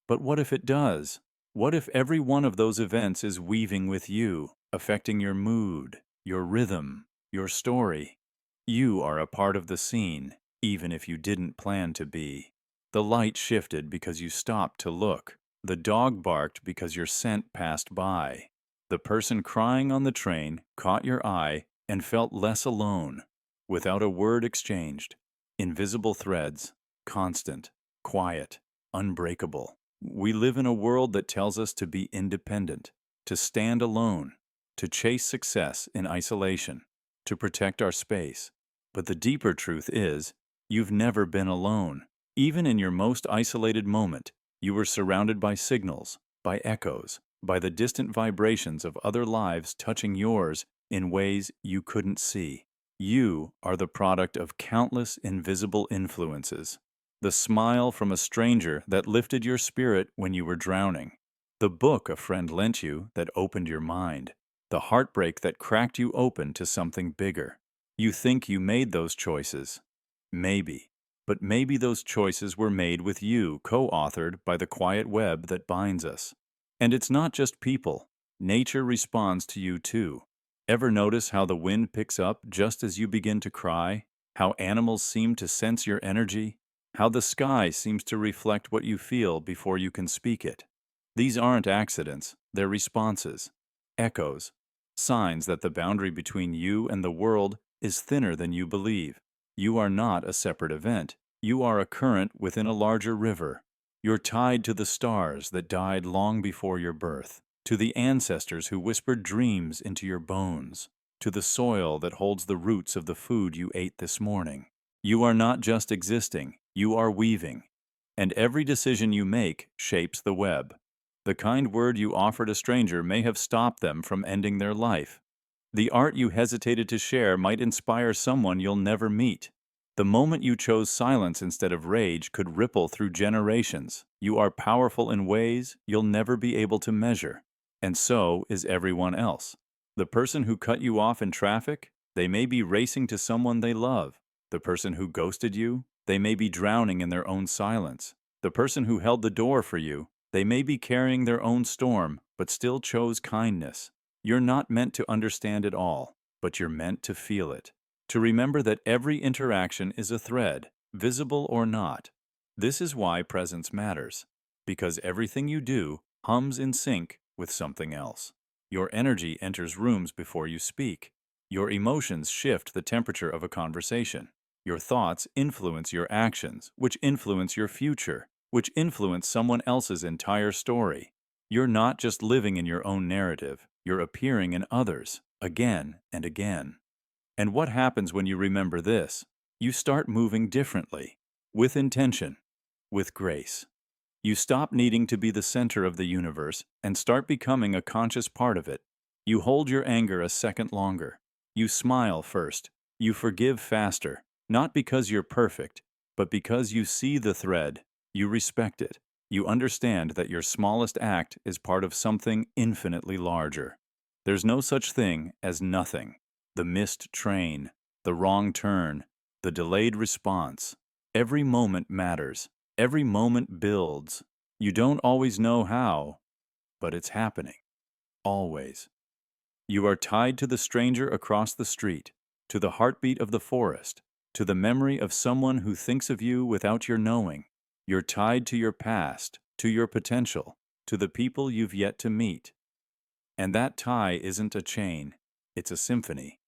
But what if it does? What if every one of those events is weaving with you, affecting your mood, your rhythm, your story? You are a part of the scene, even if you didn't plan to be. The light shifted because you stopped to look. The dog barked because your scent passed by. The person crying on the train caught your eye and felt less alone, without a word exchanged. Invisible threads, constant, quiet. unbreakable. We live in a world that tells us to be independent, to stand alone, to chase success in isolation, to protect our space. But the deeper truth is, you've never been alone. Even in your most isolated moment, you were surrounded by signals, by echoes, by the distant vibrations of other lives touching yours in ways you couldn't see. You are the product of countless invisible influences. The smile from a stranger that lifted your spirit when you were drowning. The book a friend lent you that opened your mind. The heartbreak that cracked you open to something bigger. You think you made those choices. Maybe. But maybe those choices were made with you, co-authored by the quiet web that binds us. And it's not just people. Nature responds to you too. Ever notice how the wind picks up just as you begin to cry? How animals seem to sense your energy? How the sky seems to reflect what you feel before you can speak it? These aren't accidents, they're responses, echoes, signs that the boundary between you and the world is thinner than you believe. You are not a separate event. You are a current within a larger river. You're tied to the stars that died long before your birth, to the ancestors who whispered dreams into your bones, to the soil that holds the roots of the food you ate this morning. You are not just existing, you are weaving. And every decision you make shapes the web. The kind word you offered a stranger may have stopped them from ending their life. The art you hesitated to share might inspire someone you'll never meet. The moment you chose silence instead of rage could ripple through generations. You are powerful in ways you'll never be able to measure. And so is everyone else. The person who cut you off in traffic, they may be racing to someone they love. The person who ghosted you, they may be drowning in their own silence. The person who held the door for you, they may be carrying their own storm, but still chose kindness. You're not meant to understand it all, but you're meant to feel it. To remember that every interaction is a thread, visible or not. This is why presence matters, because everything you do hums in sync with something else. Your energy enters rooms before you speak. Your emotions shift the temperature of a conversation. Your thoughts influence your actions, which influence your future, which influence someone else's entire story. You're not just living in your own narrative, you're appearing in others, again and again. And what happens when you remember this? You start moving differently, with intention, with grace. You stop needing to be the center of the universe and start becoming a conscious part of it. You hold your anger a second longer. You smile first. You forgive faster, not because you're perfect, but because you see the thread. You respect it. You understand that your smallest act is part of something infinitely larger. There's no such thing as nothing. The missed train, the wrong turn, the delayed response. Every moment matters. Every moment builds. You don't always know how, but it's happening. Always. You are tied to the stranger across the street, to the heartbeat of the forest, to the memory of someone who thinks of you without your knowing. You're tied to your past, to your potential, to the people you've yet to meet. And that tie isn't a chain, it's a symphony,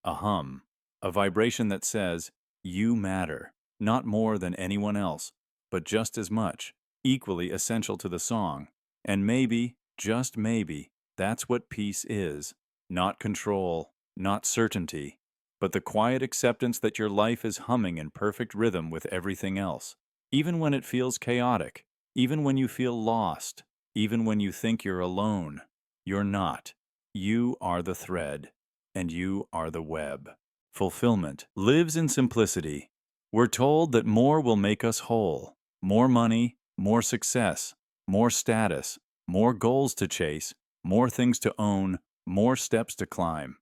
a hum, a vibration that says, you matter, not more than anyone else, but just as much, equally essential to the song. And maybe, just maybe, that's what peace is. Not control, not certainty, but the quiet acceptance that your life is humming in perfect rhythm with everything else. Even when it feels chaotic, even when you feel lost, even when you think you're alone, you're not. You are the thread, and you are the web. Fulfillment lives in simplicity. We're told that more will make us whole. More money, more success, more status, more goals to chase, more things to own, more steps to climb.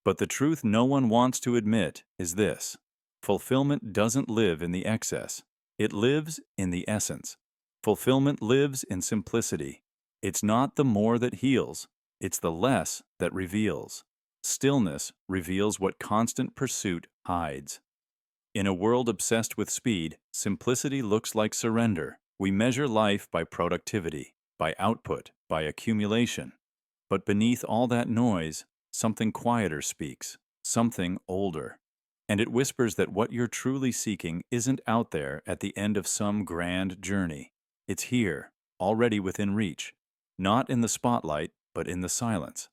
But the truth no one wants to admit is this: fulfillment doesn't live in the excess. It lives in the essence. Fulfillment lives in simplicity. It's not the more that heals, it's the less that reveals. Stillness reveals what constant pursuit hides. In a world obsessed with speed, simplicity looks like surrender. We measure life by productivity, by output, by accumulation. But beneath all that noise, something quieter speaks, something older. And it whispers that what you're truly seeking isn't out there at the end of some grand journey. It's here, already within reach, not in the spotlight, but in the silence.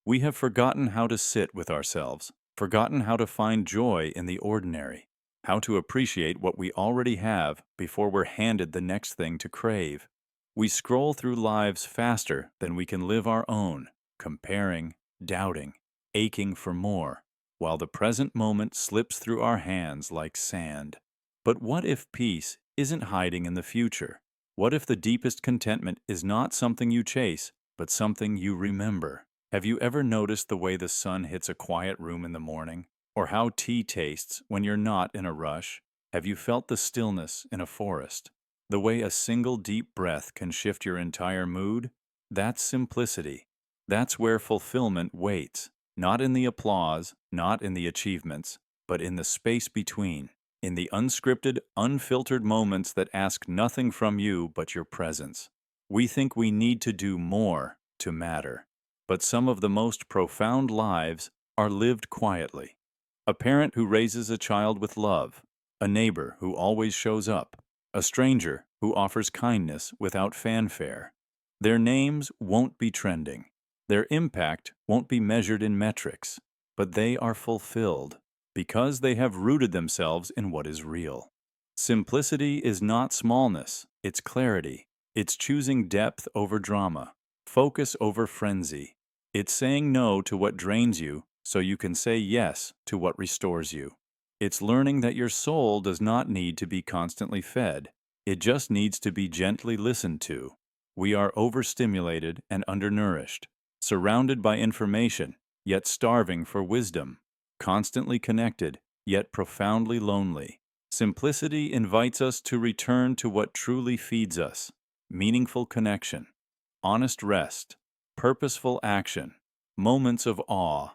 We have forgotten how to sit with ourselves, forgotten how to find joy in the ordinary, how to appreciate what we already have before we're handed the next thing to crave. We scroll through lives faster than we can live our own, comparing, doubting, aching for more, while the present moment slips through our hands like sand. But what if peace isn't hiding in the future? What if the deepest contentment is not something you chase, but something you remember? Have you ever noticed the way the sun hits a quiet room in the morning? Or how tea tastes when you're not in a rush? Have you felt the stillness in a forest? The way a single deep breath can shift your entire mood? That's simplicity. That's where fulfillment waits, not in the applause, not in the achievements, but in the space between, in the unscripted, unfiltered moments that ask nothing from you but your presence. We think we need to do more to matter, but some of the most profound lives are lived quietly. A parent who raises a child with love, a neighbor who always shows up, a stranger who offers kindness without fanfare. Their names won't be trending. Their impact won't be measured in metrics, but they are fulfilled because they have rooted themselves in what is real. Simplicity is not smallness, it's clarity. It's choosing depth over drama, focus over frenzy. It's saying no to what drains you so you can say yes to what restores you. It's learning that your soul does not need to be constantly fed. It just needs to be gently listened to. We are overstimulated and undernourished, surrounded by information, yet starving for wisdom, constantly connected, yet profoundly lonely. Simplicity invites us to return to what truly feeds us: meaningful connection, honest rest, purposeful action, moments of awe.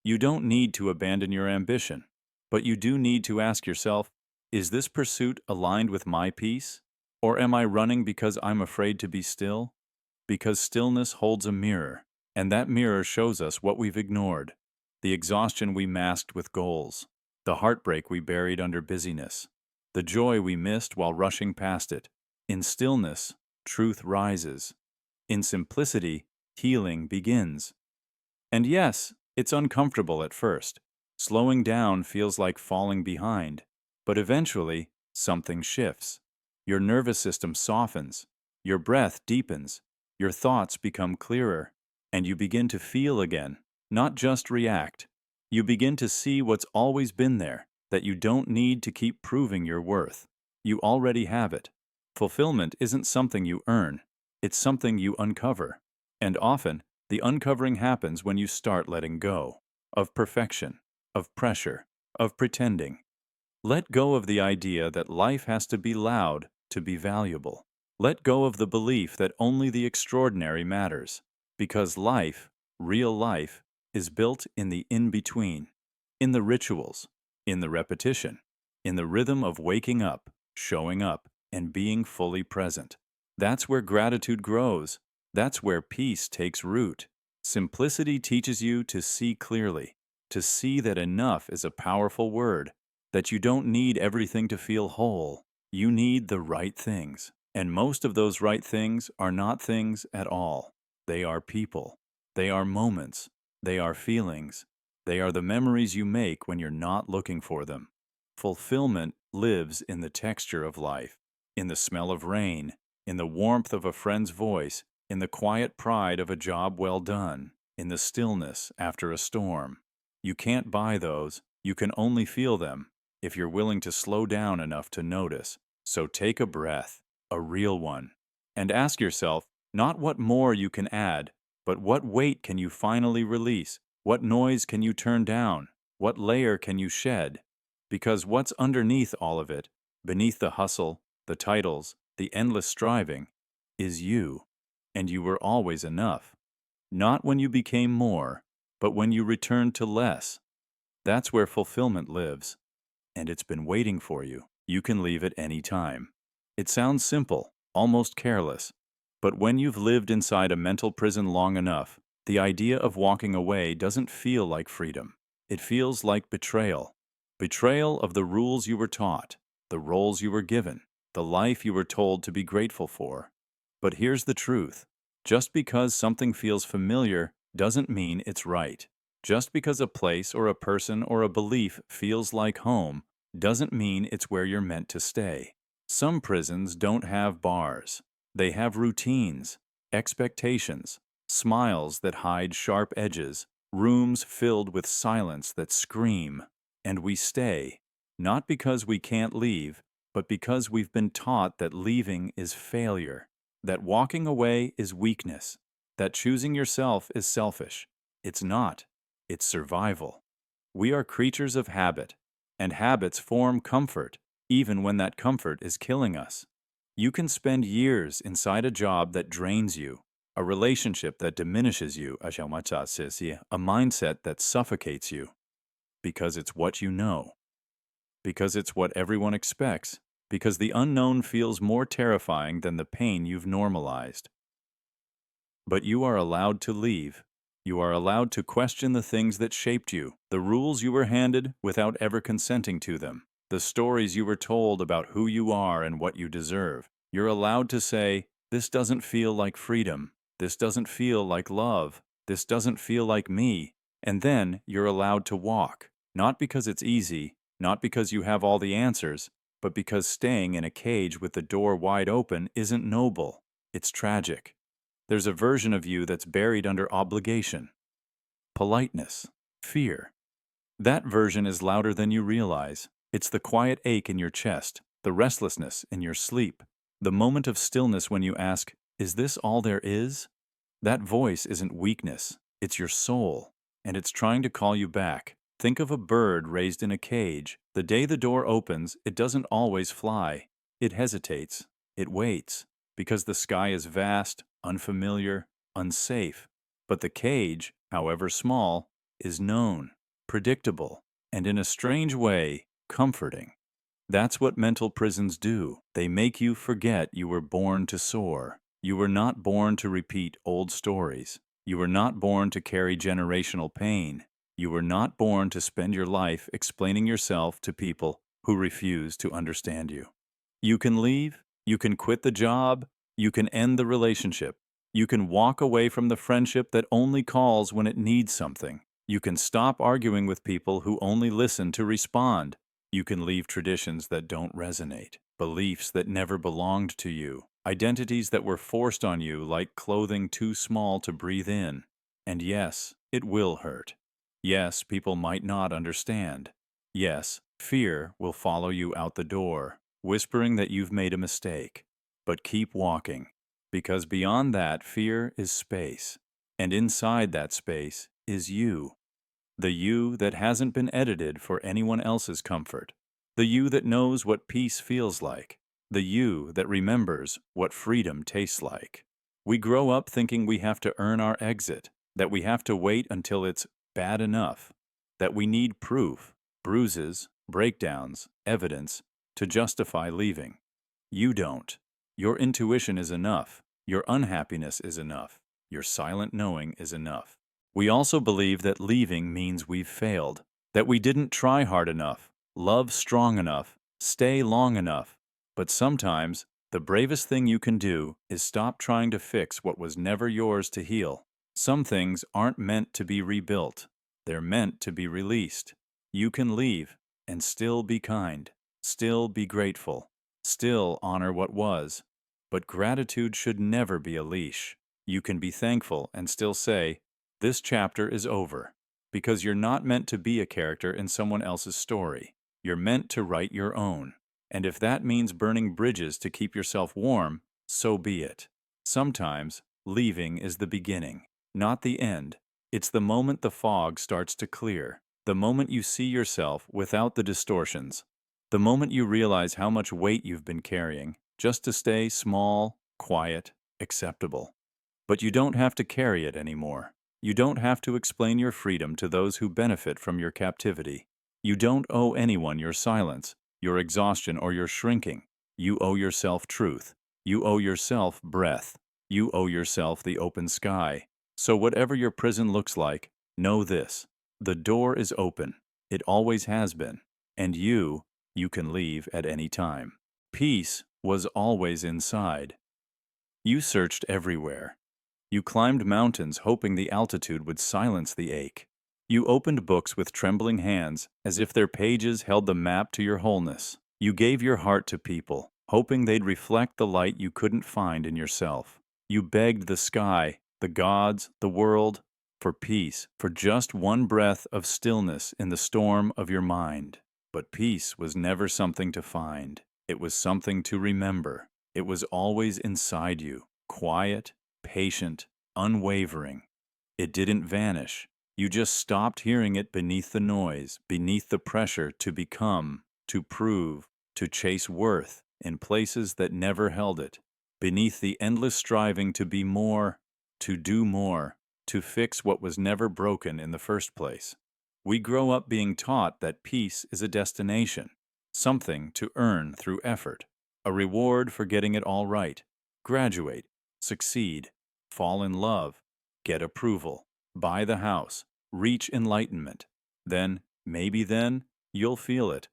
You don't need to abandon your ambition, but you do need to ask yourself, is this pursuit aligned with my peace? Or am I running because I'm afraid to be still? Because stillness holds a mirror, and that mirror shows us what we've ignored, the exhaustion we masked with goals, the heartbreak we buried under busyness, the joy we missed while rushing past it. In stillness, truth rises. In simplicity, healing begins. And yes, it's uncomfortable at first. Slowing down feels like falling behind. But eventually, something shifts. Your nervous system softens. Your breath deepens. Your thoughts become clearer. And you begin to feel again, not just react. You begin to see what's always been there, that you don't need to keep proving your worth. You already have it. Fulfillment isn't something you earn. It's something you uncover. And often, the uncovering happens when you start letting go of perfection, of pressure, of pretending. Let go of the idea that life has to be loud to be valuable. Let go of the belief that only the extraordinary matters, because life, real life, is built in the in-between, in the rituals, in the repetition, in the rhythm of waking up, showing up, and being fully present. That's where gratitude grows. That's where peace takes root. Simplicity teaches you to see clearly, to see that enough is a powerful word, that you don't need everything to feel whole. You need the right things. And most of those right things are not things at all. They are people. They are moments. They are feelings. They are the memories you make when you're not looking for them. Fulfillment lives in the texture of life, in the smell of rain, in the warmth of a friend's voice, in the quiet pride of a job well done, in the stillness after a storm. You can't buy those. You can only feel them if you're willing to slow down enough to notice. So take a breath, a real one, and ask yourself not what more you can add, but what weight can you finally release? What noise can you turn down? What layer can you shed? Because what's underneath all of it, beneath the hustle, the titles, the endless striving, is you. And you were always enough. Not when you became more, but when you returned to less. That's where fulfillment lives. And it's been waiting for you. You can leave at any time. It sounds simple, almost careless. But when you've lived inside a mental prison long enough, the idea of walking away doesn't feel like freedom. It feels like betrayal. Betrayal of the rules you were taught, the roles you were given, the life you were told to be grateful for. But here's the truth. Just because something feels familiar doesn't mean it's right. Just because a place or a person or a belief feels like home doesn't mean it's where you're meant to stay. Some prisons don't have bars. They have routines, expectations, smiles that hide sharp edges, rooms filled with silence that scream. And we stay, not because we can't leave, but because we've been taught that leaving is failure, that walking away is weakness, that choosing yourself is selfish. It's not. It's survival. We are creatures of habit, and habits form comfort, even when that comfort is killing us. You can spend years inside a job that drains you, a relationship that diminishes you, a mindset that suffocates you, because it's what you know, because it's what everyone expects, because the unknown feels more terrifying than the pain you've normalized. But you are allowed to leave. You are allowed to question the things that shaped you, the rules you were handed without ever consenting to them, the stories you were told about who you are and what you deserve. You're allowed to say, "This doesn't feel like freedom. This doesn't feel like love. This doesn't feel like me." And then you're allowed to walk, not because it's easy, not because you have all the answers, but because staying in a cage with the door wide open isn't noble. It's tragic. There's a version of you that's buried under obligation, politeness, fear. That version is louder than you realize. It's the quiet ache in your chest, the restlessness in your sleep, the moment of stillness when you ask, "Is this all there is?" That voice isn't weakness, it's your soul, and it's trying to call you back. Think of a bird raised in a cage. The day the door opens, it doesn't always fly. It hesitates. It waits, because the sky is vast, unfamiliar, unsafe. But the cage, however small, is known, predictable, and in a strange way, comforting. That's what mental prisons do. They make you forget you were born to soar. You were not born to repeat old stories. You were not born to carry generational pain. You were not born to spend your life explaining yourself to people who refuse to understand you. You can leave. You can quit the job. You can end the relationship. You can walk away from the friendship that only calls when it needs something. You can stop arguing with people who only listen to respond. You can leave traditions that don't resonate, beliefs that never belonged to you, identities that were forced on you like clothing too small to breathe in. And yes, it will hurt. Yes, people might not understand. Yes, fear will follow you out the door, whispering that you've made a mistake. But keep walking, because beyond that fear is space, and inside that space is you. The you that hasn't been edited for anyone else's comfort. The you that knows what peace feels like. The you that remembers what freedom tastes like. We grow up thinking we have to earn our exit, that we have to wait until it's bad enough, that we need proof, bruises, breakdowns, evidence to justify leaving. You don't. Your intuition is enough. Your unhappiness is enough. Your silent knowing is enough. We also believe that leaving means we've failed, that we didn't try hard enough, love strong enough, stay long enough. But sometimes, the bravest thing you can do is stop trying to fix what was never yours to heal. Some things aren't meant to be rebuilt. They're meant to be released. You can leave and still be kind, still be grateful, still honor what was. But gratitude should never be a leash. You can be thankful and still say, "This chapter is over," because you're not meant to be a character in someone else's story. You're meant to write your own. And if that means burning bridges to keep yourself warm, so be it. Sometimes, leaving is the beginning, not the end. It's the moment the fog starts to clear, the moment you see yourself without the distortions, the moment you realize how much weight you've been carrying, just to stay small, quiet, acceptable. But you don't have to carry it anymore. You don't have to explain your freedom to those who benefit from your captivity. You don't owe anyone your silence, your exhaustion, or your shrinking. You owe yourself truth. You owe yourself breath. You owe yourself the open sky. So whatever your prison looks like, know this. The door is open. It always has been. And you can leave at any time. Peace was always inside. You searched everywhere. You climbed mountains hoping the altitude would silence the ache. You opened books with trembling hands as if their pages held the map to your wholeness. You gave your heart to people, hoping they'd reflect the light you couldn't find in yourself. You begged the sky, the gods, the world, for peace, for just one breath of stillness in the storm of your mind. But peace was never something to find. It was something to remember. It was always inside you, quiet, patient, unwavering. It didn't vanish. You just stopped hearing it beneath the noise, beneath the pressure to become, to prove, to chase worth in places that never held it, beneath the endless striving to be more, to do more, to fix what was never broken in the first place. We grow up being taught that peace is a destination, something to earn through effort, a reward for getting it all right. Graduate, succeed, fall in love, get approval, buy the house, reach enlightenment. Maybe then, you'll feel it.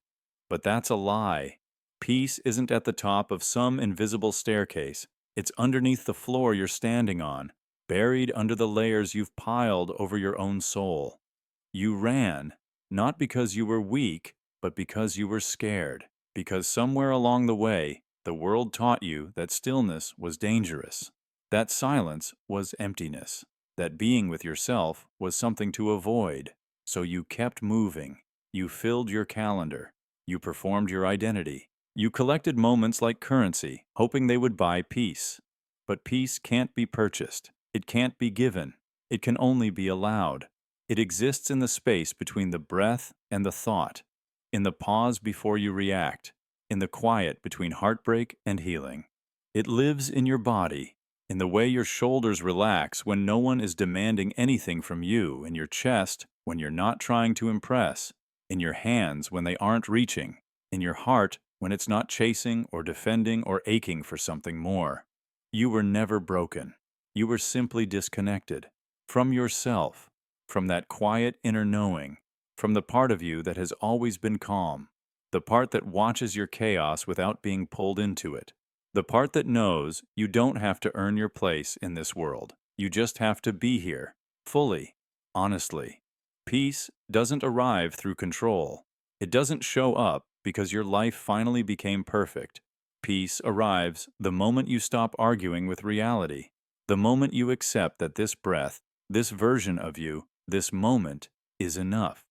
But that's a lie. Peace isn't at the top of some invisible staircase. It's underneath the floor you're standing on, buried under the layers you've piled over your own soul. You ran, not because you were weak, but because you were scared. Because somewhere along the way, the world taught you that stillness was dangerous, that silence was emptiness, that being with yourself was something to avoid. So you kept moving. You filled your calendar. You performed your identity. You collected moments like currency, hoping they would buy peace. But peace can't be purchased. It can't be given. It can only be allowed. It exists in the space between the breath and the thought, in the pause before you react, in the quiet between heartbreak and healing. It lives in your body, in the way your shoulders relax when no one is demanding anything from you, in your chest when you're not trying to impress, in your hands when they aren't reaching, in your heart when it's not chasing or defending or aching for something more. You were never broken. You were simply disconnected from yourself, from that quiet inner knowing, from the part of you that has always been calm, the part that watches your chaos without being pulled into it, the part that knows you don't have to earn your place in this world. You just have to be here, fully, honestly. Peace doesn't arrive through control. It doesn't show up because your life finally became perfect. Peace arrives the moment you stop arguing with reality, the moment you accept that this breath, this version of you, this moment is enough.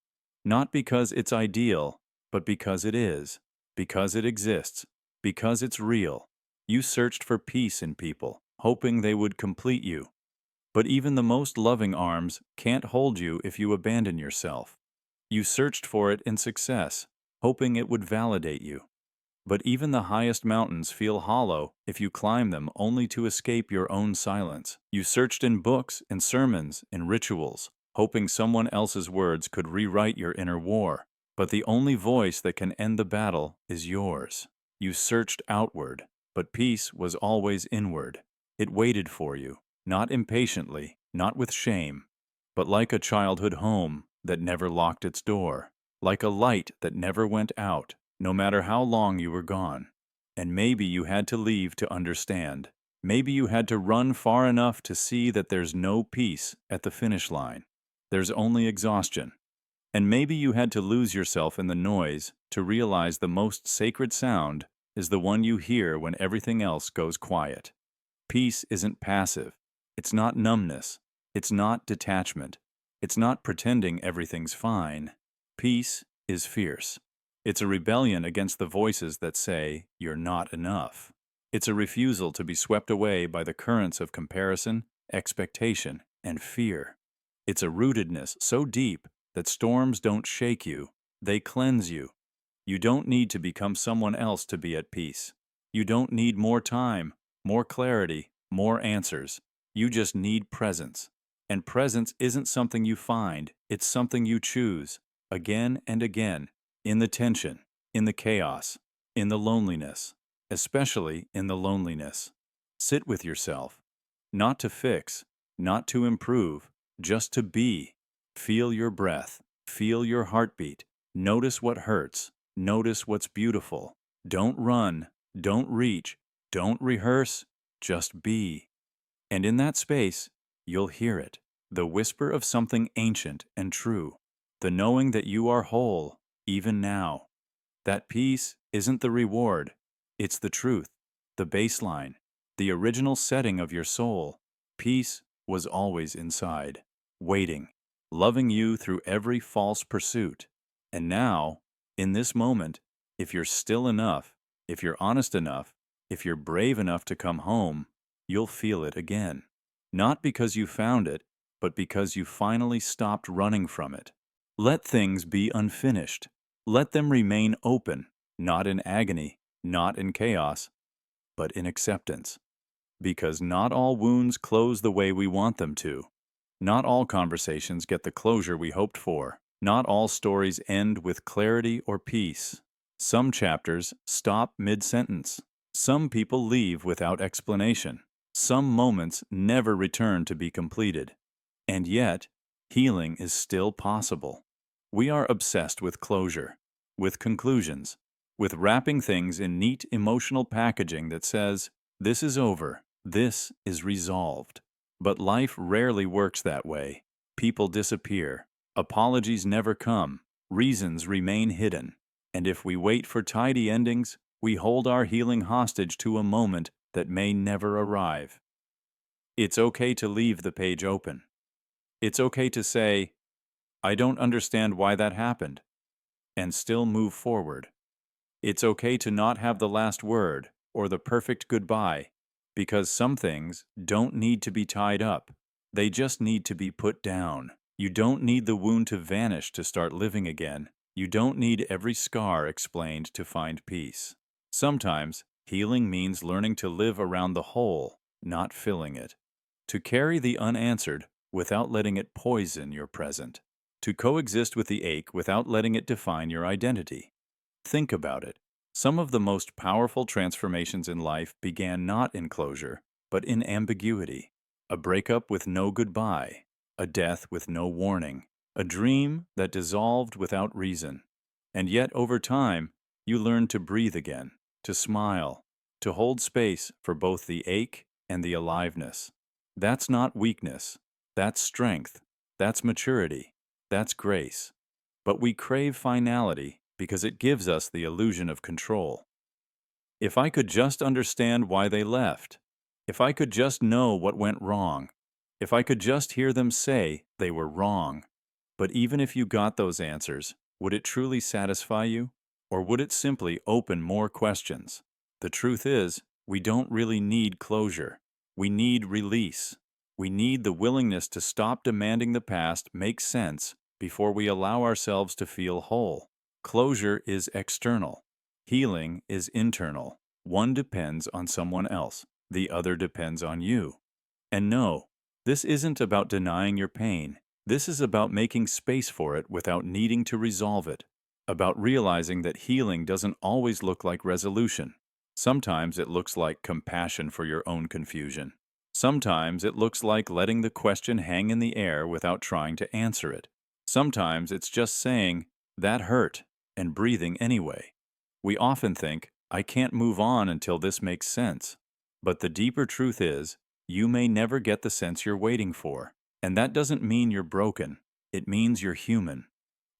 Not because it's ideal, but because it is, because it exists, because it's real. You searched for peace in people, hoping they would complete you. But even the most loving arms can't hold you if you abandon yourself. You searched for it in success, hoping it would validate you. But even the highest mountains feel hollow if you climb them only to escape your own silence. You searched in books, in sermons, in rituals, hoping someone else's words could rewrite your inner war. But the only voice that can end the battle is yours. You searched outward, but peace was always inward. It waited for you, not impatiently, not with shame, but like a childhood home that never locked its door, like a light that never went out, no matter how long you were gone. And maybe you had to leave to understand. Maybe you had to run far enough to see that there's no peace at the finish line. There's only exhaustion. And maybe you had to lose yourself in the noise to realize the most sacred sound is the one you hear when everything else goes quiet. Peace isn't passive. It's not numbness. It's not detachment. It's not pretending everything's fine. Peace is fierce. It's a rebellion against the voices that say you're not enough. It's a refusal to be swept away by the currents of comparison, expectation, and fear. It's a rootedness so deep that storms don't shake you, they cleanse you. You don't need to become someone else to be at peace. You don't need more time, more clarity, more answers. You just need presence. And presence isn't something you find, it's something you choose, again and again, in the tension, in the chaos, in the loneliness, especially in the loneliness. Sit with yourself, not to fix, not to improve, just to be. Feel your breath, feel your heartbeat, notice what hurts, notice what's beautiful. Don't run, Don't reach, don't rehearse, just be. And in that space, you'll hear it, the whisper of something ancient and true, the knowing that you are whole, even now. That peace isn't the reward, it's the truth, the baseline, the original setting of your soul. Peace was always inside, waiting, loving you through every false pursuit. And now, in this moment, if you're still enough, if you're honest enough, if you're brave enough to come home, you'll feel it again. Not because you found it, but because you finally stopped running from it. Let things be unfinished. Let them remain open, not in agony, not in chaos, but in acceptance. Because not all wounds close the way we want them to. Not all conversations get the closure we hoped for. Not all stories end with clarity or peace. Some chapters stop mid-sentence. Some people leave without explanation. Some moments never return to be completed. And yet, healing is still possible. We are obsessed with closure, with conclusions, with wrapping things in neat emotional packaging that says, this is over, this is resolved. But life rarely works that way. People disappear. Apologies never come. Reasons remain hidden. And if we wait for tidy endings, we hold our healing hostage to a moment that may never arrive. It's okay to leave the page open. It's okay to say, I don't understand why that happened, and still move forward. It's okay to not have the last word or the perfect goodbye, because some things don't need to be tied up. They just need to be put down. You don't need the wound to vanish to start living again. You don't need every scar explained to find peace. Sometimes, healing means learning to live around the hole, not filling it. To carry the unanswered without letting it poison your present. To coexist with the ache without letting it define your identity. Think about it. Some of the most powerful transformations in life began not in closure, but in ambiguity. A breakup with no goodbye, a death with no warning, a dream that dissolved without reason. And yet, over time, you learn to breathe again, to smile, to hold space for both the ache and the aliveness. That's not weakness. That's strength. That's maturity. That's grace. But we crave finality because it gives us the illusion of control. If I could just understand why they left, if I could just know what went wrong, if I could just hear them say they were wrong. But even if you got those answers, would it truly satisfy you? Or would it simply open more questions? The truth is, we don't really need closure. We need release. We need the willingness to stop demanding the past make sense before we allow ourselves to feel whole. Closure is external. Healing is internal. One depends on someone else. The other depends on you. And no, this isn't about denying your pain. This is about making space for it without needing to resolve it. About realizing that healing doesn't always look like resolution. Sometimes it looks like compassion for your own confusion. Sometimes it looks like letting the question hang in the air without trying to answer it. Sometimes it's just saying, that hurt, and breathing anyway. We often think, I can't move on until this makes sense. But the deeper truth is, you may never get the sense you're waiting for. And that doesn't mean you're broken. It means you're human.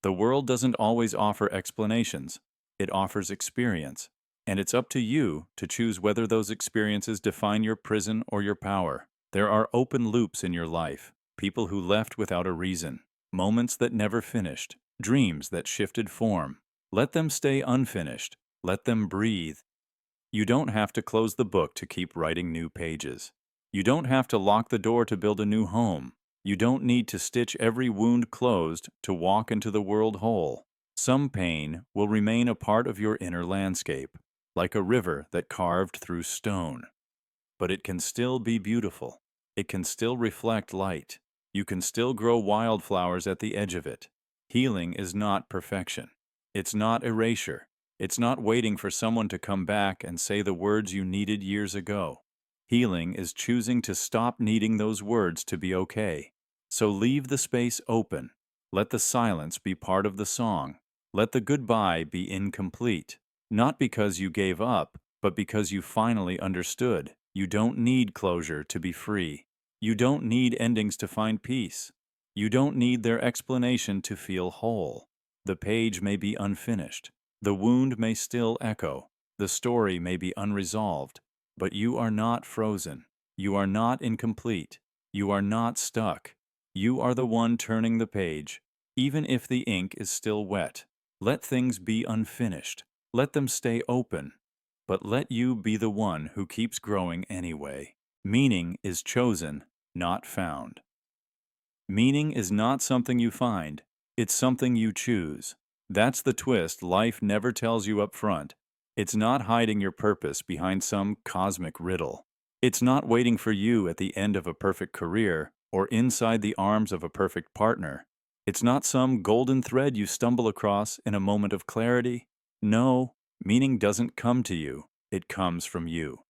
The world doesn't always offer explanations. It offers experience. And it's up to you to choose whether those experiences define your prison or your power. There are open loops in your life, people who left without a reason, moments that never finished, dreams that shifted form. Let them stay unfinished. Let them breathe. You don't have to close the book to keep writing new pages. You don't have to lock the door to build a new home. You don't need to stitch every wound closed to walk into the world whole. Some pain will remain a part of your inner landscape, like a river that carved through stone. But it can still be beautiful. It can still reflect light. You can still grow wildflowers at the edge of it. Healing is not perfection. It's not erasure. It's not waiting for someone to come back and say the words you needed years ago. Healing is choosing to stop needing those words to be okay. So leave the space open. Let the silence be part of the song. Let the goodbye be incomplete. Not because you gave up, but because you finally understood. You don't need closure to be free. You don't need endings to find peace. You don't need their explanation to feel whole. The page may be unfinished. The wound may still echo. The story may be unresolved. But you are not frozen. You are not incomplete. You are not stuck. You are the one turning the page, even if the ink is still wet. Let things be unfinished. Let them stay open. But let you be the one who keeps growing anyway. Meaning is chosen, not found. Meaning is not something you find, it's something you choose. That's the twist life never tells you up front. It's not hiding your purpose behind some cosmic riddle. It's not waiting for you at the end of a perfect career or inside the arms of a perfect partner. It's not some golden thread you stumble across in a moment of clarity. No, meaning doesn't come to you, it comes from you.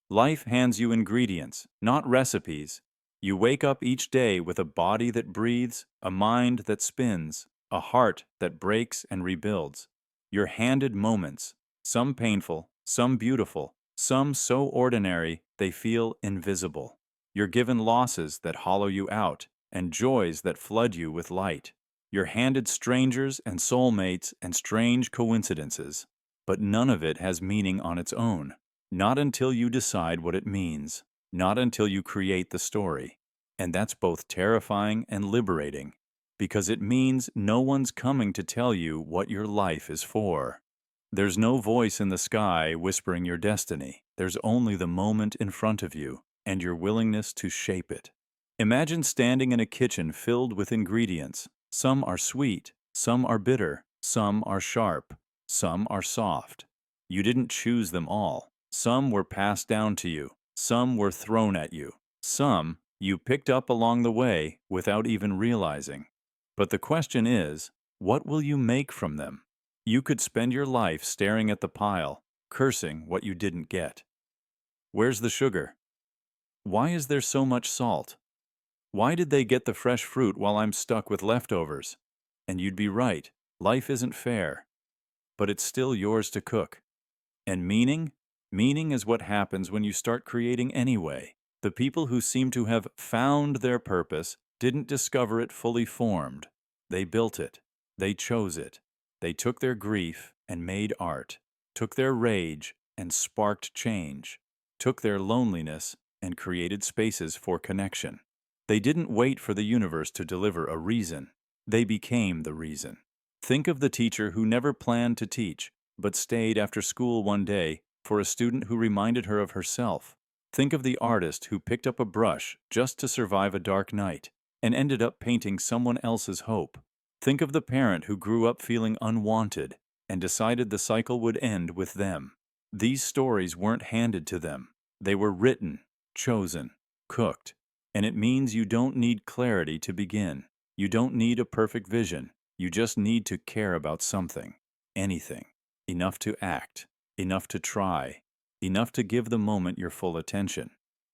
Life hands you ingredients, not recipes. You wake up each day with a body that breathes, a mind that spins, a heart that breaks and rebuilds. You're handed moments, some painful, some beautiful, some so ordinary they feel invisible. You're given losses that hollow you out and joys that flood you with light. You're handed strangers and soulmates and strange coincidences, but none of it has meaning on its own. Not until you decide what it means. Not until you create the story. And that's both terrifying and liberating, because it means no one's coming to tell you what your life is for. There's no voice in the sky whispering your destiny. There's only the moment in front of you and your willingness to shape it. Imagine standing in a kitchen filled with ingredients. Some are sweet, some are bitter, some are sharp, some are soft. You didn't choose them all. Some were passed down to you. Some were thrown at you. Some you picked up along the way without even realizing. But the question is, what will you make from them? You could spend your life staring at the pile, cursing what you didn't get. Where's the sugar? Why is there so much salt? Why did they get the fresh fruit while I'm stuck with leftovers? And you'd be right, life isn't fair. But it's still yours to cook. And meaning? Meaning is what happens when you start creating anyway. The people who seem to have found their purpose didn't discover it fully formed. They built it. They chose it. They took their grief and made art, took their rage and sparked change, took their loneliness and created spaces for connection. They didn't wait for the universe to deliver a reason. They became the reason. Think of the teacher who never planned to teach, but stayed after school one day for a student who reminded her of herself. Think of the artist who picked up a brush just to survive a dark night and ended up painting someone else's hope. Think of the parent who grew up feeling unwanted and decided the cycle would end with them. These stories weren't handed to them. They were written, chosen, cooked. And it means you don't need clarity to begin. You don't need a perfect vision. You just need to care about something, anything, enough to act, enough to try, enough to give the moment your full attention.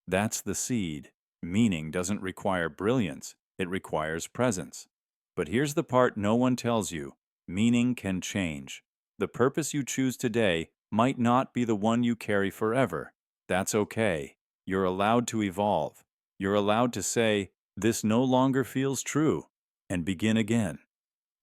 That's the seed. Meaning doesn't require brilliance, it requires presence. But here's the part no one tells you. Meaning can change. The purpose you choose today might not be the one you carry forever. That's okay. You're allowed to evolve. You're allowed to say, this no longer feels true, and begin again.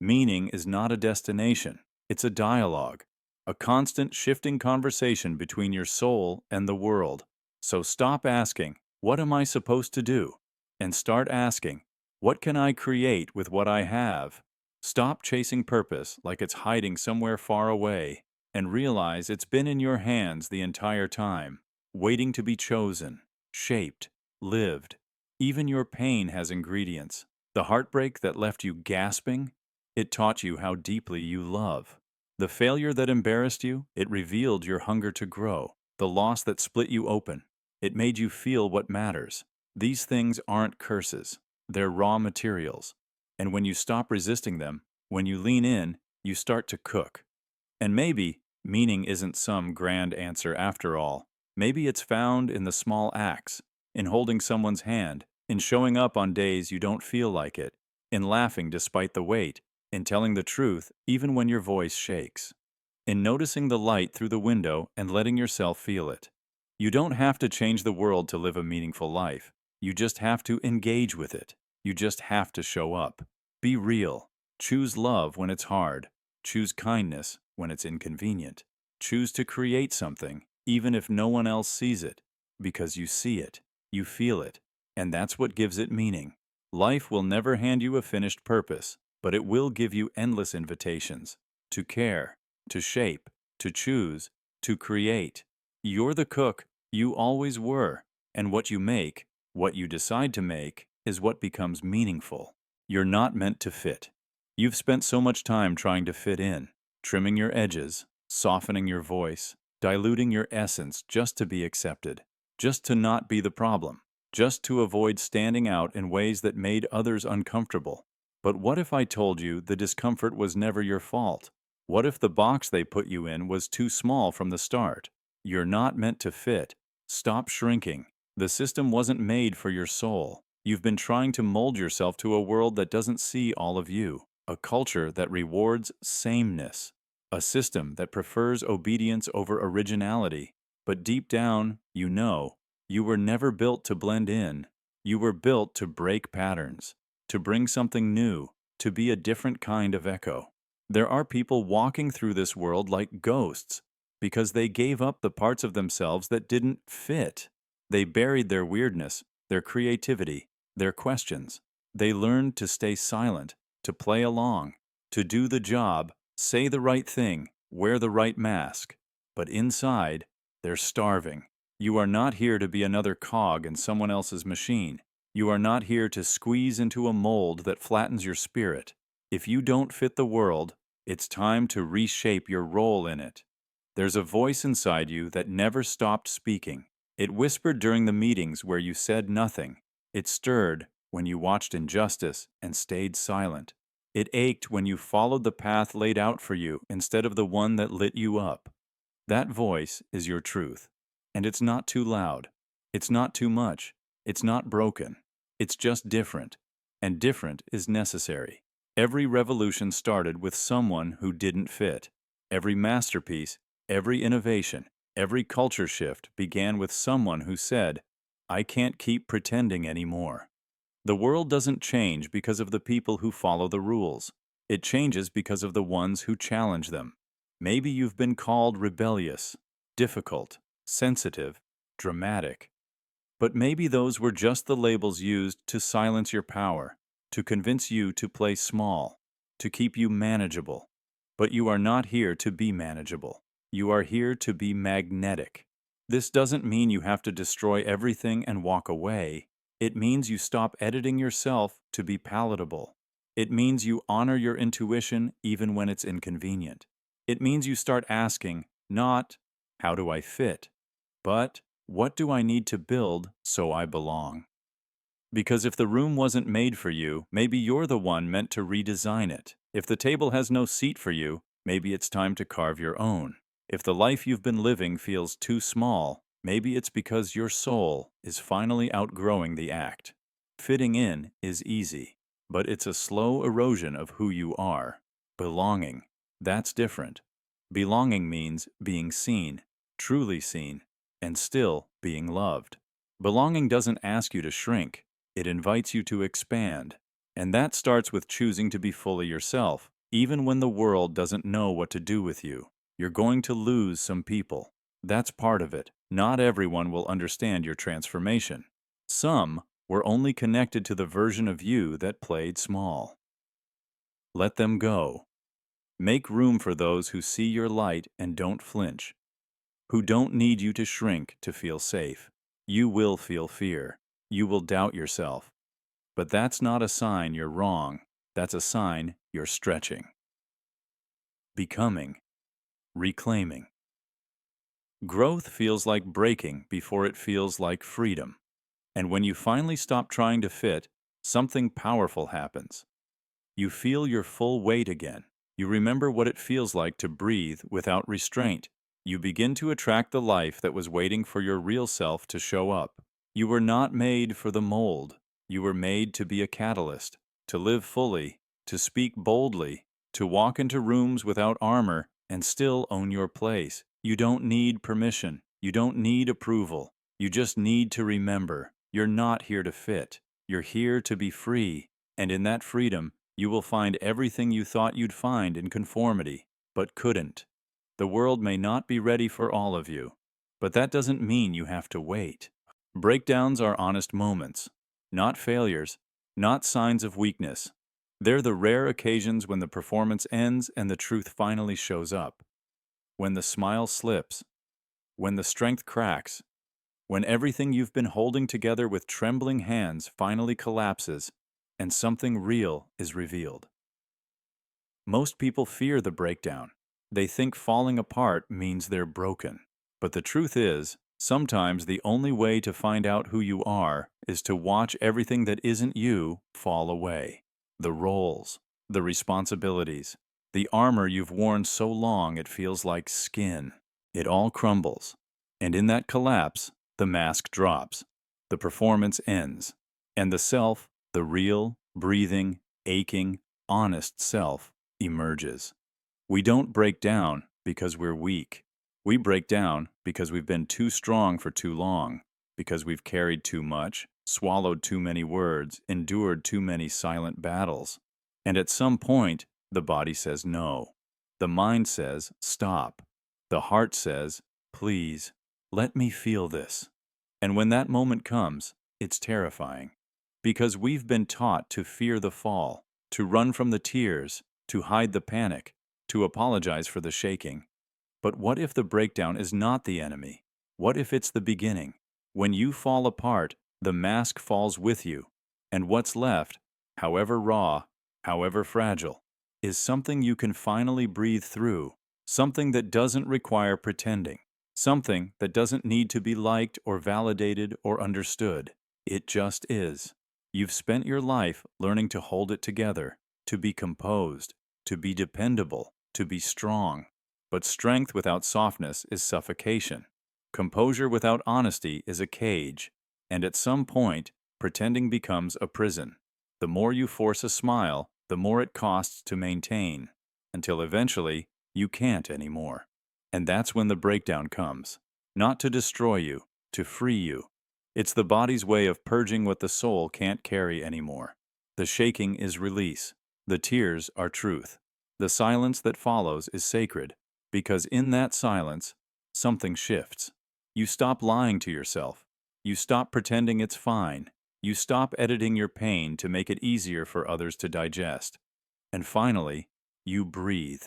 Meaning is not a destination. It's a dialogue, a constant shifting conversation between your soul and the world. So stop asking, what am I supposed to do? And start asking, what can I create with what I have? Stop chasing purpose like it's hiding somewhere far away, and realize it's been in your hands the entire time, waiting to be chosen, shaped, lived. Even your pain has ingredients. The heartbreak that left you gasping, it taught you how deeply you love. The failure that embarrassed you, it revealed your hunger to grow. The loss that split you open, it made you feel what matters. These things aren't curses. They're raw materials. And when you stop resisting them, when you lean in, you start to cook. And maybe meaning isn't some grand answer after all. Maybe it's found in the small acts, in holding someone's hand, in showing up on days you don't feel like it, in laughing despite the weight, in telling the truth even when your voice shakes. in noticing the light through the window and letting yourself feel it. You don't have to change the world to live a meaningful life. You just have to engage with it. You just have to show up. Be real. Choose love when it's hard. Choose kindness when it's inconvenient. Choose to create something, even if no one else sees it, because you see it, you feel it, and that's what gives it meaning. Life will never hand you a finished purpose, but it will give you endless invitations to care, to shape, to choose, to create. You're the cook you always were, and what you make, what you decide to make, is what becomes meaningful. You're not meant to fit. You've spent so much time trying to fit in, trimming your edges, softening your voice, diluting your essence just to be accepted, just to not be the problem, just to avoid standing out in ways that made others uncomfortable. But what if I told you the discomfort was never your fault? What if the box they put you in was too small from the start? You're not meant to fit. Stop shrinking. The system wasn't made for your soul. You've been trying to mold yourself to a world that doesn't see all of you, a culture that rewards sameness, a system that prefers obedience over originality. But deep down, you know, you were never built to blend in. You were built to break patterns, to bring something new, to be a different kind of echo. There are people walking through this world like ghosts because they gave up the parts of themselves that didn't fit. They buried their weirdness, their creativity, their questions. They learned to stay silent, to play along, to do the job, say the right thing, wear the right mask. But inside, they're starving. You are not here to be another cog in someone else's machine. You are not here to squeeze into a mold that flattens your spirit. If you don't fit the world, it's time to reshape your role in it. There's a voice inside you that never stopped speaking. It whispered during the meetings where you said nothing. It stirred when you watched injustice and stayed silent. It ached when you followed the path laid out for you instead of the one that lit you up. That voice is your truth. And it's not too loud. It's not too much. It's not broken. It's just different. And different is necessary. Every revolution started with someone who didn't fit. Every masterpiece, every innovation, every culture shift began with someone who said, I can't keep pretending anymore. The world doesn't change because of the people who follow the rules. It changes because of the ones who challenge them. Maybe you've been called rebellious, difficult, sensitive, dramatic. But maybe those were just the labels used to silence your power, to convince you to play small, to keep you manageable. But you are not here to be manageable. You are here to be magnetic. This doesn't mean you have to destroy everything and walk away. It means you stop editing yourself to be palatable. It means you honor your intuition even when it's inconvenient. It means you start asking, not, how do I fit? But, what do I need to build so I belong? Because if the room wasn't made for you, maybe you're the one meant to redesign it. If the table has no seat for you, maybe it's time to carve your own. If the life you've been living feels too small, maybe it's because your soul is finally outgrowing the act. Fitting in is easy, but it's a slow erosion of who you are. Belonging, that's different. Belonging means being seen, truly seen, and still being loved. Belonging doesn't ask you to shrink. It invites you to expand. And that starts with choosing to be fully yourself, even when the world doesn't know what to do with you. You're going to lose some people. That's part of it. Not everyone will understand your transformation. Some were only connected to the version of you that played small. Let them go. Make room for those who see your light and don't flinch, who don't need you to shrink to feel safe. You will feel fear. You will doubt yourself. But that's not a sign you're wrong. That's a sign you're stretching. Becoming. Reclaiming. Growth feels like breaking before it feels like freedom. And when you finally stop trying to fit, something powerful happens. You feel your full weight again. You remember what it feels like to breathe without restraint. You begin to attract the life that was waiting for your real self to show up. You were not made for the mold. You were made to be a catalyst, to live fully, to speak boldly, to walk into rooms without armor, and still own your place. You don't need permission. You don't need approval. You just need to remember you're not here to fit. You're here to be free. And in that freedom, you will find everything you thought you'd find in conformity, but couldn't. The world may not be ready for all of you, but that doesn't mean you have to wait. Breakdowns are honest moments, not failures, not signs of weakness. They're the rare occasions when the performance ends and the truth finally shows up. When the smile slips, when the strength cracks, when everything you've been holding together with trembling hands finally collapses and something real is revealed. Most people fear the breakdown. They think falling apart means they're broken. But the truth is, sometimes the only way to find out who you are is to watch everything that isn't you fall away. The roles, the responsibilities, the armor you've worn so long it feels like skin. It all crumbles. And in that collapse, the mask drops. The performance ends. And the self, the real, breathing, aching, honest self, emerges. We don't break down because we're weak. We break down because we've been too strong for too long, because we've carried too much, swallowed too many words, endured too many silent battles. And at some point, the body says no. The mind says stop. The heart says, please, let me feel this. And when that moment comes, it's terrifying. Because we've been taught to fear the fall, to run from the tears, to hide the panic, to apologize for the shaking. But what if the breakdown is not the enemy? What if it's the beginning? When you fall apart, the mask falls with you, and what's left, however raw, however fragile, is something you can finally breathe through, something that doesn't require pretending, something that doesn't need to be liked or validated or understood. It just is. You've spent your life learning to hold it together, to be composed, to be dependable, to be strong. But strength without softness is suffocation. Composure without honesty is a cage. And at some point, pretending becomes a prison. The more you force a smile, the more it costs to maintain, until eventually you can't anymore. And that's when the breakdown comes. Not to destroy you, to free you. It's the body's way of purging what the soul can't carry anymore. The shaking is release. The tears are truth. The silence that follows is sacred, because in that silence, something shifts. You stop lying to yourself. You stop pretending it's fine. You stop editing your pain to make it easier for others to digest. And finally, you breathe.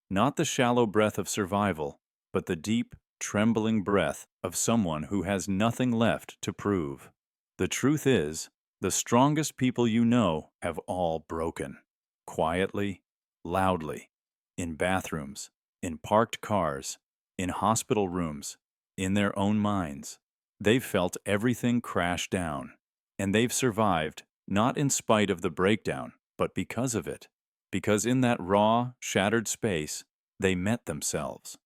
Not the shallow breath of survival, but the deep, trembling breath of someone who has nothing left to prove. The truth is, the strongest people you know have all broken. Quietly, loudly, in bathrooms, in parked cars, in hospital rooms, in their own minds. They've felt everything crash down, and they've survived, not in spite of the breakdown, but because of it. Because in that raw, shattered space, they met themselves.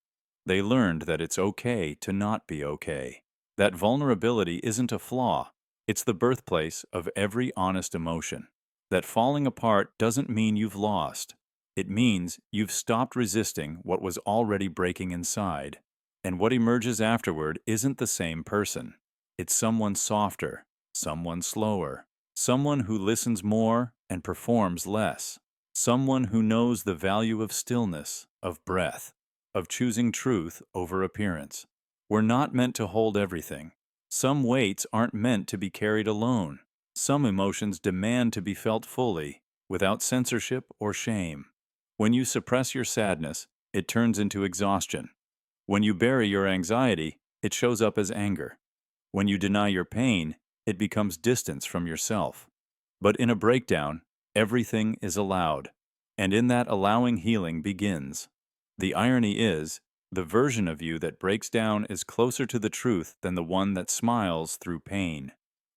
They learned that it's okay to not be okay. That vulnerability isn't a flaw. It's the birthplace of every honest emotion. That falling apart doesn't mean you've lost. It means you've stopped resisting what was already breaking inside. And what emerges afterward isn't the same person. It's someone softer, someone slower, someone who listens more and performs less, someone who knows the value of stillness, of breath, of choosing truth over appearance. We're not meant to hold everything. Some weights aren't meant to be carried alone. Some emotions demand to be felt fully, without censorship or shame. When you suppress your sadness, it turns into exhaustion. When you bury your anxiety, it shows up as anger. When you deny your pain, it becomes distance from yourself. But in a breakdown, everything is allowed. And in that allowing, healing begins. The irony is, the version of you that breaks down is closer to the truth than the one that smiles through pain.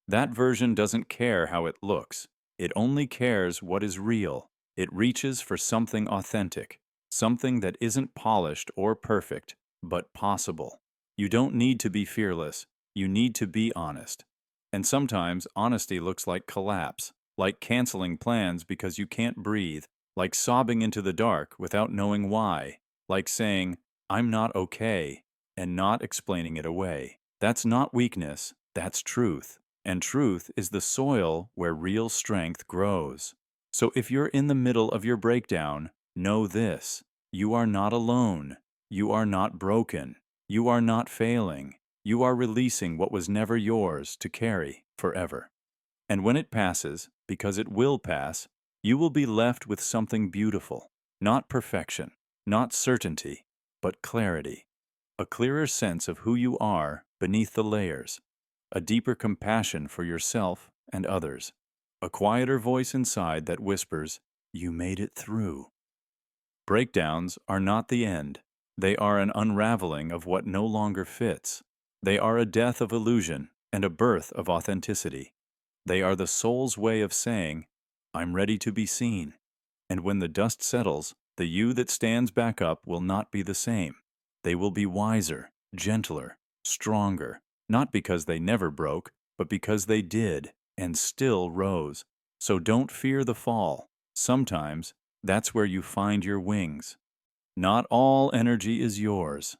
That version doesn't care how it looks. It only cares what is real. It reaches for something authentic, something that isn't polished or perfect, but possible. You don't need to be fearless. You need to be honest. And sometimes honesty looks like collapse, like canceling plans because you can't breathe, like sobbing into the dark without knowing why. like saying, I'm not okay, and not explaining it away. That's not weakness, that's truth. And truth is the soil where real strength grows. So if you're in the middle of your breakdown, know this: you are not alone. You are not broken. You are not failing. You are releasing what was never yours to carry forever. And when it passes, because it will pass, you will be left with something beautiful. Not perfection, not certainty, but clarity. A clearer sense of who you are beneath the layers. A deeper compassion for yourself and others. A quieter voice inside that whispers, "You made it through." Breakdowns are not the end. They are an unraveling of what no longer fits. They are a death of illusion and a birth of authenticity. They are the soul's way of saying, I'm ready to be seen. And when the dust settles, the you that stands back up will not be the same. They will be wiser, gentler, stronger, not because they never broke, but because they did and still rose. So don't fear the fall. Sometimes that's where you find your wings. Not all energy is yours.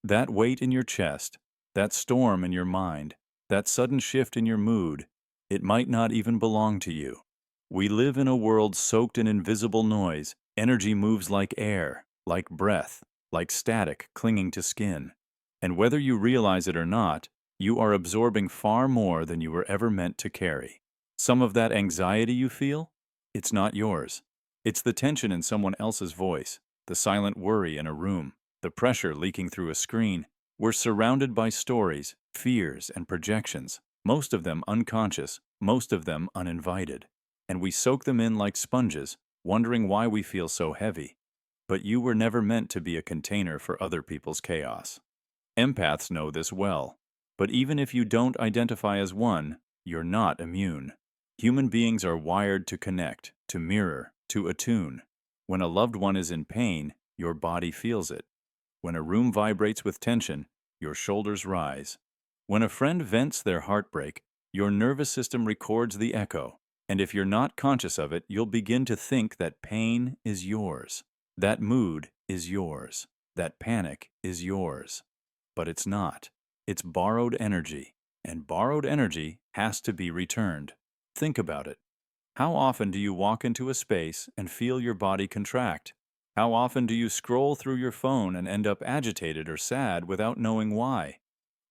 That weight in your chest, that storm in your mind, that sudden shift in your mood, it might not even belong to you. We live in a world soaked in invisible noise. Energy moves like air, like breath, like static clinging to skin. And whether you realize it or not, you are absorbing far more than you were ever meant to carry. Some of that anxiety you feel, it's not yours. It's the tension in someone else's voice, the silent worry in a room, the pressure leaking through a screen. We're surrounded by stories, fears, and projections, most of them unconscious, most of them uninvited. And we soak them in like sponges, wondering why we feel so heavy. But you were never meant to be a container for other people's chaos. Empaths know this well. But even if you don't identify as one, you're not immune. Human beings are wired to connect, to mirror, to attune. When a loved one is in pain, your body feels it. When a room vibrates with tension, your shoulders rise. When a friend vents their heartbreak, your nervous system records the echo. And if you're not conscious of it, you'll begin to think that pain is yours. That mood is yours. That panic is yours. But it's not. It's borrowed energy. And borrowed energy has to be returned. Think about it. How often do you walk into a space and feel your body contract? How often do you scroll through your phone and end up agitated or sad without knowing why?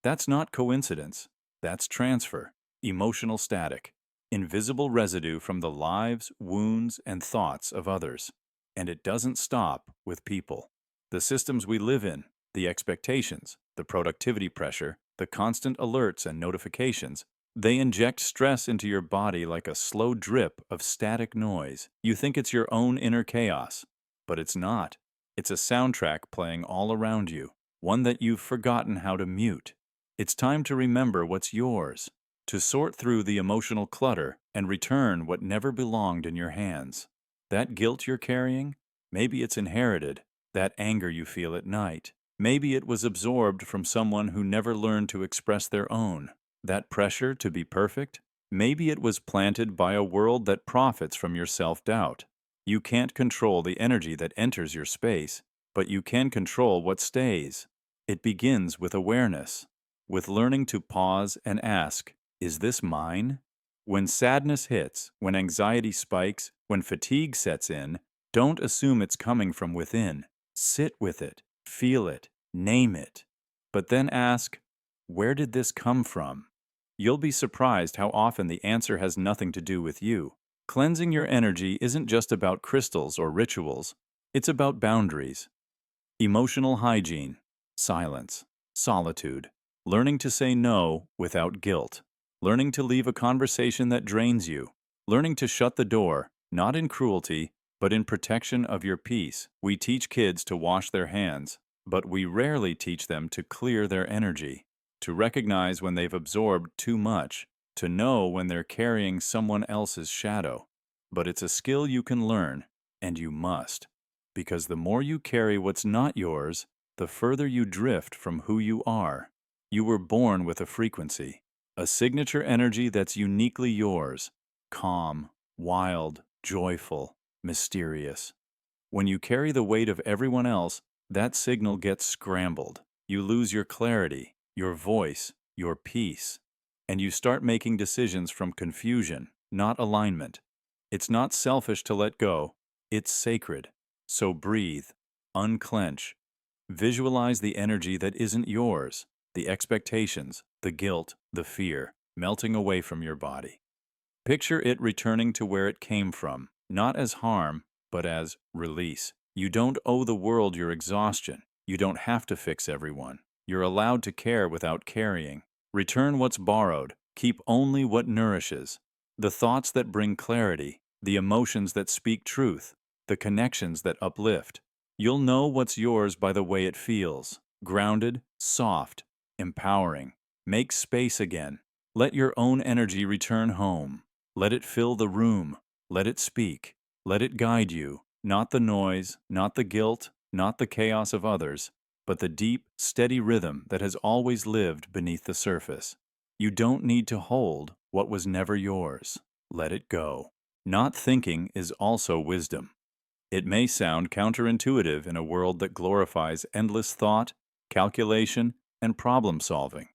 That's not coincidence. That's transfer, emotional static, invisible residue from the lives, wounds, and thoughts of others. And it doesn't stop with people. The systems we live in, the expectations, the productivity pressure, the constant alerts and notifications, they inject stress into your body like a slow drip of static noise. You think it's your own inner chaos, but it's not. It's a soundtrack playing all around you, one that you've forgotten how to mute. It's time to remember what's yours, to sort through the emotional clutter and return what never belonged in your hands. That guilt you're carrying, maybe it's inherited. That anger you feel at night, maybe it was absorbed from someone who never learned to express their own. That pressure to be perfect, maybe it was planted by a world that profits from your self-doubt. You can't control the energy that enters your space, but you can control what stays. It begins with awareness, with learning to pause and ask, is this mine? When sadness hits, when anxiety spikes, when fatigue sets in, don't assume it's coming from within. Sit with it, feel it, name it. But then ask, where did this come from? You'll be surprised how often the answer has nothing to do with you. Cleansing your energy isn't just about crystals or rituals. It's about boundaries. Emotional hygiene, silence, solitude, learning to say no without guilt, learning to leave a conversation that drains you, learning to shut the door, not in cruelty, but in protection of your peace. We teach kids to wash their hands, but we rarely teach them to clear their energy, to recognize when they've absorbed too much, to know when they're carrying someone else's shadow. But it's a skill you can learn, and you must. Because the more you carry what's not yours, the further you drift from who you are. You were born with a frequency, a signature energy that's uniquely yours, calm, wild, joyful, mysterious. When you carry the weight of everyone else, that signal gets scrambled. You lose your clarity, your voice, your peace, and you start making decisions from confusion, not alignment. It's not selfish to let go, it's sacred. So breathe, unclench, visualize the energy that isn't yours, the expectations, the guilt, the fear, melting away from your body. Picture it returning to where it came from, not as harm, but as release. You don't owe the world your exhaustion. You don't have to fix everyone. You're allowed to care without carrying. Return what's borrowed. Keep only what nourishes. The thoughts that bring clarity, the emotions that speak truth, the connections that uplift. You'll know what's yours by the way it feels. Grounded, soft, empowering. Make space again. Let your own energy return home. Let it fill the room. Let it speak. Let it guide you. Not the noise, not the guilt, not the chaos of others, but the deep, steady rhythm that has always lived beneath the surface. You don't need to hold what was never yours. Let it go. Not thinking is also wisdom. It may sound counterintuitive in a world that glorifies endless thought, calculation, and problem solving.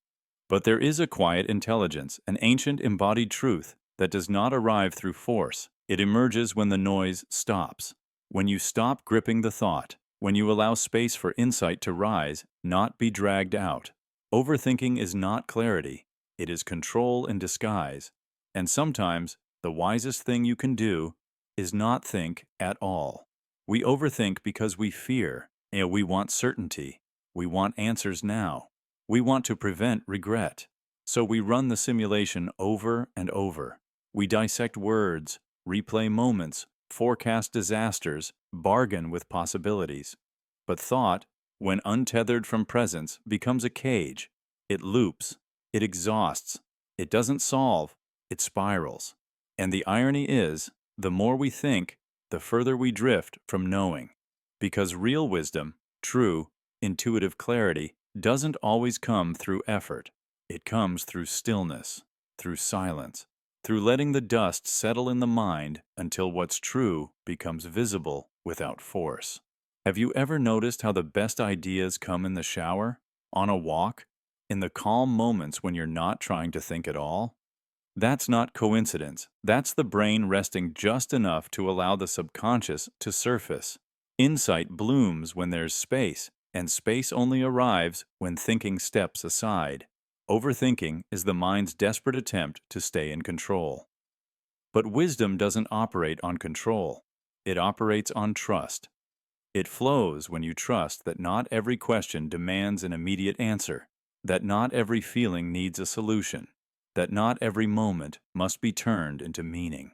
But there is a quiet intelligence, an ancient embodied truth that does not arrive through force. It emerges when the noise stops. When you stop gripping the thought, when you allow space for insight to rise, not be dragged out. Overthinking is not clarity, it is control in disguise. And sometimes, the wisest thing you can do is not think at all. We overthink because we fear, we want certainty, we want answers now, we want to prevent regret. So we run the simulation over and over. We dissect words, replay moments, forecast disasters, bargain with possibilities. But thought, when untethered from presence, becomes a cage. It loops, it exhausts, it doesn't solve, it spirals. And the irony is, the more we think, the further we drift from knowing. Because real wisdom, true, intuitive clarity, doesn't always come through effort. It comes through stillness, through silence, through letting the dust settle in the mind until what's true becomes visible without force. Have you ever noticed how the best ideas come in the shower, on a walk, in the calm moments when you're not trying to think at all? That's not coincidence. That's the brain resting just enough to allow the subconscious to surface. Insight blooms when there's space, and space only arrives when thinking steps aside. Overthinking is the mind's desperate attempt to stay in control. But wisdom doesn't operate on control. It operates on trust. It flows when you trust that not every question demands an immediate answer, that not every feeling needs a solution, that not every moment must be turned into meaning.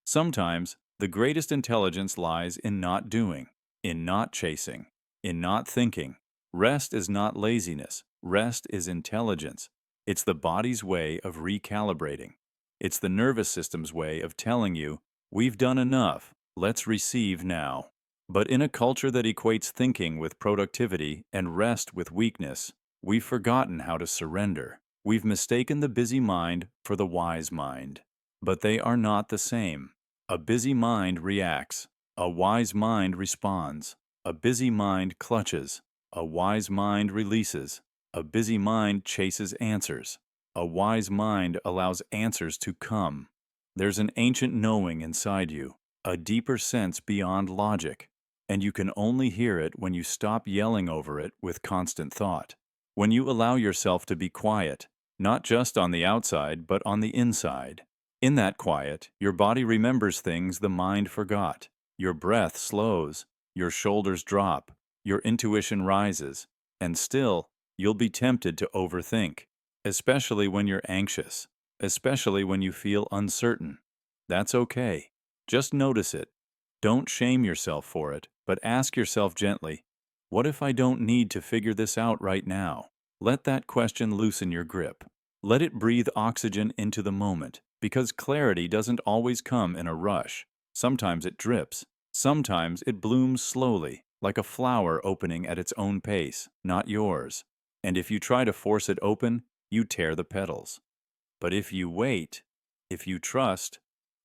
Sometimes, the greatest intelligence lies in not doing, in not chasing, in not thinking. Rest is not laziness. Rest is intelligence. It's the body's way of recalibrating. It's the nervous system's way of telling you, we've done enough, let's receive now. But in a culture that equates thinking with productivity and rest with weakness, we've forgotten how to surrender. We've mistaken the busy mind for the wise mind. But they are not the same. A busy mind reacts. A wise mind responds. A busy mind clutches. A wise mind releases. A busy mind chases answers. A wise mind allows answers to come. There's an ancient knowing inside you, a deeper sense beyond logic, and you can only hear it when you stop yelling over it with constant thought. When you allow yourself to be quiet, not just on the outside, but on the inside. In that quiet, your body remembers things the mind forgot. Your breath slows, your shoulders drop, your intuition rises, and still, you'll be tempted to overthink, especially when you're anxious, especially when you feel uncertain. That's okay. Just notice it. Don't shame yourself for it, but ask yourself gently, what if I don't need to figure this out right now? Let that question loosen your grip. Let it breathe oxygen into the moment, because clarity doesn't always come in a rush. Sometimes it drips. Sometimes it blooms slowly, like a flower opening at its own pace, not yours. And if you try to force it open, you tear the petals. But if you wait, if you trust,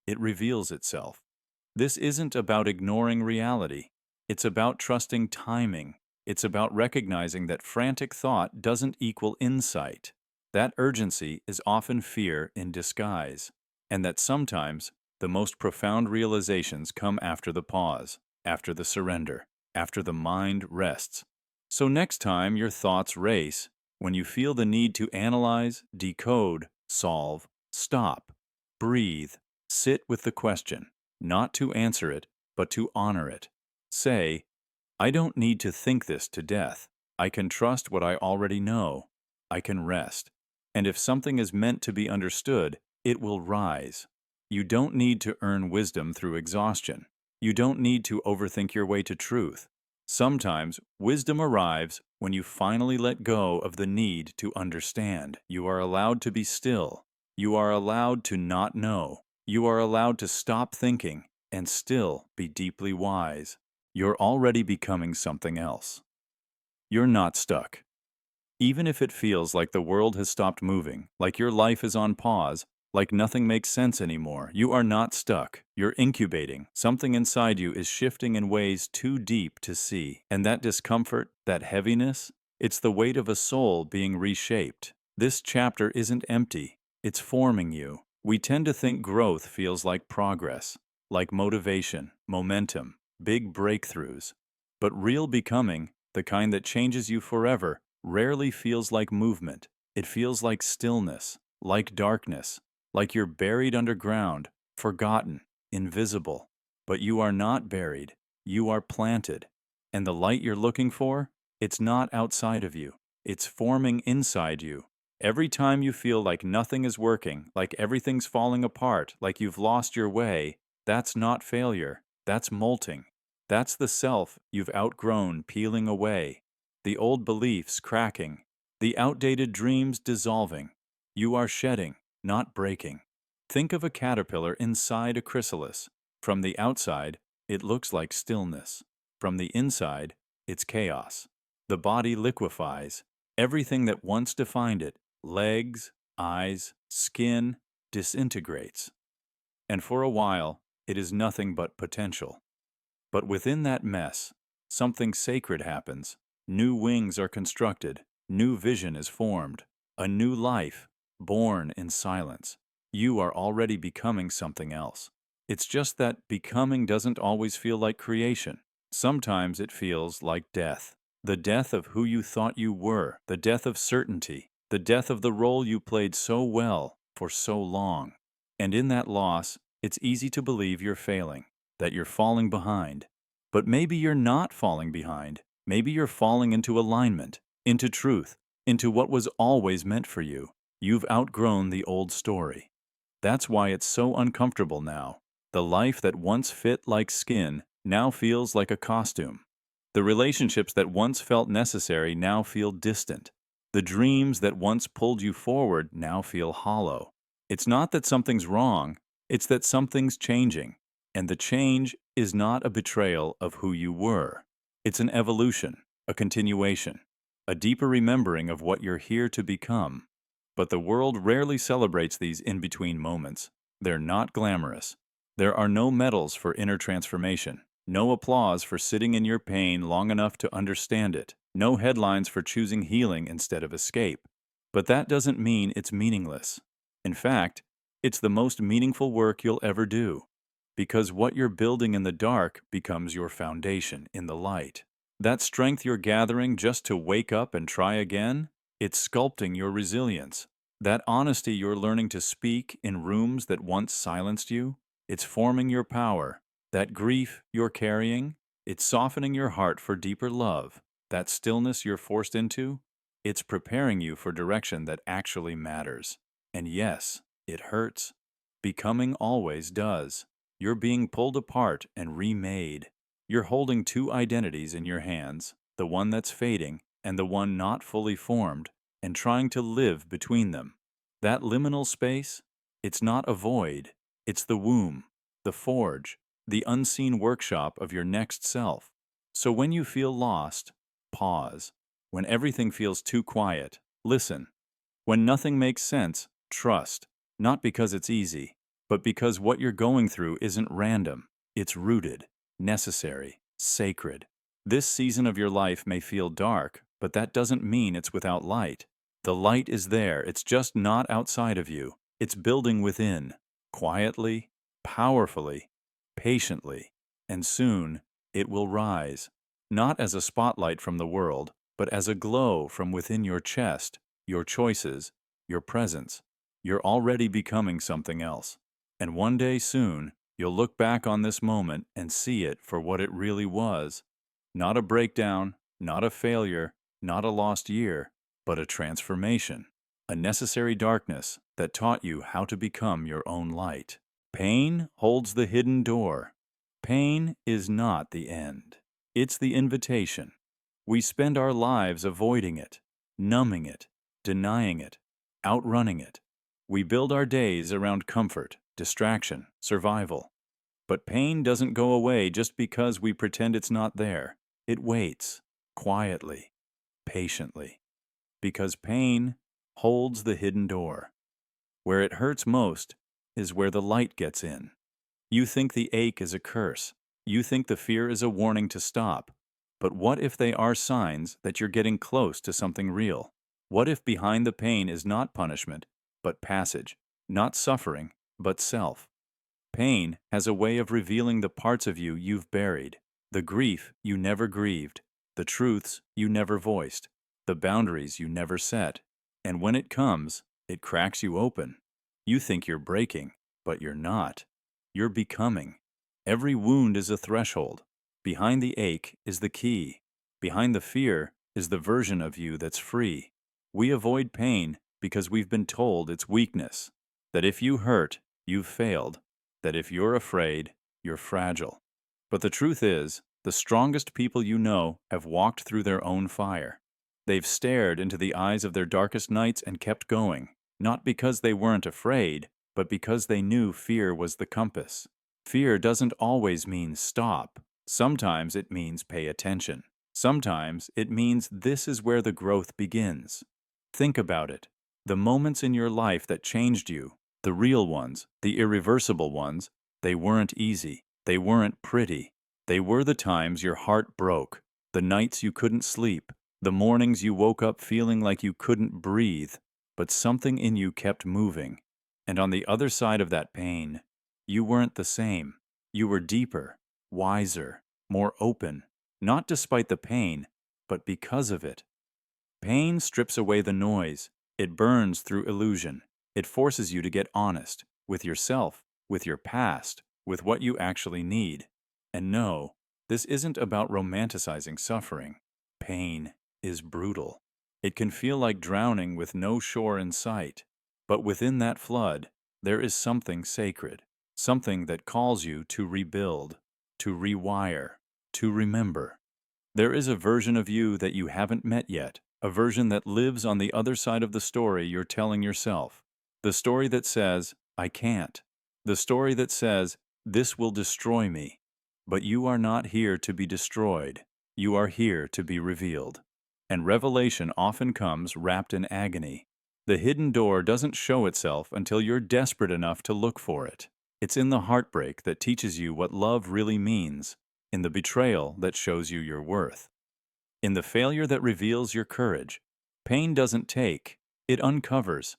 it reveals itself. This isn't about ignoring reality. It's about trusting timing, It's about recognizing that frantic thought doesn't equal insight. That urgency is often fear in disguise, and that sometimes the most profound realizations come after the pause, after the surrender, after the mind rests. So next time your thoughts race, when you feel the need to analyze, decode, solve, stop, breathe, sit with the question, not to answer it, but to honor it. Say, I don't need to think this to death. I can trust what I already know. I can rest. And if something is meant to be understood, it will rise. You don't need to earn wisdom through exhaustion. You don't need to overthink your way to truth. Sometimes wisdom arrives when you finally let go of the need to understand. You are allowed to be still. You are allowed to not know. You are allowed to stop thinking and still be deeply wise. You're already becoming something else. You're not stuck. Even if it feels like the world has stopped moving, like your life is on pause, like nothing makes sense anymore, you are not stuck. You're incubating. Something inside you is shifting in ways too deep to see. And that discomfort, that heaviness, it's the weight of a soul being reshaped. This chapter isn't empty. It's forming you. We tend to think growth feels like progress, like motivation, momentum, big breakthroughs. But real becoming, the kind that changes you forever, rarely feels like movement. It feels like stillness, like darkness, like you're buried underground, forgotten, invisible. But you are not buried. You are planted. And the light you're looking for, it's not outside of you. It's forming inside you. Every time you feel like nothing is working, like everything's falling apart, like you've lost your way, that's not failure. That's molting. That's the self you've outgrown peeling away, the old beliefs cracking, the outdated dreams dissolving. You are shedding, not breaking. Think of a caterpillar inside a chrysalis. From the outside, it looks like stillness. From the inside, it's chaos. The body liquefies. Everything that once defined it, legs, eyes, skin, disintegrates. And for a while, it is nothing but potential. But within that mess, something sacred happens. New wings are constructed, new vision is formed, a new life, born in silence. You are already becoming something else. It's just that becoming doesn't always feel like creation. Sometimes it feels like death. The death of who you thought you were, the death of certainty, the death of the role you played so well for so long. And in that loss, it's easy to believe you're failing, that you're falling behind. But maybe you're not falling behind. Maybe you're falling into alignment, into truth, into what was always meant for you. You've outgrown the old story. That's why it's so uncomfortable now. The life that once fit like skin now feels like a costume. The relationships that once felt necessary now feel distant. The dreams that once pulled you forward now feel hollow. It's not that something's wrong, it's that something's changing. And the change is not a betrayal of who you were. It's an evolution, a continuation, a deeper remembering of what you're here to become. But the world rarely celebrates these in-between moments. They're not glamorous. There are no medals for inner transformation, no applause for sitting in your pain long enough to understand it, no headlines for choosing healing instead of escape. But that doesn't mean it's meaningless. In fact, it's the most meaningful work you'll ever do. Because what you're building in the dark becomes your foundation in the light. That strength you're gathering just to wake up and try again, it's sculpting your resilience. That honesty you're learning to speak in rooms that once silenced you, it's forming your power. That grief you're carrying, it's softening your heart for deeper love. That stillness you're forced into, it's preparing you for direction that actually matters. And yes, it hurts. Becoming always does. You're being pulled apart and remade. You're holding two identities in your hands, the one that's fading and the one not fully formed, and trying to live between them. That liminal space, it's not a void. It's the womb, the forge, the unseen workshop of your next self. So when you feel lost, pause. When everything feels too quiet, listen. When nothing makes sense, trust. Not because it's easy, but because what you're going through isn't random. It's rooted, necessary, sacred. This season of your life may feel dark, but that doesn't mean it's without light. The light is there, it's just not outside of you. It's building within, quietly, powerfully, patiently, and soon it will rise, not as a spotlight from the world, but as a glow from within your chest, your choices, your presence. You're already becoming something else. And one day soon, you'll look back on this moment and see it for what it really was. Not a breakdown, not a failure, not a lost year, but a transformation, a necessary darkness that taught you how to become your own light. Pain holds the hidden door. Pain is not the end. It's the invitation. We spend our lives avoiding it, numbing it, denying it, outrunning it. We build our days around comfort, distraction, survival. But pain doesn't go away just because we pretend it's not there. It waits, quietly, patiently. Because pain holds the hidden door. Where it hurts most is where the light gets in. You think the ache is a curse. You think the fear is a warning to stop. But what if they are signs that you're getting close to something real? What if behind the pain is not punishment, but passage, not suffering, but self? Pain has a way of revealing the parts of you you've buried, the grief you never grieved, the truths you never voiced, the boundaries you never set. And when it comes, it cracks you open. You think you're breaking, but you're not. You're becoming. Every wound is a threshold. Behind the ache is the key. Behind the fear is the version of you that's free. We avoid pain because we've been told it's weakness, that if you hurt, you've failed, that if you're afraid, you're fragile. But the truth is, the strongest people you know have walked through their own fire. They've stared into the eyes of their darkest nights and kept going, not because they weren't afraid, but because they knew fear was the compass. Fear doesn't always mean stop. Sometimes it means pay attention. Sometimes it means this is where the growth begins. Think about it. The moments in your life that changed you, the real ones, the irreversible ones, they weren't easy. They weren't pretty. They were the times your heart broke, the nights you couldn't sleep, the mornings you woke up feeling like you couldn't breathe, but something in you kept moving. And on the other side of that pain, you weren't the same. You were deeper, wiser, more open, not despite the pain, but because of it. Pain strips away the noise. It burns through illusion. It forces you to get honest with yourself, with your past, with what you actually need. And no, this isn't about romanticizing suffering. Pain is brutal. It can feel like drowning with no shore in sight. But within that flood, there is something sacred, something that calls you to rebuild, to rewire, to remember. There is a version of you that you haven't met yet, a version that lives on the other side of the story you're telling yourself. The story that says, I can't. The story that says, this will destroy me. But you are not here to be destroyed. You are here to be revealed. And revelation often comes wrapped in agony. The hidden door doesn't show itself until you're desperate enough to look for it. It's in the heartbreak that teaches you what love really means, in the betrayal that shows you your worth, in the failure that reveals your courage. Pain doesn't take, it uncovers.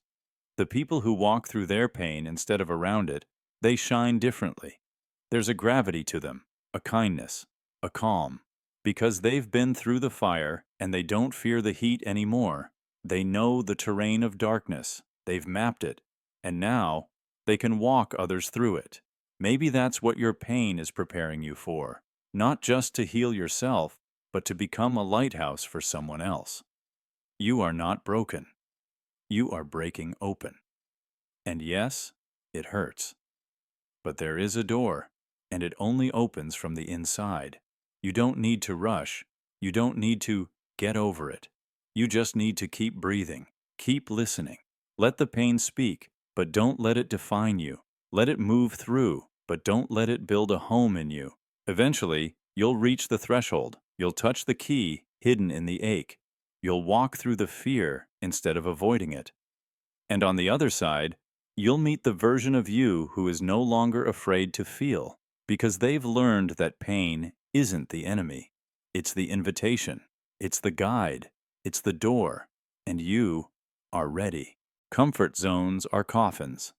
The people who walk through their pain instead of around it, they shine differently. There's a gravity to them, a kindness, a calm. Because they've been through the fire and they don't fear the heat anymore. They know the terrain of darkness. They've mapped it. And now, they can walk others through it. Maybe that's what your pain is preparing you for. Not just to heal yourself, but to become a lighthouse for someone else. You are not broken. You are breaking open. And yes, it hurts. But there is a door, and it only opens from the inside. You don't need to rush. You don't need to get over it. You just need to keep breathing. Keep listening. Let the pain speak, but don't let it define you. Let it move through, but don't let it build a home in you. Eventually, you'll reach the threshold. You'll touch the key hidden in the ache. You'll walk through the fear instead of avoiding it. And on the other side, you'll meet the version of you who is no longer afraid to feel, because they've learned that pain isn't the enemy. It's the invitation. It's the guide. It's the door. And you are ready. Comfort zones are coffins.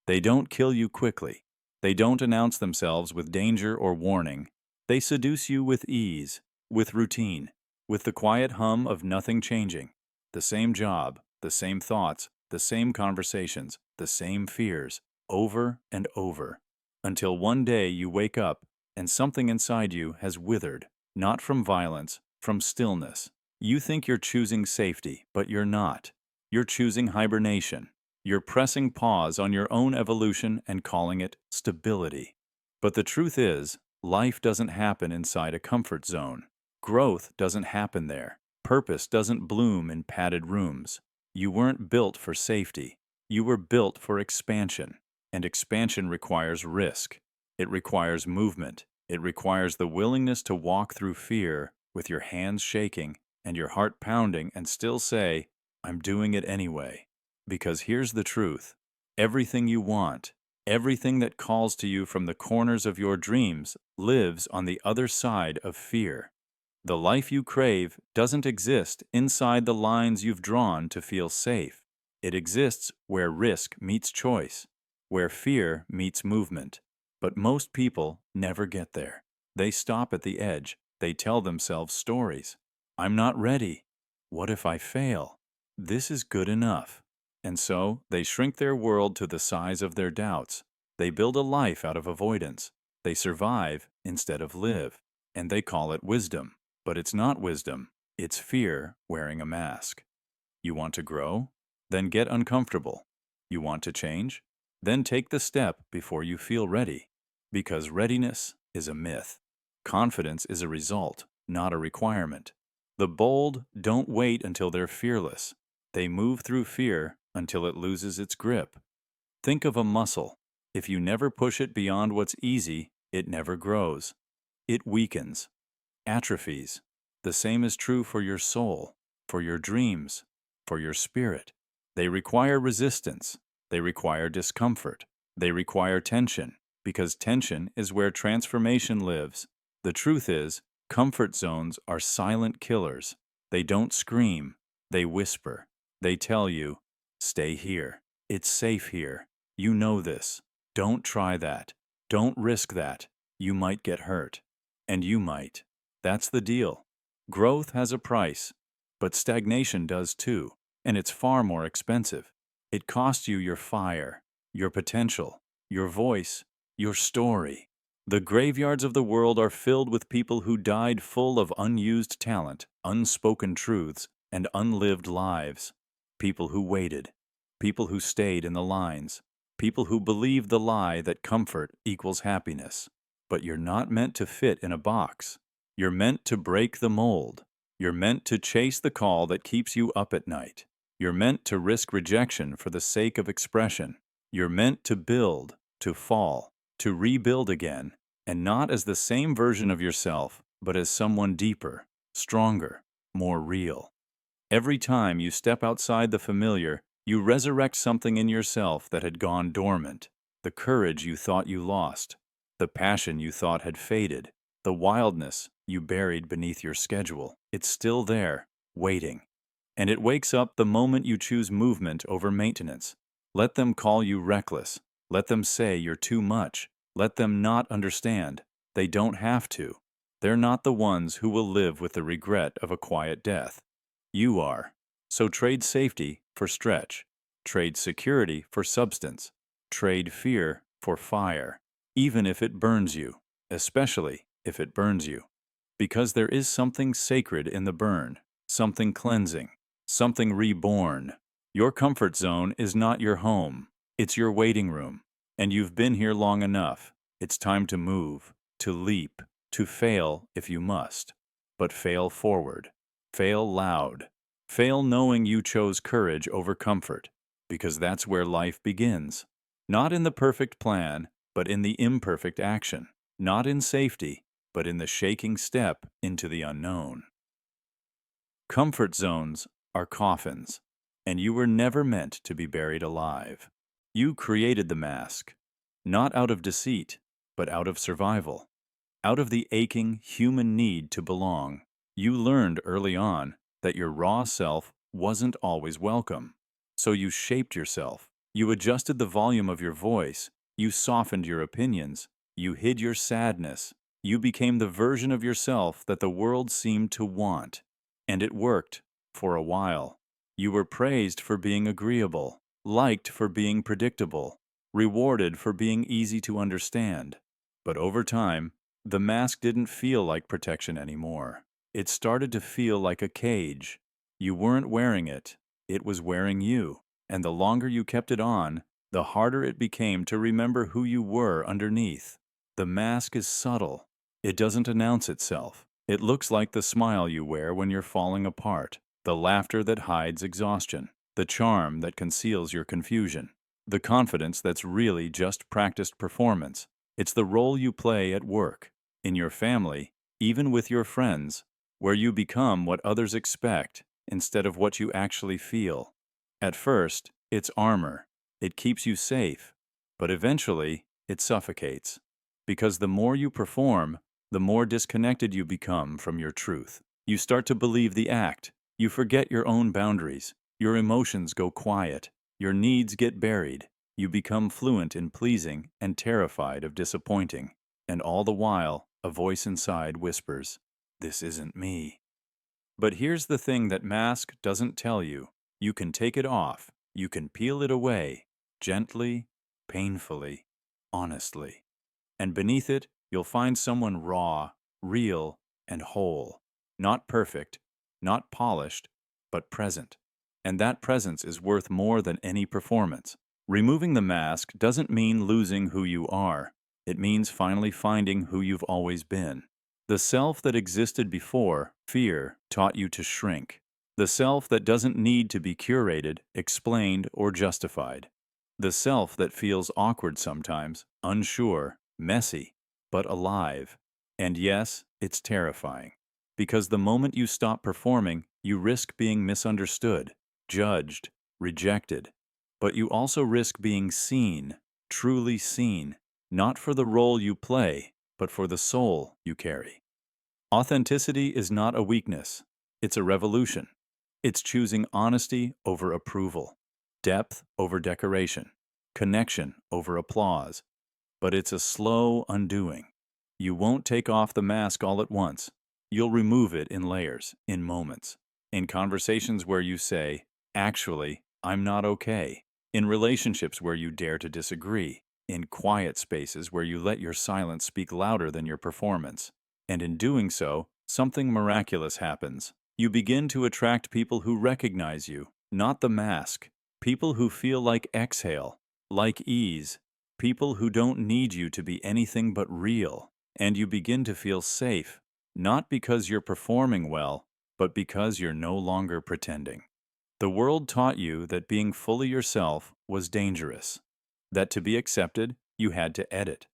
They don't kill you quickly. They don't announce themselves with danger or warning. They seduce you with ease, with routine, with the quiet hum of nothing changing. The same job, the same thoughts, the same conversations, the same fears, over and over. Until one day you wake up and something inside you has withered, not from violence, from stillness. You think you're choosing safety, but you're not. You're choosing hibernation. You're pressing pause on your own evolution and calling it stability. But the truth is, life doesn't happen inside a comfort zone. Growth doesn't happen there. Purpose doesn't bloom in padded rooms. You weren't built for safety. You were built for expansion. And expansion requires risk. It requires movement. It requires the willingness to walk through fear with your hands shaking and your heart pounding and still say, I'm doing it anyway. Because here's the truth. Everything you want, everything that calls to you from the corners of your dreams lives on the other side of fear. The life you crave doesn't exist inside the lines you've drawn to feel safe. It exists where risk meets choice, where fear meets movement. But most people never get there. They stop at the edge. They tell themselves stories. I'm not ready. What if I fail? This is good enough. And so they shrink their world to the size of their doubts. They build a life out of avoidance. They survive instead of live. And they call it wisdom. But it's not wisdom. It's fear wearing a mask. You want to grow? Then get uncomfortable. You want to change? Then take the step before you feel ready. Because readiness is a myth. Confidence is a result, not a requirement. The bold don't wait until they're fearless. They move through fear until it loses its grip. Think of a muscle. If you never push it beyond what's easy, it never grows. It weakens, atrophies. The same is true for your soul, for your dreams, for your spirit. They require resistance. They require discomfort. They require tension, because tension is where transformation lives. The truth is, comfort zones are silent killers. They don't scream. They whisper. They tell you, stay here. It's safe here. You know this. Don't try that. Don't risk that. You might get hurt. And you might. That's the deal. Growth has a price, but stagnation does too, and it's far more expensive. It costs you your fire, your potential, your voice, your story. The graveyards of the world are filled with people who died full of unused talent, unspoken truths, and unlived lives. People who waited. People who stayed in the lines. People who believed the lie that comfort equals happiness. But you're not meant to fit in a box. You're meant to break the mold. You're meant to chase the call that keeps you up at night. You're meant to risk rejection for the sake of expression. You're meant to build, to fall, to rebuild again, and not as the same version of yourself, but as someone deeper, stronger, more real. Every time you step outside the familiar, you resurrect something in yourself that had gone dormant. The courage you thought you lost, the passion you thought had faded, the wildness you buried beneath your schedule. It's still there, waiting. And it wakes up the moment you choose movement over maintenance. Let them call you reckless. Let them say you're too much. Let them not understand. They don't have to. They're not the ones who will live with the regret of a quiet death. You are. So trade safety for stretch. Trade security for substance. Trade fear for fire. Even if it burns you. Especially if it burns you. Because there is something sacred in the burn. Something cleansing. Something reborn. Your comfort zone is not your home. It's your waiting room. And you've been here long enough. It's time to move, to leap, to fail if you must. But fail forward. Fail loud. Fail knowing you chose courage over comfort. Because that's where life begins. Not in the perfect plan, but in the imperfect action. Not in safety, but in the shaking step into the unknown. Comfort zones are coffins, and you were never meant to be buried alive. You created the mask, not out of deceit, but out of survival. out of the aching human need to belong. You learned early on that your raw self wasn't always welcome. So you shaped yourself. You adjusted the volume of your voice. You softened your opinions. You hid your sadness. You became the version of yourself that the world seemed to want. And it worked for a while. You were praised for being agreeable, liked for being predictable, rewarded for being easy to understand. But over time, the mask didn't feel like protection anymore. It started to feel like a cage. You weren't wearing it, it was wearing you. And the longer you kept it on, the harder it became to remember who you were underneath. The mask is subtle. It doesn't announce itself. It looks like the smile you wear when you're falling apart, the laughter that hides exhaustion, the charm that conceals your confusion, the confidence that's really just practiced performance. It's the role you play at work, in your family, even with your friends, where you become what others expect instead of what you actually feel. At first, it's armor. It keeps you safe. But eventually, it suffocates. Because the more you perform, the more disconnected you become from your truth. You start to believe the act. You forget your own boundaries. Your emotions go quiet. Your needs get buried. You become fluent in pleasing and terrified of disappointing. And all the while, a voice inside whispers, "This isn't me." But here's the thing that mask doesn't tell you. You can take it off. You can peel it away. Gently, painfully, honestly. And beneath it, you'll find someone raw, real, and whole. Not perfect, not polished, but present. And that presence is worth more than any performance. Removing the mask doesn't mean losing who you are. It means finally finding who you've always been. The self that existed before fear taught you to shrink. The self that doesn't need to be curated, explained, or justified. The self that feels awkward sometimes, unsure, messy, but alive. And yes, it's terrifying. Because the moment you stop performing, you risk being misunderstood, judged, rejected. But you also risk being seen, truly seen, not for the role you play, but for the soul you carry. Authenticity is not a weakness. It's a revolution. It's choosing honesty over approval, depth over decoration, connection over applause. But it's a slow undoing. You won't take off the mask all at once. You'll remove it in layers, in moments, in conversations where you say, "Actually, I'm not okay," in relationships where you dare to disagree, in quiet spaces where you let your silence speak louder than your performance. And in doing so, something miraculous happens. You begin to attract people who recognize you, not the mask. People who feel like exhale, like ease. People who don't need you to be anything but real. And you begin to feel safe, not because you're performing well, but because you're no longer pretending. The world taught you that being fully yourself was dangerous, that to be accepted, you had to edit.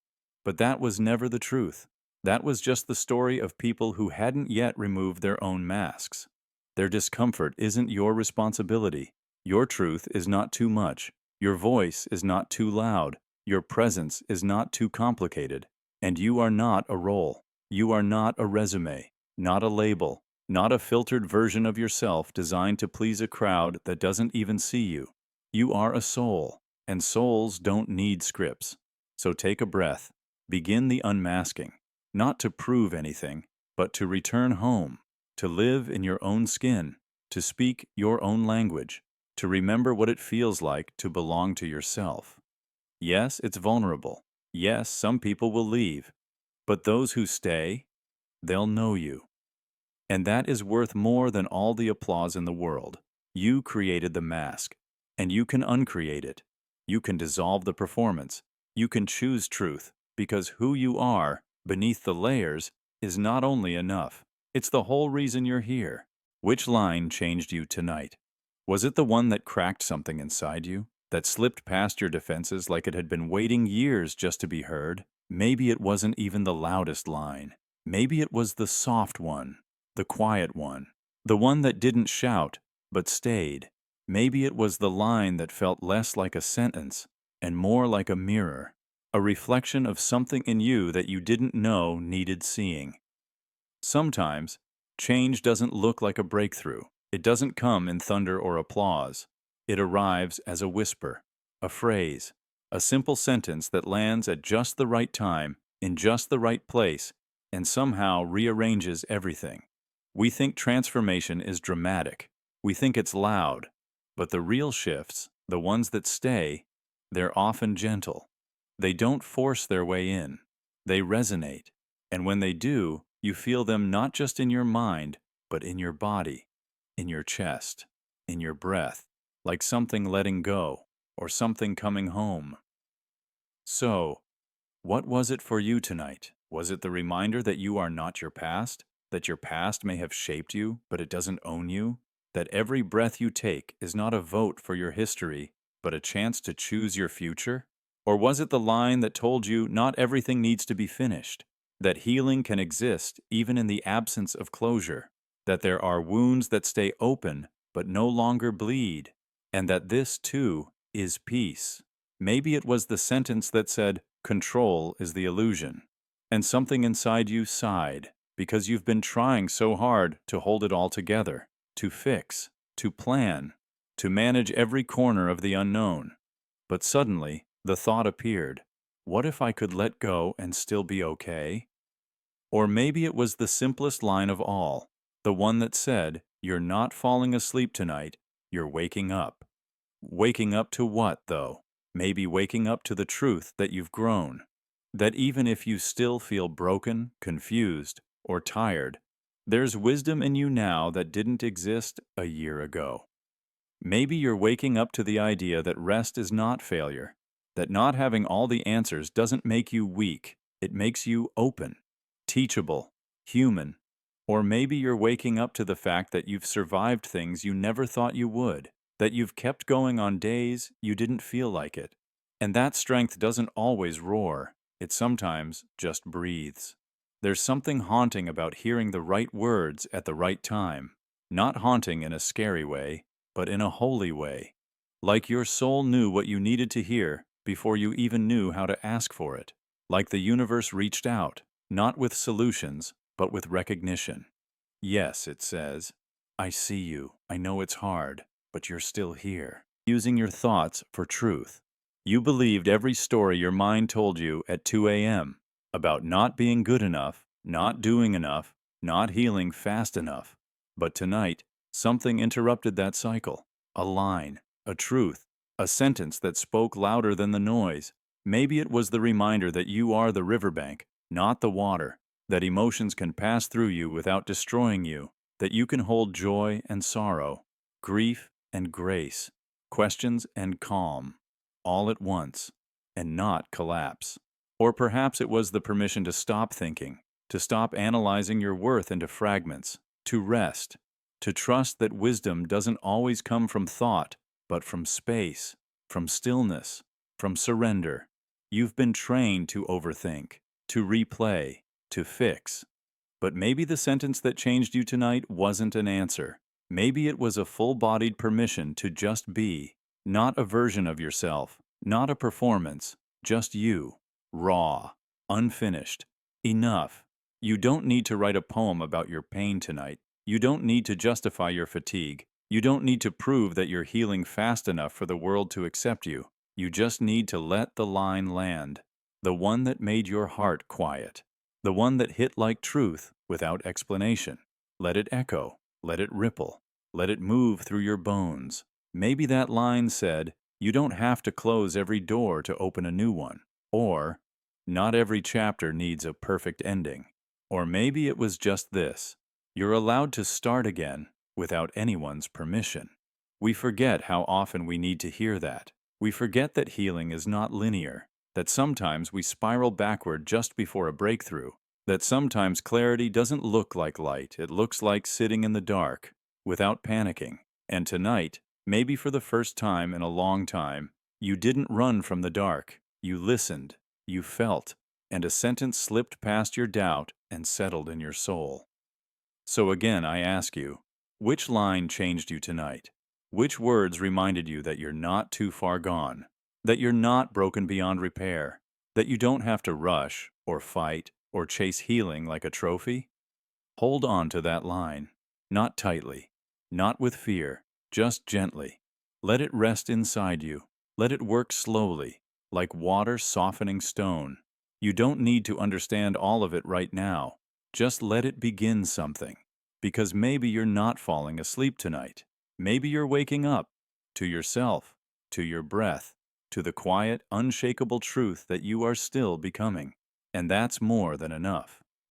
But that was never the truth. That was just the story of people who hadn't yet removed their own masks. Their discomfort isn't your responsibility. Your truth is not too much. Your voice is not too loud. Your presence is not too complicated. And you are not a role. You are not a resume, not a label, not a filtered version of yourself designed to please a crowd that doesn't even see you. You are a soul, and souls don't need scripts. So take a breath. Begin the unmasking. Not to prove anything, but to return home, to live in your own skin, to speak your own language, to remember what it feels like to belong to yourself. Yes, it's vulnerable. Yes, some people will leave. But those who stay, they'll know you. And that is worth more than all the applause in the world. You created the mask, and you can uncreate it. You can dissolve the performance. You can choose truth, because who you are, beneath the layers, is not only enough. It's the whole reason you're here. Which line changed you tonight? Was it the one that cracked something inside you, that slipped past your defenses like it had been waiting years just to be heard? Maybe it wasn't even the loudest line. Maybe it was the soft one, the quiet one, the one that didn't shout, but stayed. Maybe it was the line that felt less like a sentence and more like a mirror. a reflection of something in you that you didn't know needed seeing. Sometimes, change doesn't look like a breakthrough. It doesn't come in thunder or applause. It arrives as a whisper, a phrase, a simple sentence that lands at just the right time, in just the right place, and somehow rearranges everything. We think transformation is dramatic. We think it's loud. But the real shifts, the ones that stay, they're often gentle. They don't force their way in. They resonate. And when they do, you feel them not just in your mind, but in your body, in your chest, in your breath, like something letting go or something coming home. So, what was it for you tonight? Was it the reminder that you are not your past? That your past may have shaped you, but it doesn't own you? That every breath you take is not a vote for your history, but a chance to choose your future? Or was it the line that told you not everything needs to be finished? That healing can exist even in the absence of closure? That there are wounds that stay open but no longer bleed? And that this, too, is peace? Maybe it was the sentence that said, "Control is the illusion." And something inside you sighed, because you've been trying so hard to hold it all together, to fix, to plan, to manage every corner of the unknown. But suddenly, the thought appeared, what if I could let go and still be okay? Or maybe it was the simplest line of all, the one that said, you're not falling asleep tonight, you're waking up. Waking up to what, though? Maybe waking up to the truth that you've grown. That even if you still feel broken, confused, or tired, there's wisdom in you now that didn't exist a year ago. Maybe you're waking up to the idea that rest is not failure, that not having all the answers doesn't make you weak, it makes you open, teachable, human. Or maybe you're waking up to the fact that you've survived things you never thought you would, that you've kept going on days you didn't feel like it. And that strength doesn't always roar, it sometimes just breathes. There's something haunting about hearing the right words at the right time, not haunting in a scary way, but in a holy way. Like your soul knew what you needed to hear before you even knew how to ask for it. Like the universe reached out, not with solutions, but with recognition. Yes, it says, I see you, I know it's hard, but you're still here. Using your thoughts for truth. You believed every story your mind told you at 2 a.m. about not being good enough, not doing enough, not healing fast enough. But tonight, something interrupted that cycle. A line, a truth, a sentence that spoke louder than the noise. Maybe it was the reminder that you are the riverbank, not the water, that emotions can pass through you without destroying you, that you can hold joy and sorrow, grief and grace, questions and calm, all at once, and not collapse. Or perhaps it was the permission to stop thinking, to stop analyzing your worth into fragments, to rest, to trust that wisdom doesn't always come from thought, but from space, from stillness, from surrender. You've been trained to overthink, to replay, to fix. But maybe the sentence that changed you tonight wasn't an answer. Maybe it was a full-bodied permission to just be, not a version of yourself, not a performance, just you, raw, unfinished, enough. You don't need to write a poem about your pain tonight. You don't need to justify your fatigue. You don't need to prove that you're healing fast enough for the world to accept you. You just need to let the line land, the one that made your heart quiet, the one that hit like truth without explanation. Let it echo, let it ripple, let it move through your bones. Maybe that line said, you don't have to close every door to open a new one. Or, not every chapter needs a perfect ending. Or maybe it was just this. You're allowed to start again without anyone's permission. We forget how often we need to hear that. We forget that healing is not linear, that sometimes we spiral backward just before a breakthrough, that sometimes clarity doesn't look like light, it looks like sitting in the dark, without panicking. And tonight, maybe for the first time in a long time, you didn't run from the dark. You listened, you felt, and a sentence slipped past your doubt and settled in your soul. So again, I ask you, which line changed you tonight? Which words reminded you that you're not too far gone, that you're not broken beyond repair, that you don't have to rush or fight or chase healing like a trophy? Hold on to that line. Not tightly, not with fear, just gently. Let it rest inside you. Let it work slowly, like water softening stone. You don't need to understand all of it right now. Just let it begin something. Because maybe you're not falling asleep tonight. Maybe you're waking up to yourself, to your breath, to the quiet, unshakable truth that you are still becoming. And that's more than enough.